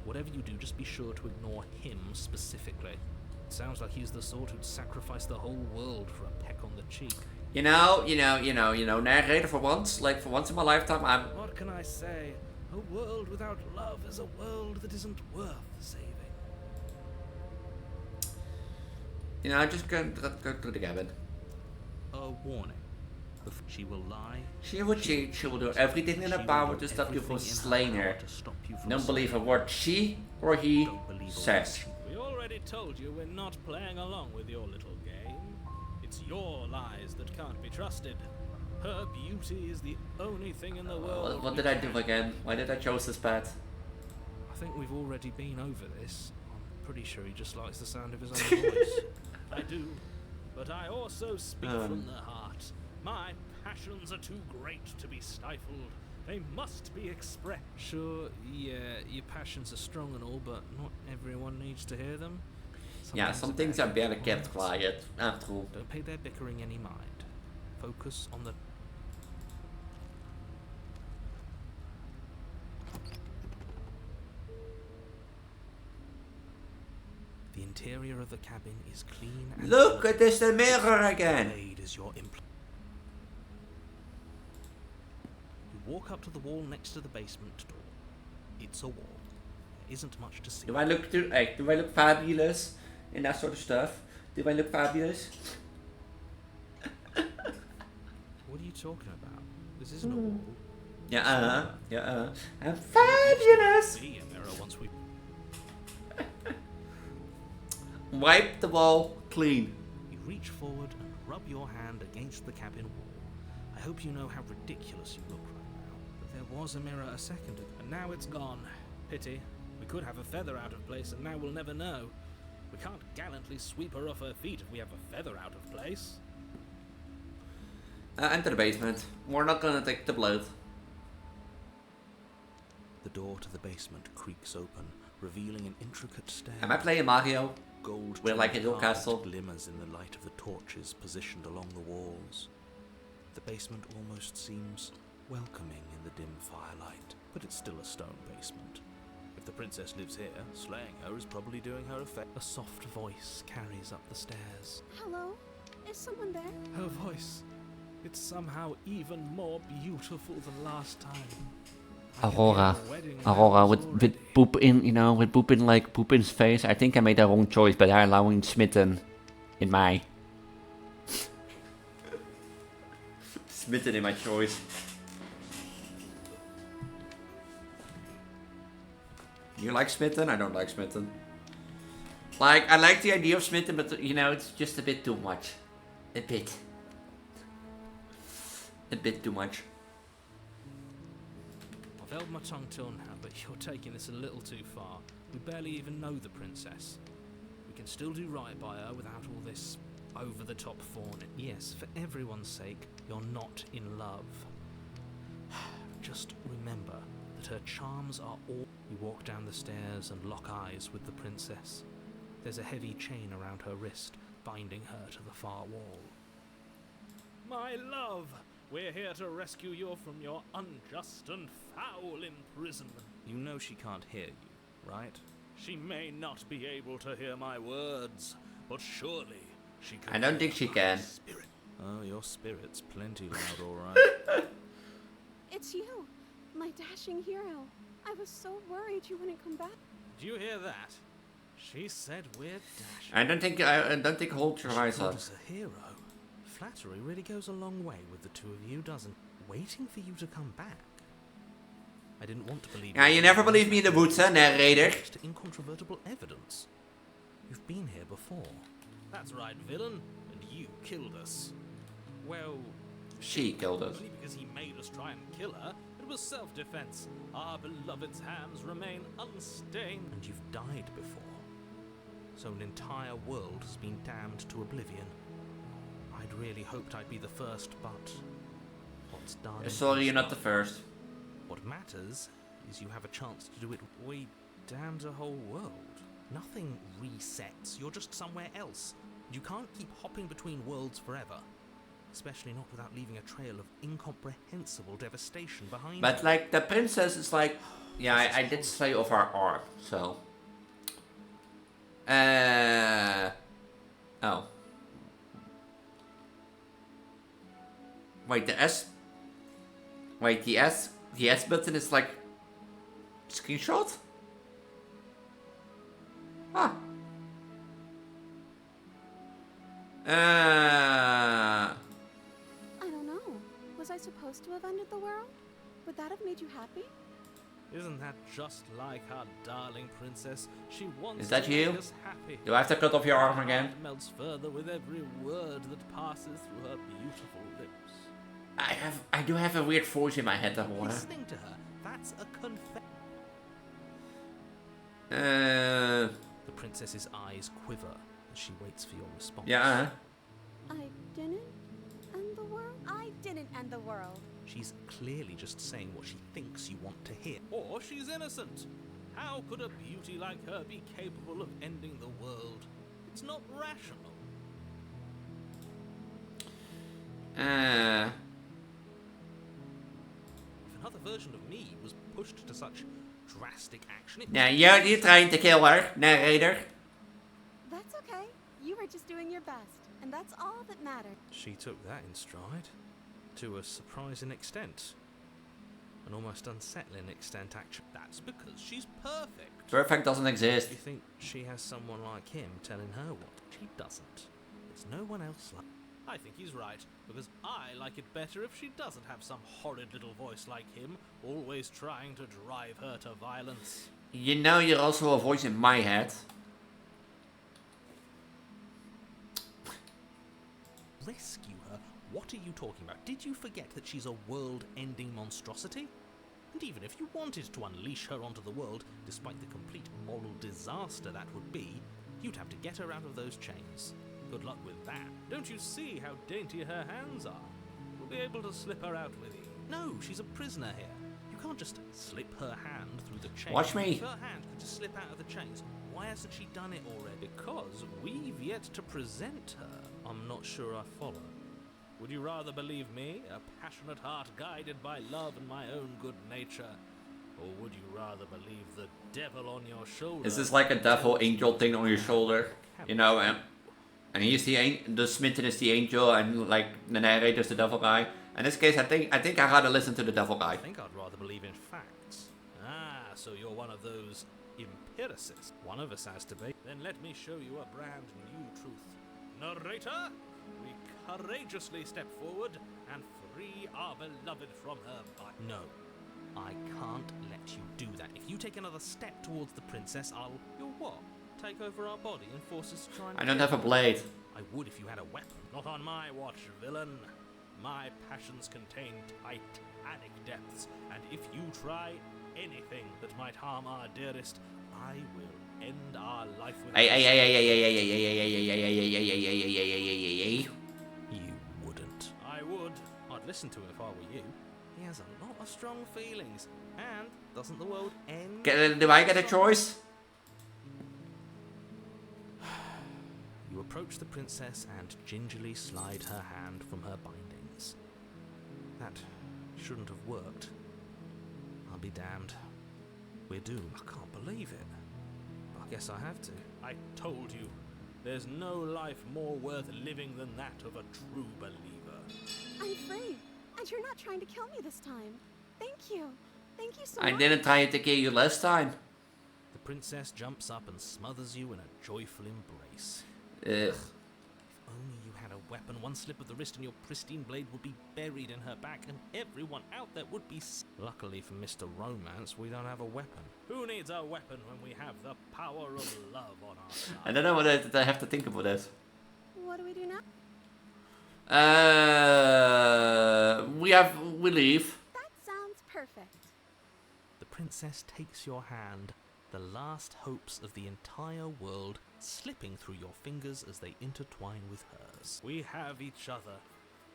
Whatever you do, just be sure to ignore him specifically. It sounds like he's the sort who'd sacrifice the whole world for a peck on the cheek. You know, narrator, for once in my lifetime, I'm... What can I say? A world without love is a world that isn't worth saving. You know, just go to the cabin. A warning. She will lie. She will cheat. She will do everything in her power to stop you from slaying her. Don't believe a word she or he says. We already told you we're not playing along with your little game. It's your lies that can't be trusted. Her beauty is the only thing in the world. What did I do again? Why did I choose this path? I think we've already been over this. I'm pretty sure he just likes the sound of his own voice. I do, but I also speak from the heart. My passions are too great to be stifled. They must be expressed. Sure, yeah, your passions are strong and all, but not everyone needs to hear them. Yeah, some things are better kept quiet. After all. Don't pay their bickering any mind. Focus on the... The interior of the cabin is clean and... Look, it is the mirror again! Is your you walk up to the wall next to the basement door. It's a wall. There isn't much to see. Do I look fabulous in that sort of stuff? Do I look fabulous? What are you talking about? This isn't a wall. Yeah, I'm fabulous! See a mirror once we... Wipe the wall clean. You reach forward and rub your hand against the cabin wall. I hope you know how ridiculous you look right now. But there was a mirror a second ago, and now it's gone. Pity. We could have a feather out of place, and now we'll never know. We can't gallantly sweep her off her feet if we have a feather out of place. Enter the basement. We're not gonna take the blood. The door to the basement creaks open, revealing an intricate stair. Am I playing Mario? Gold We're like a real castle. Glimmers in the light of the torches positioned along the walls. The basement almost seems welcoming in the dim firelight, but it's still a stone basement. If the princess lives here, slaying her is probably doing her a favor. A soft voice carries up the stairs. Hello? Is someone there? Her voice. It's somehow even more beautiful than last time. Aurora with poop in, you know, with poop in, like poop in his face. I think I made the wrong choice by allowing Smitten in my Smitten in my choice. You like Smitten? I don't like Smitten. Like, I like the idea of Smitten, but you know, it's just a bit too much. A bit too much. I've held my tongue till now, but you're taking this a little too far. We barely even know the princess. We can still do right by her without all this over-the-top fawning. Yes, for everyone's sake, you're not in love. Just remember that her charms are all... You walk down the stairs and lock eyes with the princess. There's a heavy chain around her wrist, binding her to the far wall. My love! We're here to rescue you from your unjust and foul imprisonment. You know she can't hear you, right? She may not be able to hear my words, but surely she can. I don't think she can. Spirit. Oh, your spirit's plenty loud, all right. It's you, my dashing hero. I was so worried you wouldn't come back. Do you hear that? She said we're dashing. I don't think hold your eyes up. As a hero, flattery really goes a long way with the two of you, doesn't? Waiting for you to come back. I didn't want to believe. Yeah, you never believed me in the woods, huh, narrator? To incontrovertible evidence. You've been here before. That's right, villain. And you killed us. Well, she killed us. Only because he made us try and kill her. It was self-defense. Our beloved's hands remain unstained. And you've died before. So an entire world has been damned to oblivion. I'd really hoped I'd be the first, but what's done? Sorry, you're not the first. What matters is you have a chance to do it. We damned a whole world. Nothing resets. You're just somewhere else. You can't keep hopping between worlds forever. Especially not without leaving a trail of incomprehensible devastation behind you. But like, the princess is like... Yeah, I did slay off her arm, so... Oh. Wait, the S... Wait, the S button is like... Screenshot? Ah. I don't know. Was I supposed to have ended the world? Would that have made you happy? Isn't that just like our darling princess? She wants Is that to you? make us happy. Do I have to cut off your arm again? It melts further with every word that passes through her beautiful lips. I do have a weird voice in my head, Aurora. Listening to her, that's a confession. The princess's eyes quiver as she waits for your response. Yeah. I didn't end the world? I didn't end the world. She's clearly just saying what she thinks you want to hear. Or she's innocent. How could a beauty like her be capable of ending the world? It's not rational. If another version of me was pushed to such drastic action... Now, you're trying to kill her, narrator. That's okay. You were just doing your best, and that's all that mattered. She took that in stride. To a surprising extent. An almost unsettling extent, actually. That's because she's perfect. Perfect doesn't exist. You think she has someone like him telling her what? She doesn't. There's no one else like... I think he's right, because I like it better if she doesn't have some horrid little voice like him, always trying to drive her to violence. You know you're also a voice in my head. Rescue her? What are you talking about? Did you forget that she's a world-ending monstrosity? And even if you wanted to unleash her onto the world, despite the complete moral disaster that would be, you'd have to get her out of those chains. Good luck with that. Don't you see how dainty her hands are? We'll be able to slip her out with ease. No, she's a prisoner here. You can't just slip her hand through the chains. Watch me. If her hand could just slip out of the chains, why hasn't she done it already? Because we've yet to present her. I'm not sure I follow. Would you rather believe me, a passionate heart guided by love and my own good nature? Or would you rather believe the devil on your shoulder? Is this like a devil angel thing on your shoulder? You know, and he's the smitten is the angel, and like the narrator's the devil guy. In this case, I think I'd rather listen to the devil guy. I think I'd rather believe in facts. Ah, so you're one of those empiricists. One of us has to be. Then let me show you a brand new truth. Narrator, we courageously step forward and free our beloved from her body. No, I can't let you do that. If you take another step towards the princess, You'll what? Take over our body and force us to try and... I don't have a blade. I would if you had a weapon. Not on my watch, villain. My passions contain titanic depths, and if you try anything that might harm our dearest, I will end our life with... You wouldn't. I would. I'd listen to him if I were you. He has a lot of strong feelings, and doesn't the world end? Do I get a choice? You approach the princess and gingerly slide her hand from her bindings. That shouldn't have worked. I'll be damned. We're doomed. I can't believe it. But I guess I have to. I told you, there's no life more worth living than that of a true believer. I'm free, and you're not trying to kill me this time. Thank you. Thank you so much. I didn't try to kill you last time. The princess jumps up and smothers you in a joyful embrace. Ugh. If only you had a weapon, one slip of the wrist and your pristine blade would be buried in her back, and everyone out there would be... Luckily for Mr. Romance, we don't have a weapon. Who needs a weapon when we have the power of love on our side? I don't know what I have to think about that. What do we do now? We leave. That sounds perfect. The princess takes your hand, the last hopes of the entire world slipping through your fingers as they intertwine with hers. We have each other.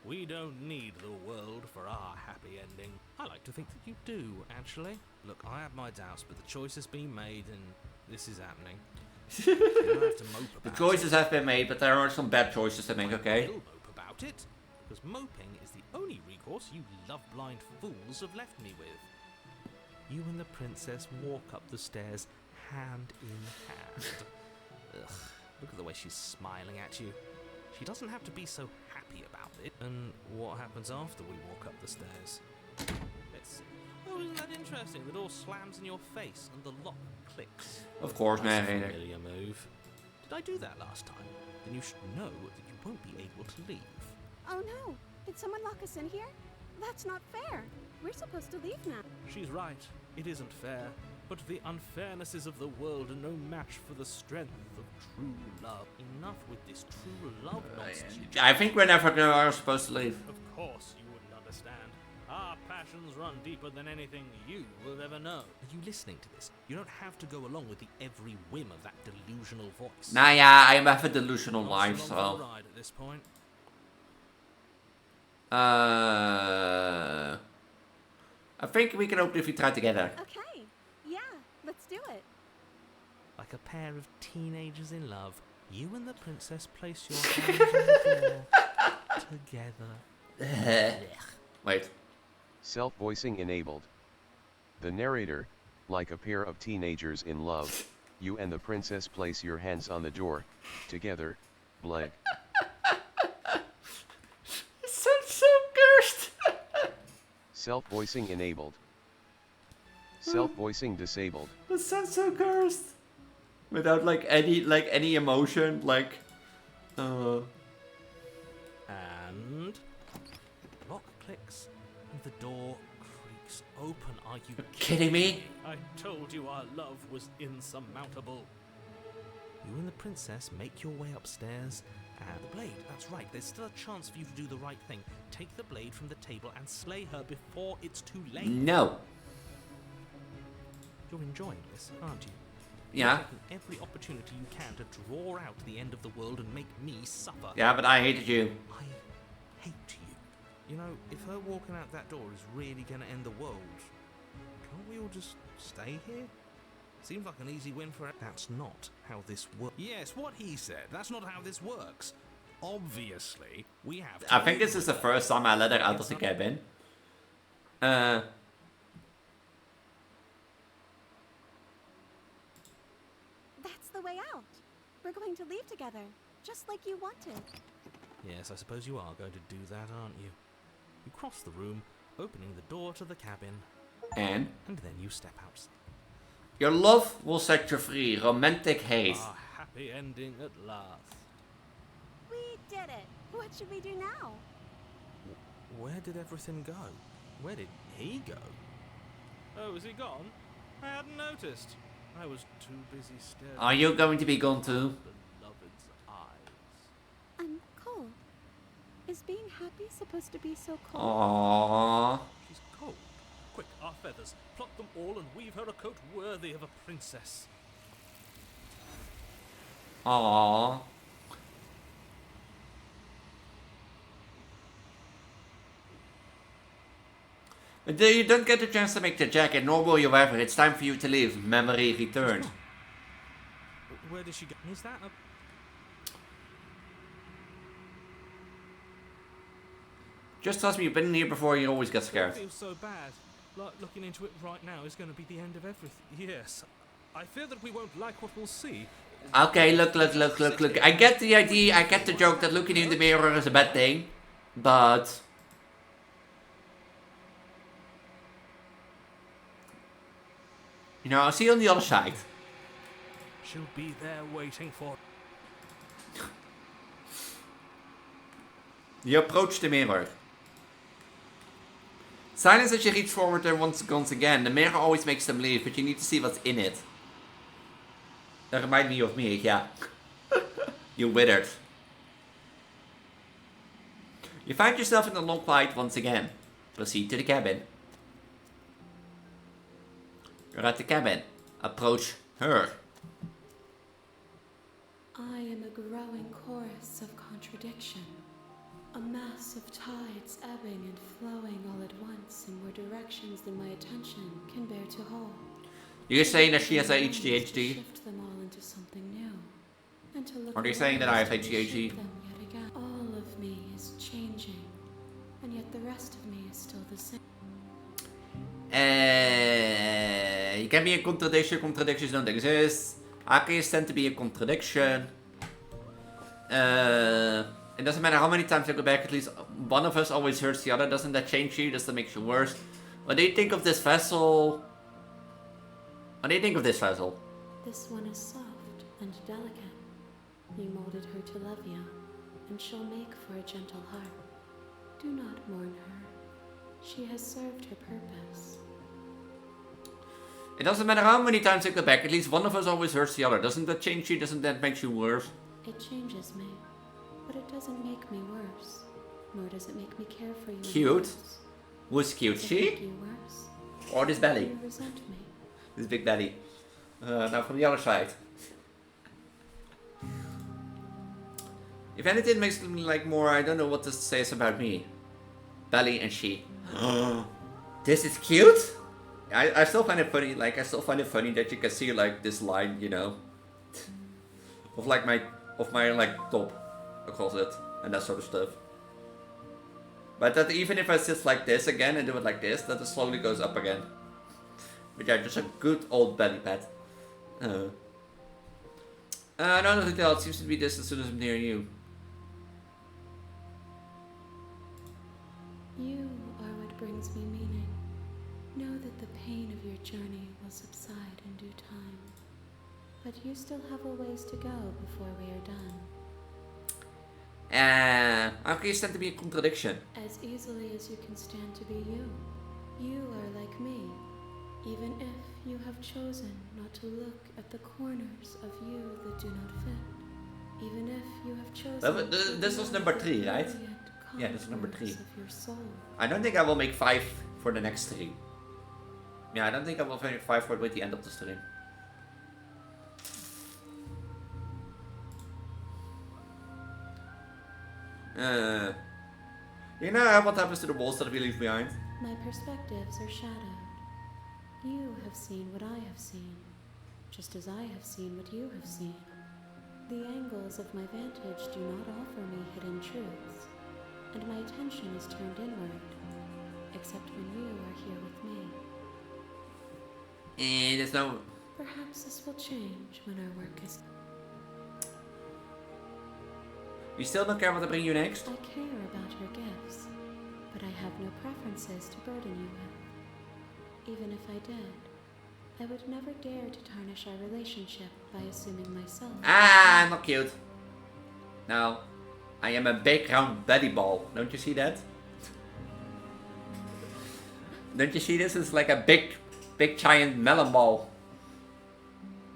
We don't need the world for our happy ending. I like to think that you do, actually. Look, I have my doubts, but the choice has been made and this is happening. You don't have to mope about The choices have been made, but there are some bad choices to make, okay? I will mope about it, because moping is the only recourse you love-blind fools have left me with. You and the princess walk up the stairs, hand in hand. Ugh, look at the way she's smiling at you. She doesn't have to be so happy about it. And what happens after we walk up the stairs? Let's see. Oh, isn't that interesting? The door slams in your face and the lock clicks. Of course, That's a man. familiar move. Did I do that last time? Then you should know that you won't be able to leave. Oh no! Did someone lock us in here? That's not fair. We're supposed to leave now. She's right. It isn't fair. But the unfairnesses of the world are no match for the strength of true love. Enough with this true love nonsense. I think we're never supposed to leave. Of course you wouldn't understand. Our passions run deeper than anything you will ever know. Are you listening to this? You don't have to go along with the every whim of that delusional voice. Nah, yeah, I have a delusional Not life, so long for so... the ride at this point. I think we can open if we try together. Okay. Yeah, let's do it. Like a pair of teenagers in love, you and the princess place your hands on the floor together. Wait. Self-voicing enabled. The narrator, like a pair of teenagers in love, you and the princess place your hands on the door, together, blank. It sounds so cursed. Self-voicing enabled. Self-voicing disabled. That sounds so cursed. Without like any emotion, like And lock clicks and the door creaks open. Are you kidding me? I told you our love was insurmountable. You and the princess make your way upstairs, and the blade, that's right, there's still a chance for you to do the right thing. Take the blade from the table and slay her before it's too late. No. You're enjoying this, aren't you? Yeah. You're taking every opportunity you can to draw out the end of the world and make me suffer. Yeah, but I hated you. I hate you. You know, if her walking out that door is really going to end the world, can't we all just stay here? Seems like an easy win for her. That's not how this works. Yes, what he said. That's not how this works. Obviously, we have to... I think this is the first time I let her out of the cabin. That's the way out. We're going to leave together, just like you wanted. Yes, I suppose you are going to do that, aren't you? You cross the room, opening the door to the cabin. And then you step outside. Your love will set you free. Romantic hate. A happy ending at last. We did it. What should we do now? Where did everything go? Where did he go? Oh, is he gone? I hadn't noticed. I was too busy staring. Are you going to be gone too? Beloved's eyes. I'm cold. Is being happy supposed to be so cold? Aww. She's cold. Quick, our feathers. Pluck them all and weave her a coat worthy of a princess. Aww. But you don't get the chance to make the jacket, nor will you ever. It's time for you to leave. Memory return. Where did she go? Is that a... Just trust me, you've been here before, you always get scared. It feels so bad. Like looking into it right now is going to be the end of everything. Yes. I fear that we won't like what we'll see. Okay, look. I get the idea, I get the joke that looking in the mirror is a bad thing. But... you know, I'll see you on the other side. She'll be there waiting for... You approach the mirror. Silence as you reach forward and once again. The mirror always makes them leave, but you need to see what's in it. That reminds me of me, yeah. You withered. You find yourself in the long light once again. Proceed to the cabin. You're at the cabin. Approach her. I am a growing chorus of contradiction. A mass of tides ebbing and flowing all at once in more directions than my attention can bear to hold. You're saying that she has ADHD? Shift them all into something new. And to look Or are you saying that I have around and ADHD? shape them yet again. All of me is changing, and yet the rest of me is still the same. You can be a contradiction, contradictions don't exist. How can you stand to be a contradiction? It doesn't matter how many times you go back, at least one of us always hurts the other. Doesn't that change you? Does that make you worse? What do you think of this vessel? What do you think of this vessel? This one is soft and delicate. You molded her to love you, and she'll make for a gentle heart. Do not mourn her. She has served her purpose. It doesn't matter how many times you go back, at least one of us always hurts the other. Doesn't that change you? Doesn't that make you worse? It changes me, but it doesn't make me worse. Nor does it make me care for you. Cute? Who's cute? Does it She? make you worse? Or this belly? You resent me. This big belly. Now from the other side. If anything makes me like more, I don't know what this says about me. Belly and she. This is cute? I still find it funny, like I still find it funny that you can see like this line, you know. Of like my like top across it and that sort of stuff. But that even if I sit like this again and do it like this, that it slowly goes up again. But yeah, just a good old belly pad. No, nothing else. It seems to be this as soon as I'm near you. You are what brings me meaning. Know that the pain of your journey will subside in due time. But you still have a ways to go before we are done. How can you stand to be a contradiction? As easily as you can stand to be you. You are like me. Even if you have chosen not to look at the corners of you that do not fit. Even if you have chosen... This was number 3, right? Yeah, this is number 3. I don't think I will make 5 for the next 3. Yeah, I don't think I will fight for it with the end of the stream. You know what happens to the walls that we leave behind? My perspectives are shadowed. You have seen what I have seen, just as I have seen what you have seen. The angles of my vantage do not offer me hidden truths, and my attention is turned inward, except when you are here with me. There's no... Perhaps this will change when our work is... You still don't care what I bring you next? I care about your gifts, but I have no preferences to burden you with. Even if I did, I would never dare to tarnish our relationship by assuming myself. Ah, I'm not cute. No. I am a big round belly ball. Don't you see that? Don't you see this? It's like a big giant melon ball.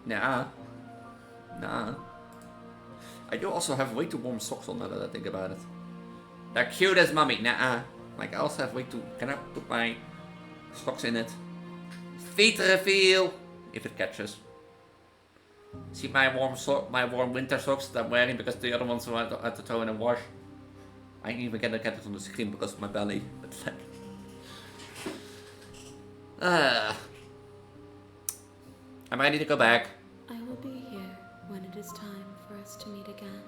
Nah. Nah. I do also have way too warm socks on now that I think about it. They're cute as mommy. Nah. Like I also have way too... Can I put my socks in it? Feet reveal! If it catches. See my warm winter socks that I'm wearing because the other ones I had to throw in a wash. I ain't even gonna get it on the screen because of my belly. But like... I'm ready to go back. I will be here when it is time for us to meet again.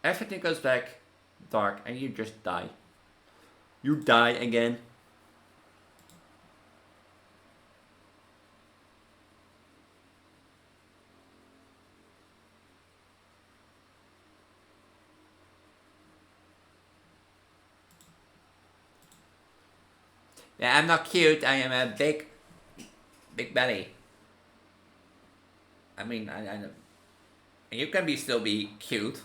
Everything goes back dark and you just die. You die again. Yeah, I'm not cute. I am a big belly. I mean, I you can still be cute,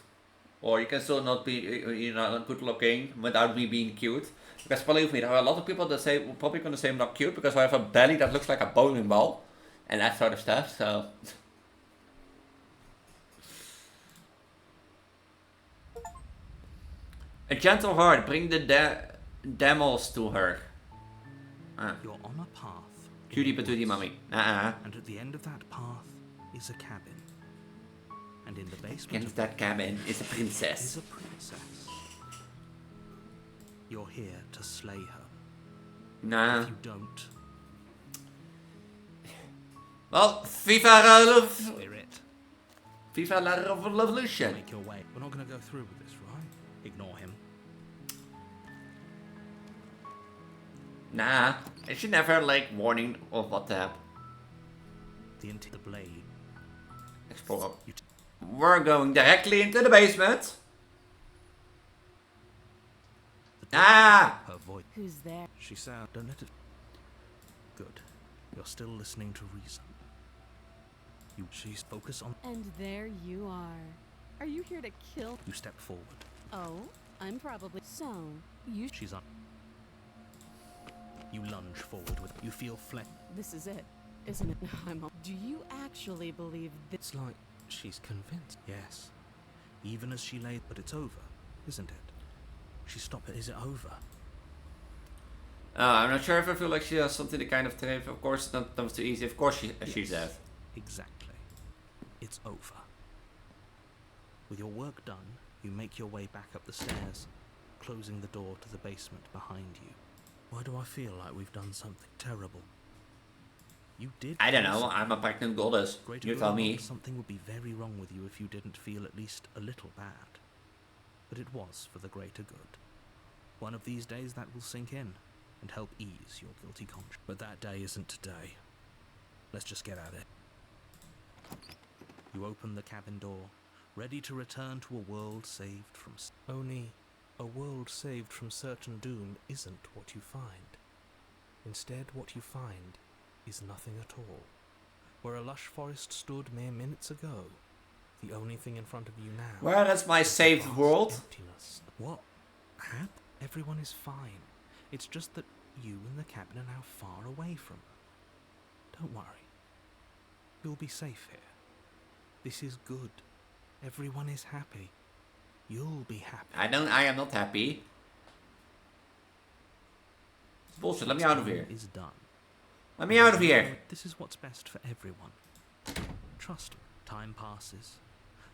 or you can still not be, you know, good looking without me being cute. Because believe me, there are a lot of people that say probably gonna say I'm not cute because I have a belly that looks like a bowling ball, and that sort of stuff. So. A gentle heart, bring the demos to her. You're on a path. Cutie patootie mummy. And at the end of that path is a cabin. And in the basement Against that cabin is a princess. Is a princess. You're here to slay her. Nah. If you don't. Well, Viva Spirit. Viva la revolution. Make your way. We're not gonna go through with this, right? Ignore him. Nah, I should never like warning of what the blade. Explore. We're going directly into the basement. Ah! Her voice. Who's there? She sound. Don't let it. Good. You're still listening to reason. She's focused on. And there you are. Are you here to kill? You step forward. Oh, I'm probably. So, you. She's on. You lunge forward with. You feel flex. This is it, isn't it? I'm. Do you actually believe this? It's like she's convinced. Yes. Even as she lay, but it's over, isn't it? She stopped it. Is it over? I'm not sure if I feel like she has something to kind of tell. Of course, that was too easy. Of course, she's dead. Exactly. It's over. With your work done, you make your way back up the stairs, closing the door to the basement behind you. Why do I feel like we've done something terrible? You did. I don't know. I'm a pregnant goddess. You tell me. Something would be very wrong with you if you didn't feel at least a little bad. But it was for the greater good. One of these days that will sink in and help ease your guilty conscience. But that day isn't today. Let's just get at it. You open the cabin door, ready to return to a world saved from... Only a world saved from certain doom isn't what you find. Instead, what you find is nothing at all. Where a lush forest stood mere minutes ago, the only thing in front of you now... Where is my saved world? Emptiness. What? Everyone is fine. It's just that you and the cabin are now far away from her. Don't worry. You'll be safe here. This is good. Everyone is happy. You'll be happy. I am not happy. Bullshit, let me out of here. Is done. Let me out of here. This is what's best for everyone. Trust me, time passes.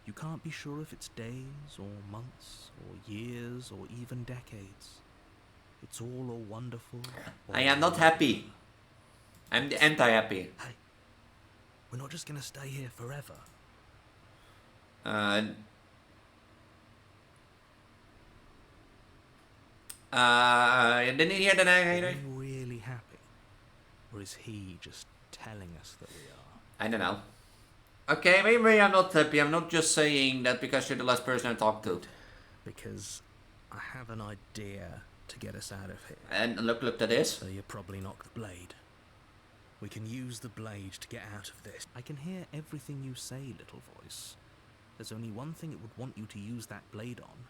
You can't be sure if it's days or months or years or even decades. It's all a wonderful... I am not happy. I'm the anti-happy. Hey, we're not just gonna stay here forever. Didn't you hear the narrator? Are we really happy? Or is he just telling us that we are? I don't know. Okay, maybe I'm not happy. I'm not just saying that because you're the last person I talk to. Because I have an idea to get us out of here. And look at this. So you're probably not the blade. We can use the blade to get out of this. I can hear everything you say, little voice. There's only one thing it would want you to use that blade on.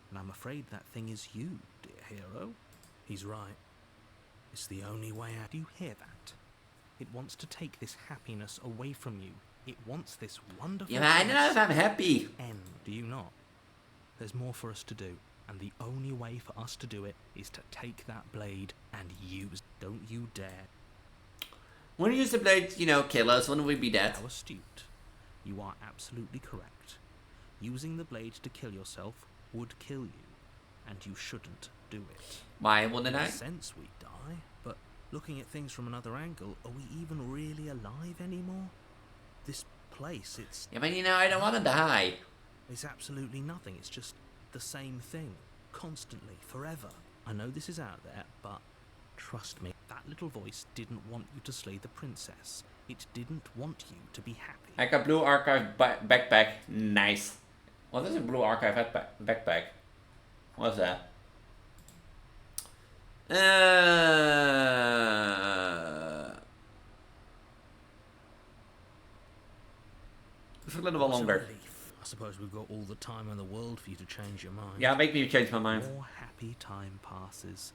And I'm afraid that thing is you, dear hero. He's right. It's the only way out. Do you hear that? It wants to take this happiness away from you. It wants this wonderful... Yeah, I know if I'm happy. End. Do you not? There's more for us to do. And the only way for us to do it is to take that blade and use... Don't you dare. When we use the blade, kill us, wouldn't we be dead? How astute. You are absolutely correct. Using the blade to kill yourself would kill you, and you shouldn't do it. Why wouldn't I? In a sense we die, but looking at things from another angle, are we even really alive anymore? This place, it's... Yeah, but I don't want to die. It's absolutely nothing, it's just the same thing, constantly, forever. I know this is out there, but trust me, that little voice didn't want you to slay the princess. It didn't want you to be happy. I got blue archive backpack. Nice. What is a blue archive backpack? What's that? For a little while longer. I suppose we've got all the time in the world for you to change your mind. Yeah, make me change my mind. More happy time passes,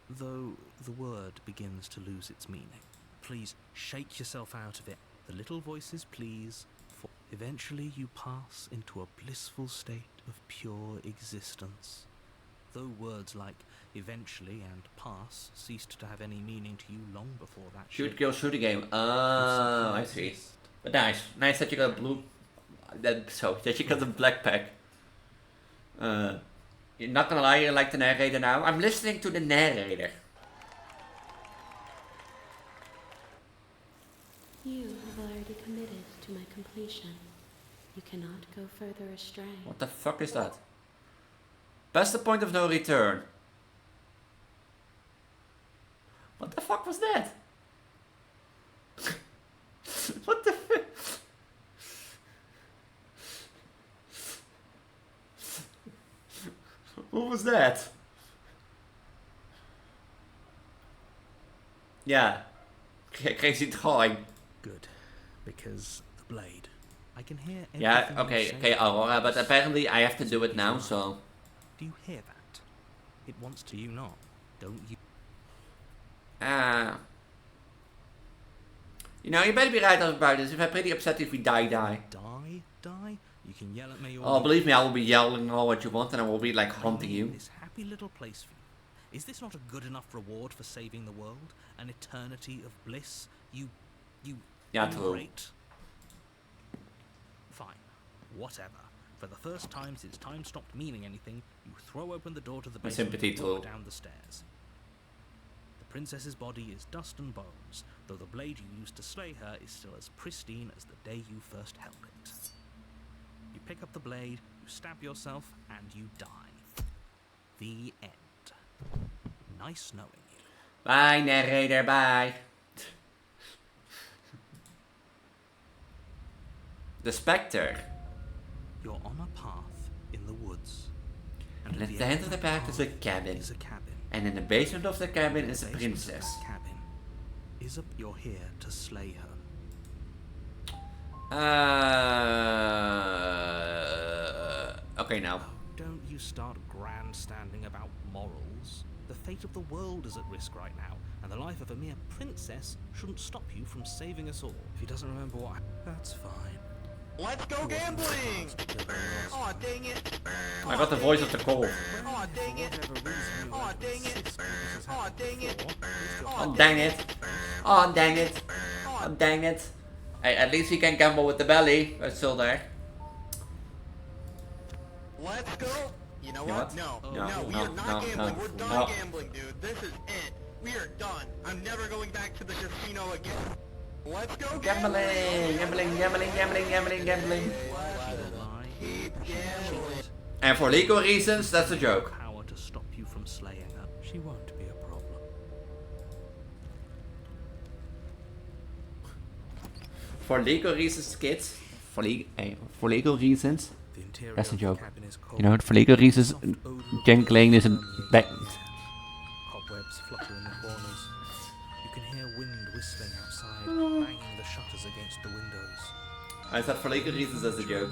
though the word begins to lose its meaning. Please shake yourself out of it. The little voices please. For eventually you pass into a blissful state of pure existence. Though words like eventually and pass ceased to have any meaning to you long before that. Shoot, kill, shoot a game. Oh, I see. But nice that you got a blue. That you got a black pack. You're not gonna lie, you like the narrator now. I'm listening to the narrator. You have already committed to my completion. You cannot go further astray. What the fuck is that? Past the point of no return. What the fuck was that? What the fuck? What was that? Yeah. Crazy drawing. Good. Because the blade. I can hear everything. Yeah, okay, Aurora, but apparently I have to do it now, so... Do you hear that? It wants to, you not. Don't you? You better be right about this. If I'm pretty upset if we die. Die? You can yell at me all... Oh, believe me, I will be yelling all what you want and I will be like haunting you. This happy little place for you. Is this not a good enough reward for saving the world? An eternity of bliss? You Yeah, true. Great. Fine. Whatever. For the first time since time stopped meaning anything, you throw open the door to the basement and walk down the stairs. The princess's body is dust and bones, though the blade you used to slay her is still as pristine as the day you first held it. You pick up the blade, you stab yourself, and you die. The end. Nice knowing you. Bye, narrator, bye. The Spectre. You're on a path in the woods. And at the end of the path is a cabin. And in the basement of the cabin is a princess. You're here to slay her. Okay, now. Don't you start grandstanding about morals. The fate of the world is at risk right now, and the life of a mere princess shouldn't stop you from saving us all. If he doesn't remember what... That's fine. Let's go gambling! Aw, dang it! I got the voice of the cold. Aw, dang it! Aw, dang it! Aw, dang it! Oh dang it. Oh dang it. Oh dang it. Hey, at least we can gamble with the belly. It's still there. Let's go! You know You what? what? No, No, we no, are not no, gambling. no, We're done no. gambling, dude. This is it. We are done. I'm never going back to the casino again. Let's go Gambling, gambling, gambling, gambling, gambling, gambling. And for legal reasons, that's a joke. Power to stop you from slaying her. She won't be a problem. For legal reasons, kids. For legal reasons. That's a joke. You know, for legal reasons, Jen Lane is a back. Cobwebs flutter in the corners. You can hear wind whistling outside, banging the shutters against the windows. I said for legal reasons, that's a joke.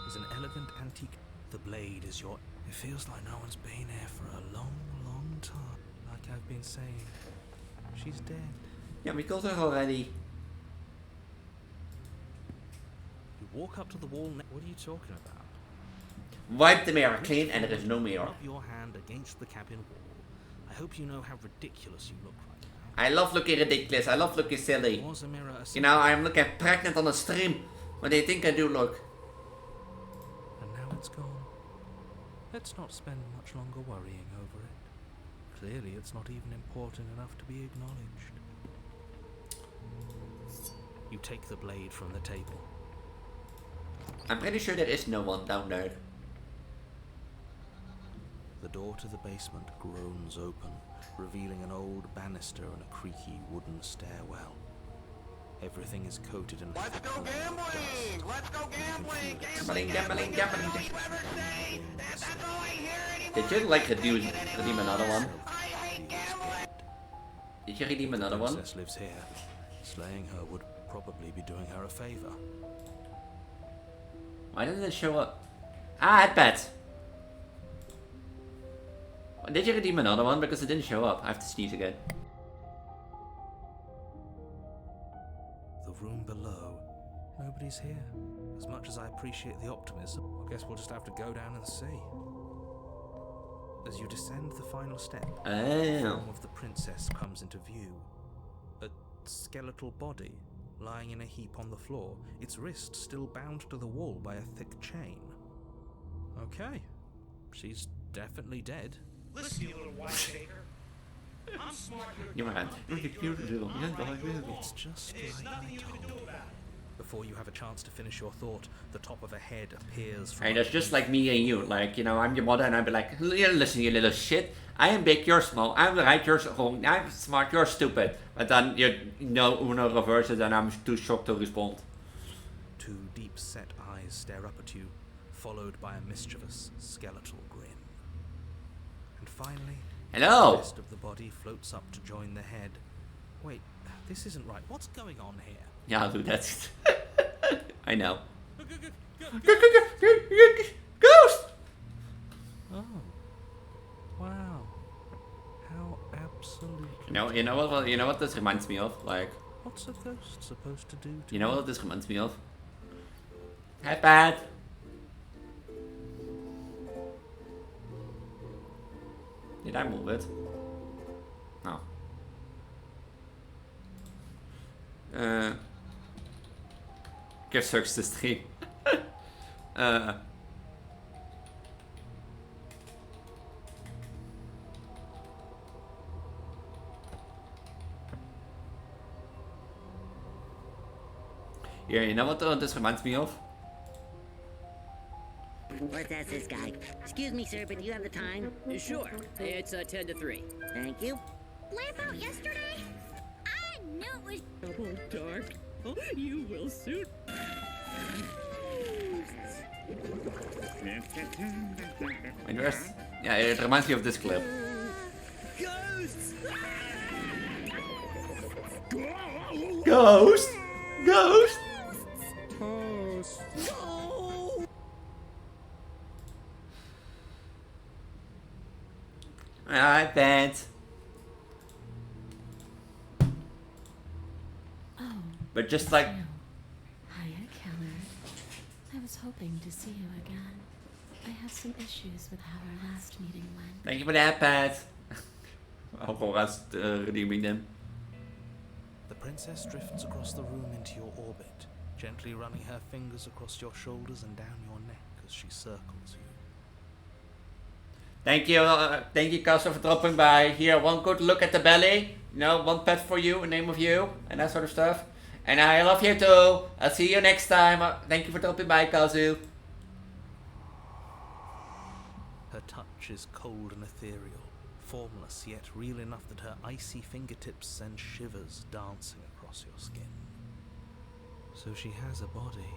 Is an elegant antique. The blade is your. It feels like no one's been here for a long, long time. Like I've been saying, she's dead. Yeah, we got her already. You walk up to the wall. What are you talking about? Wipe the mirror clean, and there is no mirror. Rub your hand against the cabin wall. I hope you know how ridiculous you look right now. I love looking ridiculous. I love looking silly. Was a mirror a You know, I'm looking pregnant on the stream. What do you think I do look? And now it's gone. Let's not spend much longer worrying over it. Clearly, it's not even important enough to be acknowledged. You take the blade from the table. I'm pretty sure there is no one down there. The door to the basement groans open, revealing an old banister and a creaky wooden stairwell. Everything is coated in. Let's go gambling! Let's go gambling! Gambling, gambling, gambling. That's all I hear anymore! Did you like redeem another one? Did you redeem another one? The princess lives here. Slaying her would probably be doing her a favor. Why didn't it show up? Ah, I bet. Did you redeem another one? Because it didn't show up. I have to sneeze again. The room below. Nobody's here. As much as I appreciate the optimism, I guess we'll just have to go down and see. As you descend the final step, the form of the princess comes into view. A skeletal body lying in a heap on the floor, its wrist still bound to the wall by a thick chain. Okay, she's definitely dead. Listen, you little white shaker. I'm smart. It's just like they told. Before you have a chance to finish your thought, the top of a head appears from. Hey, that's just like me and you. Like, you know, I'm your mother and I'd be like, listen, you little shit. I am big, you're small. I'm right, you're wrong. I'm smart, you're stupid. But then, you know, Uno reverses and I'm too shocked to respond. Two deep-set eyes stare up at you, followed by a mischievous, skeletal grin. And finally, hello. The rest of the body floats up to join the head. Wait, this isn't right. What's going on here? Yeah, dude, that's... I know. Ghost! Oh. Wow. How absolutely... You know what this reminds me of? Like... What's a ghost supposed to do to You know what this reminds me of? Hi, Pat! Did I move it? No. Give sucks to stream. Yeah, you know what this reminds me of? Let's ask this guy. Excuse me, sir, but do you have the time? Sure. It's 10 to 3. Thank you. Lamp out yesterday? I knew it was... Oh, dark. Oh, you will soon. And the rest, yeah, it reminds me of this clip. Ghosts! Ghost! Ghost! No! I bet. Oh. But just like... Hiya, killer. hoping to see you again. I have some issues with how our last meeting went. Thank you for that, Pat. Aurora's redeeming them. The princess drifts across the room into your orbit, gently running her fingers across your shoulders and down your neck as she circles you. Thank you, Casa, for dropping by. Here, one good look at the belly. You know, one pet for you, a name of you, and that sort of stuff. And I love you too. I'll see you next time. Thank you for dropping by, Kazu. Her touch is cold and ethereal, formless yet real enough that her icy fingertips send shivers dancing across your skin. So she has a body,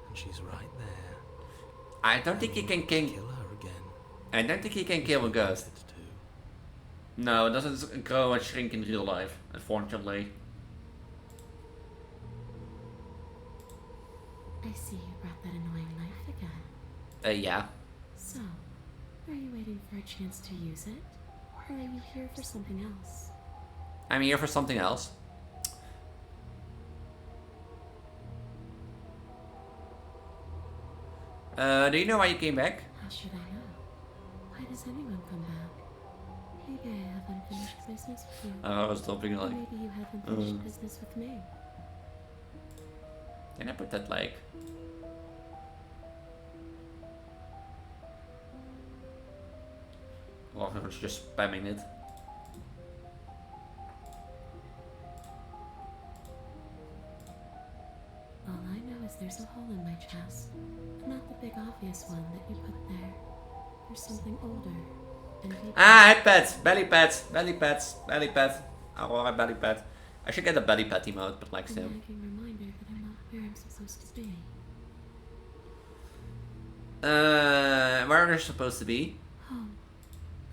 and she's right there. I don't think you can kill her again. I don't think you can kill a ghost. No, it doesn't grow and shrink in real life, unfortunately. I see you brought that annoying knife again. Yeah. So, are you waiting for a chance to use it? Or are you here for something else? I'm here for something else. Do you know why you came back? How should I know? Why does anyone come back? Maybe I have unfinished business with you. I was dropping Or like... maybe you have unfinished business with me. Can I put that like... Or I was just spamming it. All I know is there's a hole in my chest. Not the big obvious one that you put there. There's something older and deeper. Ah, head pads, belly pads, belly pads, belly pad. Aurora belly pad. I should get a belly pad emote, but like A still. nagging reminder that I'm not where I'm supposed to be. Where are you supposed to be? Home.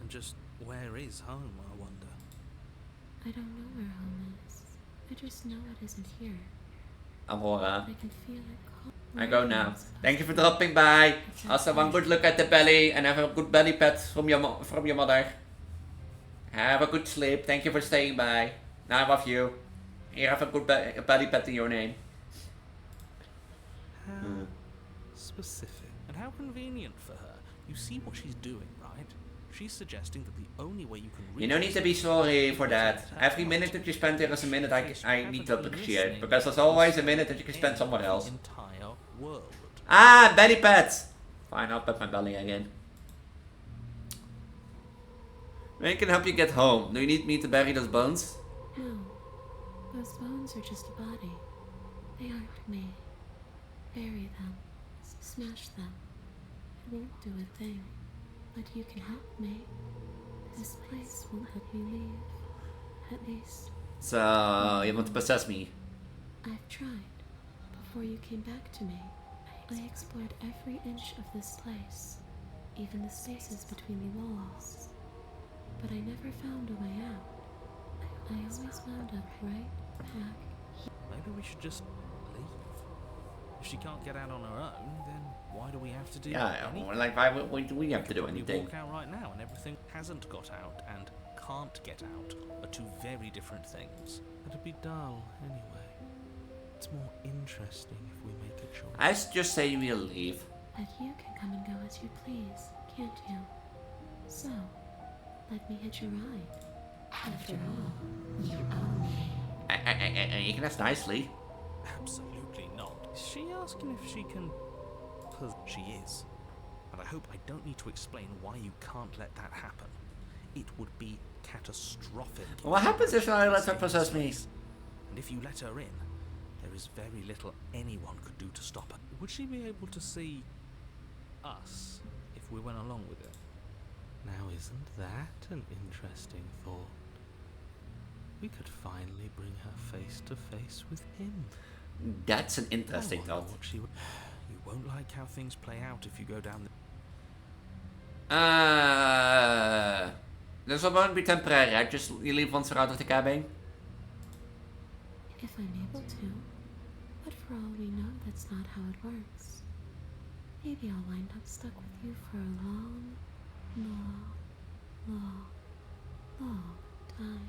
And just where is home, I wonder? I don't know where home is. I just know it isn't here. Aurora. I can feel it. I go now. Thank you for dropping by. Also, one good look at the belly and have a good belly pad from your mother. Have a good sleep. Thank you for staying by. I love you. Here, have a good belly pad in your name. How specific. And how convenient for her. You see what she's doing, right? She's suggesting that the only way you can reach... You don't need to be sorry for that. Every minute that you spend there is a minute I need to appreciate. Because there's always a minute that you can spend somewhere else. Entire world. Ah, belly pads! Fine, I'll pet my belly again. I can help you get home. Do you need me to bury those bones? No. Those bones are just a body. They aren't me. Bury them. Smash them. It won't do a thing. But you can help me. This place won't let me leave. At least... So, you want to possess me? I've tried. Before you came back to me, I explored every inch of this place. Even the spaces between the walls. But I never found a way out. I always wound up right back here. Maybe we should just leave. If she can't get out on her own, then why do we have to do anything? Like why do we have to do anything? We walk out right now and everything hasn't got out and can't get out are two very different things. It'd be dull anyway. It's more interesting if we make a choice. I just say we'll leave. But you can come and go as you please, can't you? So, let me hitch a ride. After all, you own me. You can ask nicely. Absolutely not. Is she asking if she can... She is. But I hope I don't need to explain why you can't let that happen. It would be catastrophic. What happens if I let her possess me? And if you let her in, there is very little anyone could do to stop her. Would she be able to see us if we went along with it? Now isn't that an interesting thought? We could finally bring her face to face with him. That's an interesting thought. You won't like how things play out if you go down This won't be temporary, right? Just you leave once we're out of the cabin? If I'm able to. But for all we know, that's not how it works. Maybe I'll wind up stuck with you for a long time.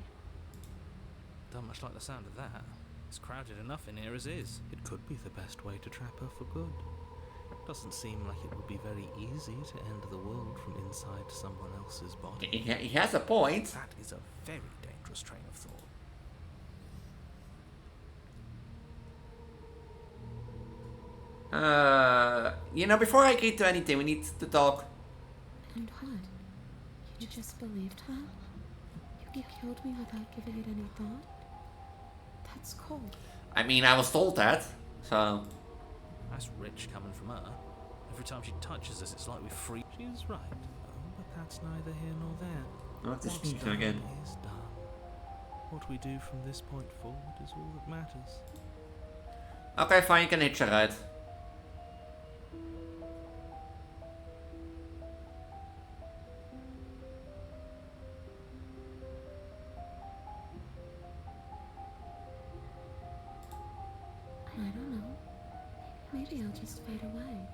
Don't much like the sound of that. It's crowded enough in here as is. It could be the best way to trap her for good. Doesn't seem like it would be very easy to end the world from inside someone else's body. He has a point. That is a very dangerous train of thought. You know, before I agree to anything, we need to talk. And what? You just believed that? You killed me without giving it any thought? That's cold. I mean, I was told that, so... That's rich coming from her. Every time she touches us, it's like we free. She's right, but that's neither here nor there. What is What's she done again? is done. What we do from this point forward is all that matters. Okay, fine, you can hitch a ride. I don't know. Maybe I'll just fade away.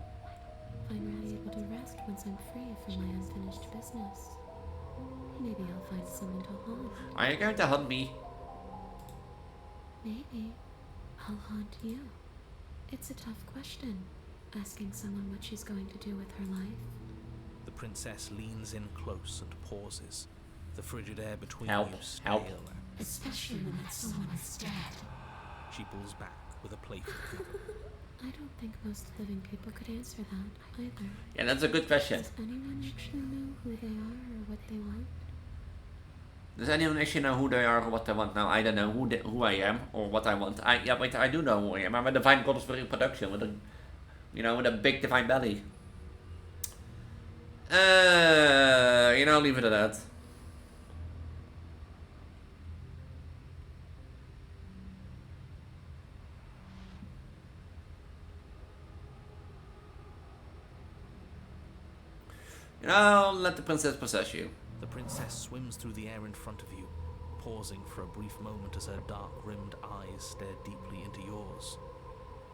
I'm really able to rest once I'm free from my unfinished business. Maybe I'll find someone to haunt. Are you going to hunt me? Maybe I'll haunt you. It's a tough question, asking someone what she's going to do with her life. The princess leans in close and pauses. The frigid air between Help, you help. stale. Especially when that someone is dead. She pulls back with a playful giggle. I don't think most living people could answer that either. Yeah, that's a good question. Does anyone actually know who they are or what they want? Does anyone actually know who they are or what they want? Now, I don't know who I am or what I want. Wait, I do know who I am. I'm a divine goddess for reproduction with a, you know, with a big divine belly. You know, leave it at that. You know, let the princess possess you. The princess swims through the air in front of you, pausing for a brief moment as her dark-rimmed eyes stare deeply into yours.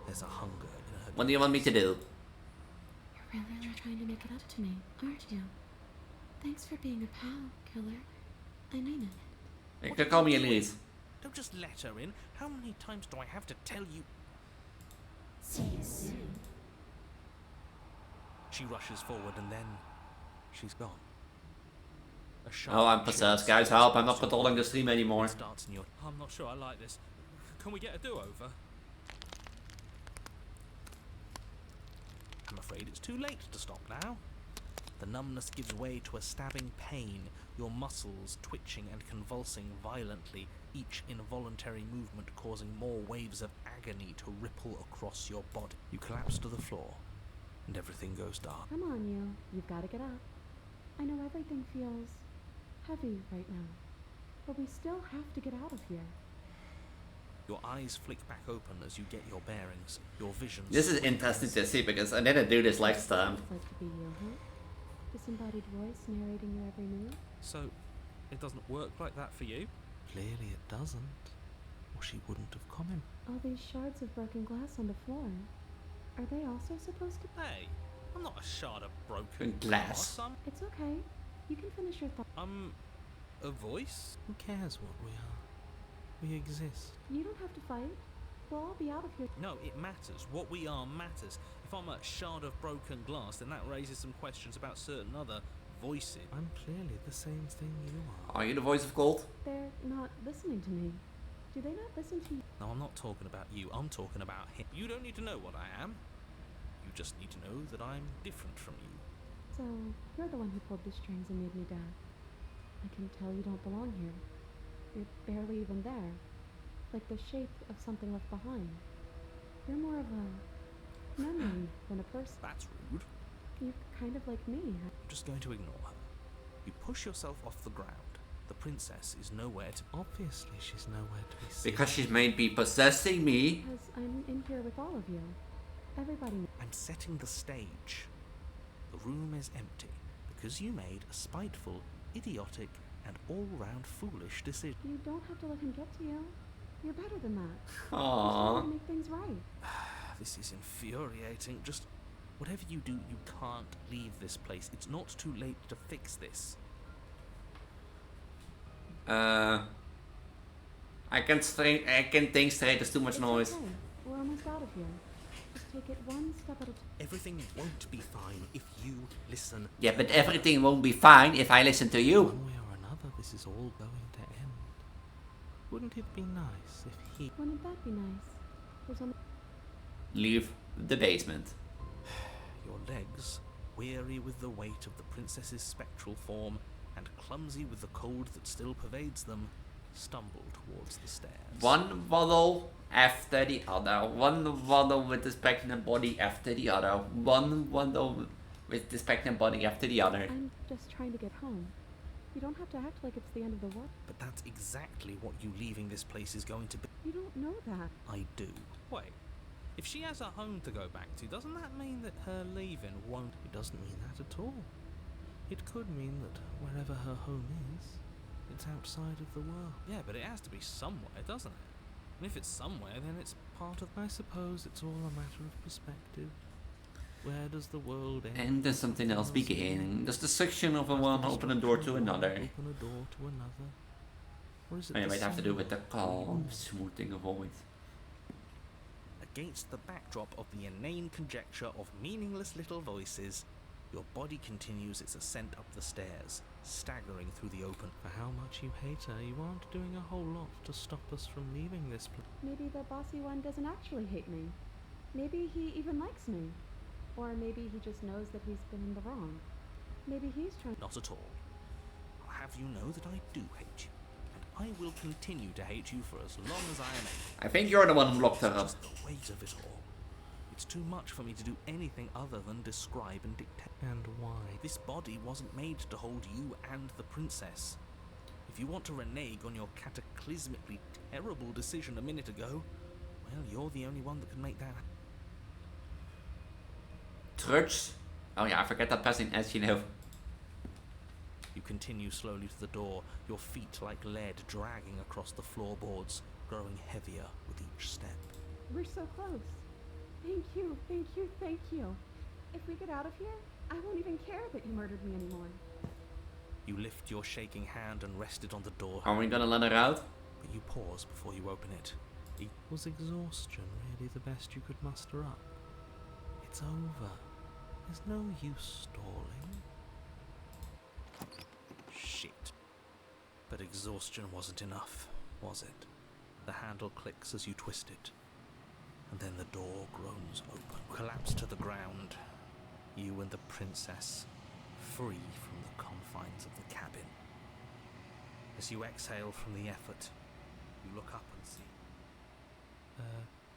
There's a hunger in her. What do you want me to do? You're really trying to make it up to me, aren't you? Thanks for being a pal, killer. I mean it. You can call me Elise. Don't just let her in. How many times do I have to tell you? She rushes forward and then she's gone. Oh, I'm possessed, guys. Help! I'm not controlling the stream anymore. Starts in your. I'm not sure I like this. Can we get a do-over? I'm afraid it's too late to stop now. The numbness gives way to a stabbing pain, your muscles twitching and convulsing violently, each involuntary movement causing more waves of agony to ripple across your body. You collapse to the floor, and everything goes dark. Come on, you. You've got to get up. I know everything feels heavy right now, but we still have to get out of here. Your eyes flick back open as you get your bearings, your vision. This is interesting to see because I didn't do this last time. It's like to be you, huh? Disembodied voice narrating your every move. So, it doesn't work like that for you? Clearly it doesn't, or she wouldn't have come in. All these shards of broken glass on the floor. Are they also supposed to? Hey, I'm not a shard of broken glass. It's okay. You can finish your thought. I'm a voice? Who cares what we are? We exist. You don't have to fight. We'll all be out of here. No, it matters. What we are matters. If I'm a shard of broken glass, then that raises some questions about certain other voices. I'm clearly the same thing you are. Are you the voice of gold? They're not listening to me. Do they not listen to you? No, I'm not talking about you. I'm talking about him. You don't need to know what I am. You just need to know that I'm different from you. So, you're the one who pulled the strings and made me dad. I can tell you don't belong here. You're barely even there. Like the shape of something left behind. You're more of a memory than a person. That's rude. You're kind of like me. I'm just going to ignore her. You push yourself off the ground. The princess is nowhere to... Obviously she's nowhere to be seen. Because she's made be possessing me. Because I'm in here with all of you. Everybody. I'm setting the stage. The room is empty because you made a spiteful, idiotic, and all-round foolish decision. You don't have to let him get to you. You're better than that. Aww. You're trying to make things right. This is infuriating. Just whatever you do, you can't leave this place. It's not too late to fix this. I can't think straight. There's too much noise. Okay. We're almost out of here. Just take it one step at a time. Everything won't be fine if you listen. Yeah, but everything won't be fine if I listen to you. One way or another, this is all going to end. Wouldn't it be nice if he... Wouldn't that be nice? There's only... Leave the basement. Your legs, weary with the weight of the princess's spectral form, and clumsy with the cold that still pervades them, stumble towards the stairs. One waddle after the other. One waddle with the spectrum body after the other. One waddle with the spectrum body after the other. I'm just trying to get home. You don't have to act like it's the end of the world. But that's exactly what you leaving this place is going to be. You don't know that. I do. Wait. If she has a home to go back to, doesn't that mean that her leaving won't... It doesn't mean that at all. It could mean that wherever her home is, it's outside of the world. Yeah, but it has to be somewhere, doesn't it? And if it's somewhere, then it's part of... I suppose it's all a matter of perspective. Where does the world end? And does something else begin? Does the suction of a one open a door to another? Open a door to another? Or is it You the might have to do with the same? calm, smoothing of voice. Against the backdrop of the inane conjecture of meaningless little voices, your body continues its ascent up the stairs, staggering through the open. For how much you hate her, you aren't doing a whole lot to stop us from leaving this place. Maybe the bossy one doesn't actually hate me. Maybe he even likes me. Or maybe he just knows that he's been in the wrong. Maybe he's trying... Not at all. I'll have you know that I do hate you, and I will continue to hate you for as long as I am able. I think you're the one who locked her up. Just the weight of it all. It's too much for me to do anything other than describe and dictate. And why? This body wasn't made to hold you and the princess. If you want to renege on your cataclysmically terrible decision a minute ago, well, you're the only one that can make that happen. Trudge. Oh yeah, I forget that passing as you know. You continue slowly to the door, your feet like lead dragging across the floorboards, growing heavier with each step. We're so close. Thank you, thank you, thank you. If we get out of here, I won't even care that you murdered me anymore. You lift your shaking hand and rest it on the door. Are we gonna let her out? But you pause before you open it. Was exhaustion really the best you could muster up? It's over. There's no use stalling. Shit. But exhaustion wasn't enough, was it? The handle clicks as you twist it, and then the door groans open. Collapse to the ground. You and the princess, free from the confines of the cabin. As you exhale from the effort, you look up and see...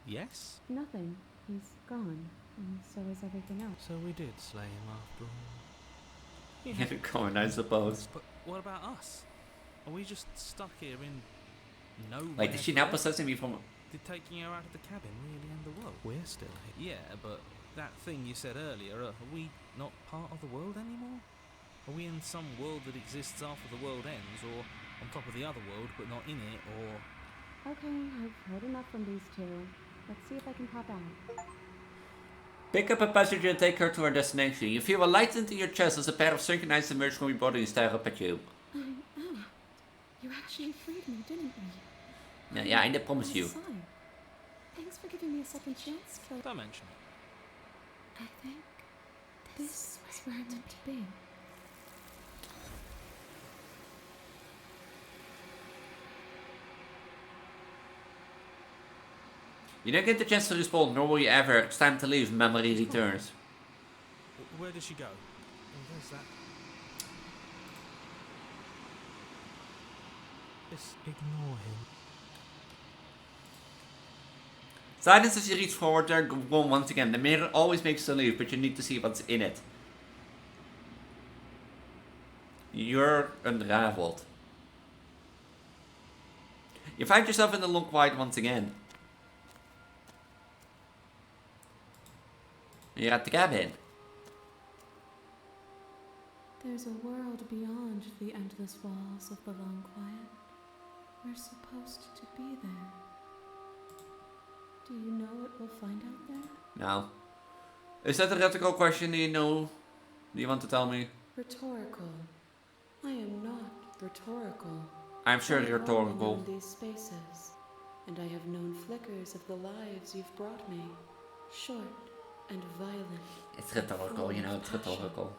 yes? Nothing. He's gone. And so is everything else. So we did slay him after all. Yeah, going, I suppose. But what about us? Are we just stuck here in nowhere? Like, did she now possessing me from... Did taking her out of the cabin really end the world? We're still here. Yeah, but that thing you said earlier, are we not part of the world anymore? Are we in some world that exists after the world ends, or on top of the other world but not in it, or... Okay, I've heard enough from these two. Let's see if I can pop out. Pick up a passenger and take her to her destination. You feel a light into your chest as a pair of synchronized emerge from your body and stare up at you. You actually freed me, didn't you? Yeah, I did promise you. Thanks for giving me a second chance, but... Don't mention it. I think this is where I'm meant to be. You don't get the chance to respond, nor will you ever. It's time to leave. Memory returns. Where does she go? Oh, there's that. Just ignore him. Silence as you reach forward there. Go once again. The mirror always makes a leave, but you need to see what's in it. You're unraveled. You find yourself in the long quiet once again. You're at the cabin. There's a world beyond the endless walls of the long quiet. We're supposed to be there. Do you know what we'll find out there? No. Is that a rhetorical question? Do you know? Do you want to tell me? Rhetorical. I am not rhetorical. I'm sure I have rhetorical. only known these spaces, and I have known flickers of the lives you've brought me. short and violent. It's rhetorical, you know, it's rhetorical.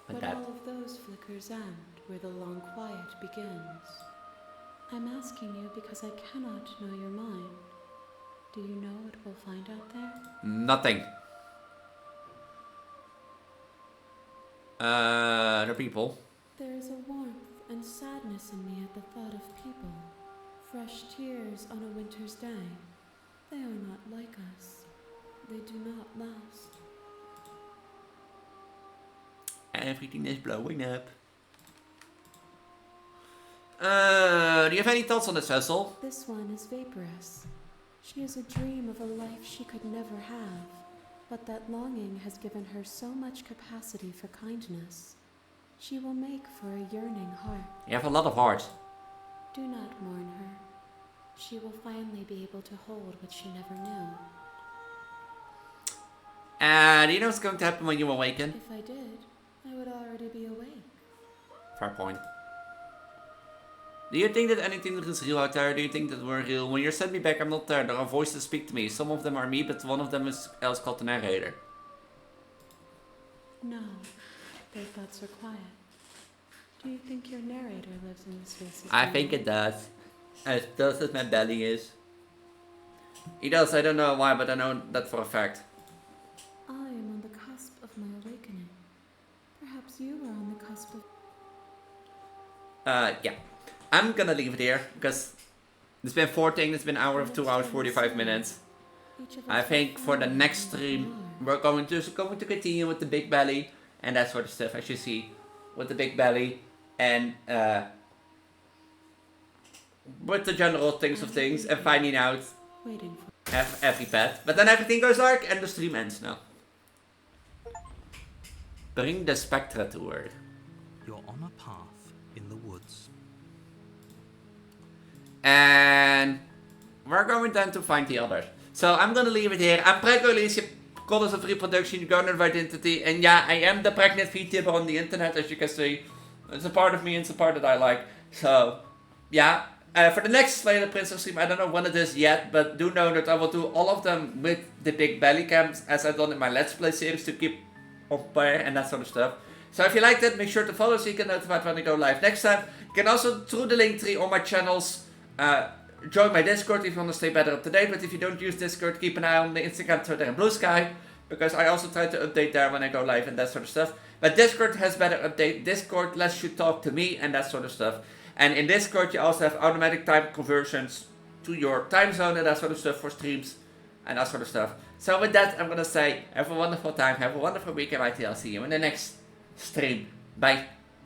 But that. All of those flickers end where the long quiet begins. I'm asking you because I cannot know your mind. Do you know what we'll find out there? Nothing. The people. There is a warmth and sadness in me at the thought of people. Fresh tears on a winter's day. They are not like us. They do not last. Everything is blowing up. Do you have any thoughts on this vessel? This one is vaporous. She is a dream of a life she could never have, but that longing has given her so much capacity for kindness. She will make for a yearning heart. You have a lot of heart. Do not mourn her. She will finally be able to hold what she never knew. And do you know what's going to happen when you awaken? If I did, I would already be awake. Fair point. Do you think that anything that is real out there? Do you think that we're real? When you send me back, I'm not there. There are voices speak to me. Some of them are me, but one of them is else called the narrator. No, their thoughts are quiet. Do you think your narrator lives in the spaces? I think it does. As does as my belly is. He does, I don't know why, but I know that for a fact. I am on the cusp of my awakening. Perhaps you are on the cusp of... Yeah. I'm gonna leave it here, because it's been 14, it's been an hour of 2 hours, 45 minutes. I think for the next stream, we're going to continue with the big belly, and that sort of stuff, as you see. With the big belly, and with the general things of things, and finding out every pet. But then everything goes dark, and the stream ends now. Bring the Spectra to her. You're on a path in the woods. And we're going then to find the others. So I'm gonna leave it here. I'm Preggo, Elise, Goddess of Reproduction, Garden of Identity. And yeah, I am the pregnant Vtuber on the internet, as you can see. It's a part of me, it's a part that I like. So, yeah. For the next Slayer Princess stream, I don't know when it is yet, but do know that I will do all of them with the big belly cams, as I've done in my Let's Play series, to keep on par and that sort of stuff. So if you like that, make sure to follow so you get notified when I go live next time. You can also, through the link tree on my channels, join my Discord if you want to stay better up to date. But if you don't use Discord, keep an eye on the Instagram, Twitter and Blue Sky, because I also try to update there when I go live and that sort of stuff. But Discord has better update. Discord lets you talk to me and that sort of stuff. And in Discord you also have automatic time conversions to your time zone and that sort of stuff for streams and that sort of stuff. So with that, I'm gonna say have a wonderful time, have a wonderful weekend, I'll see you in the next stream. Bye.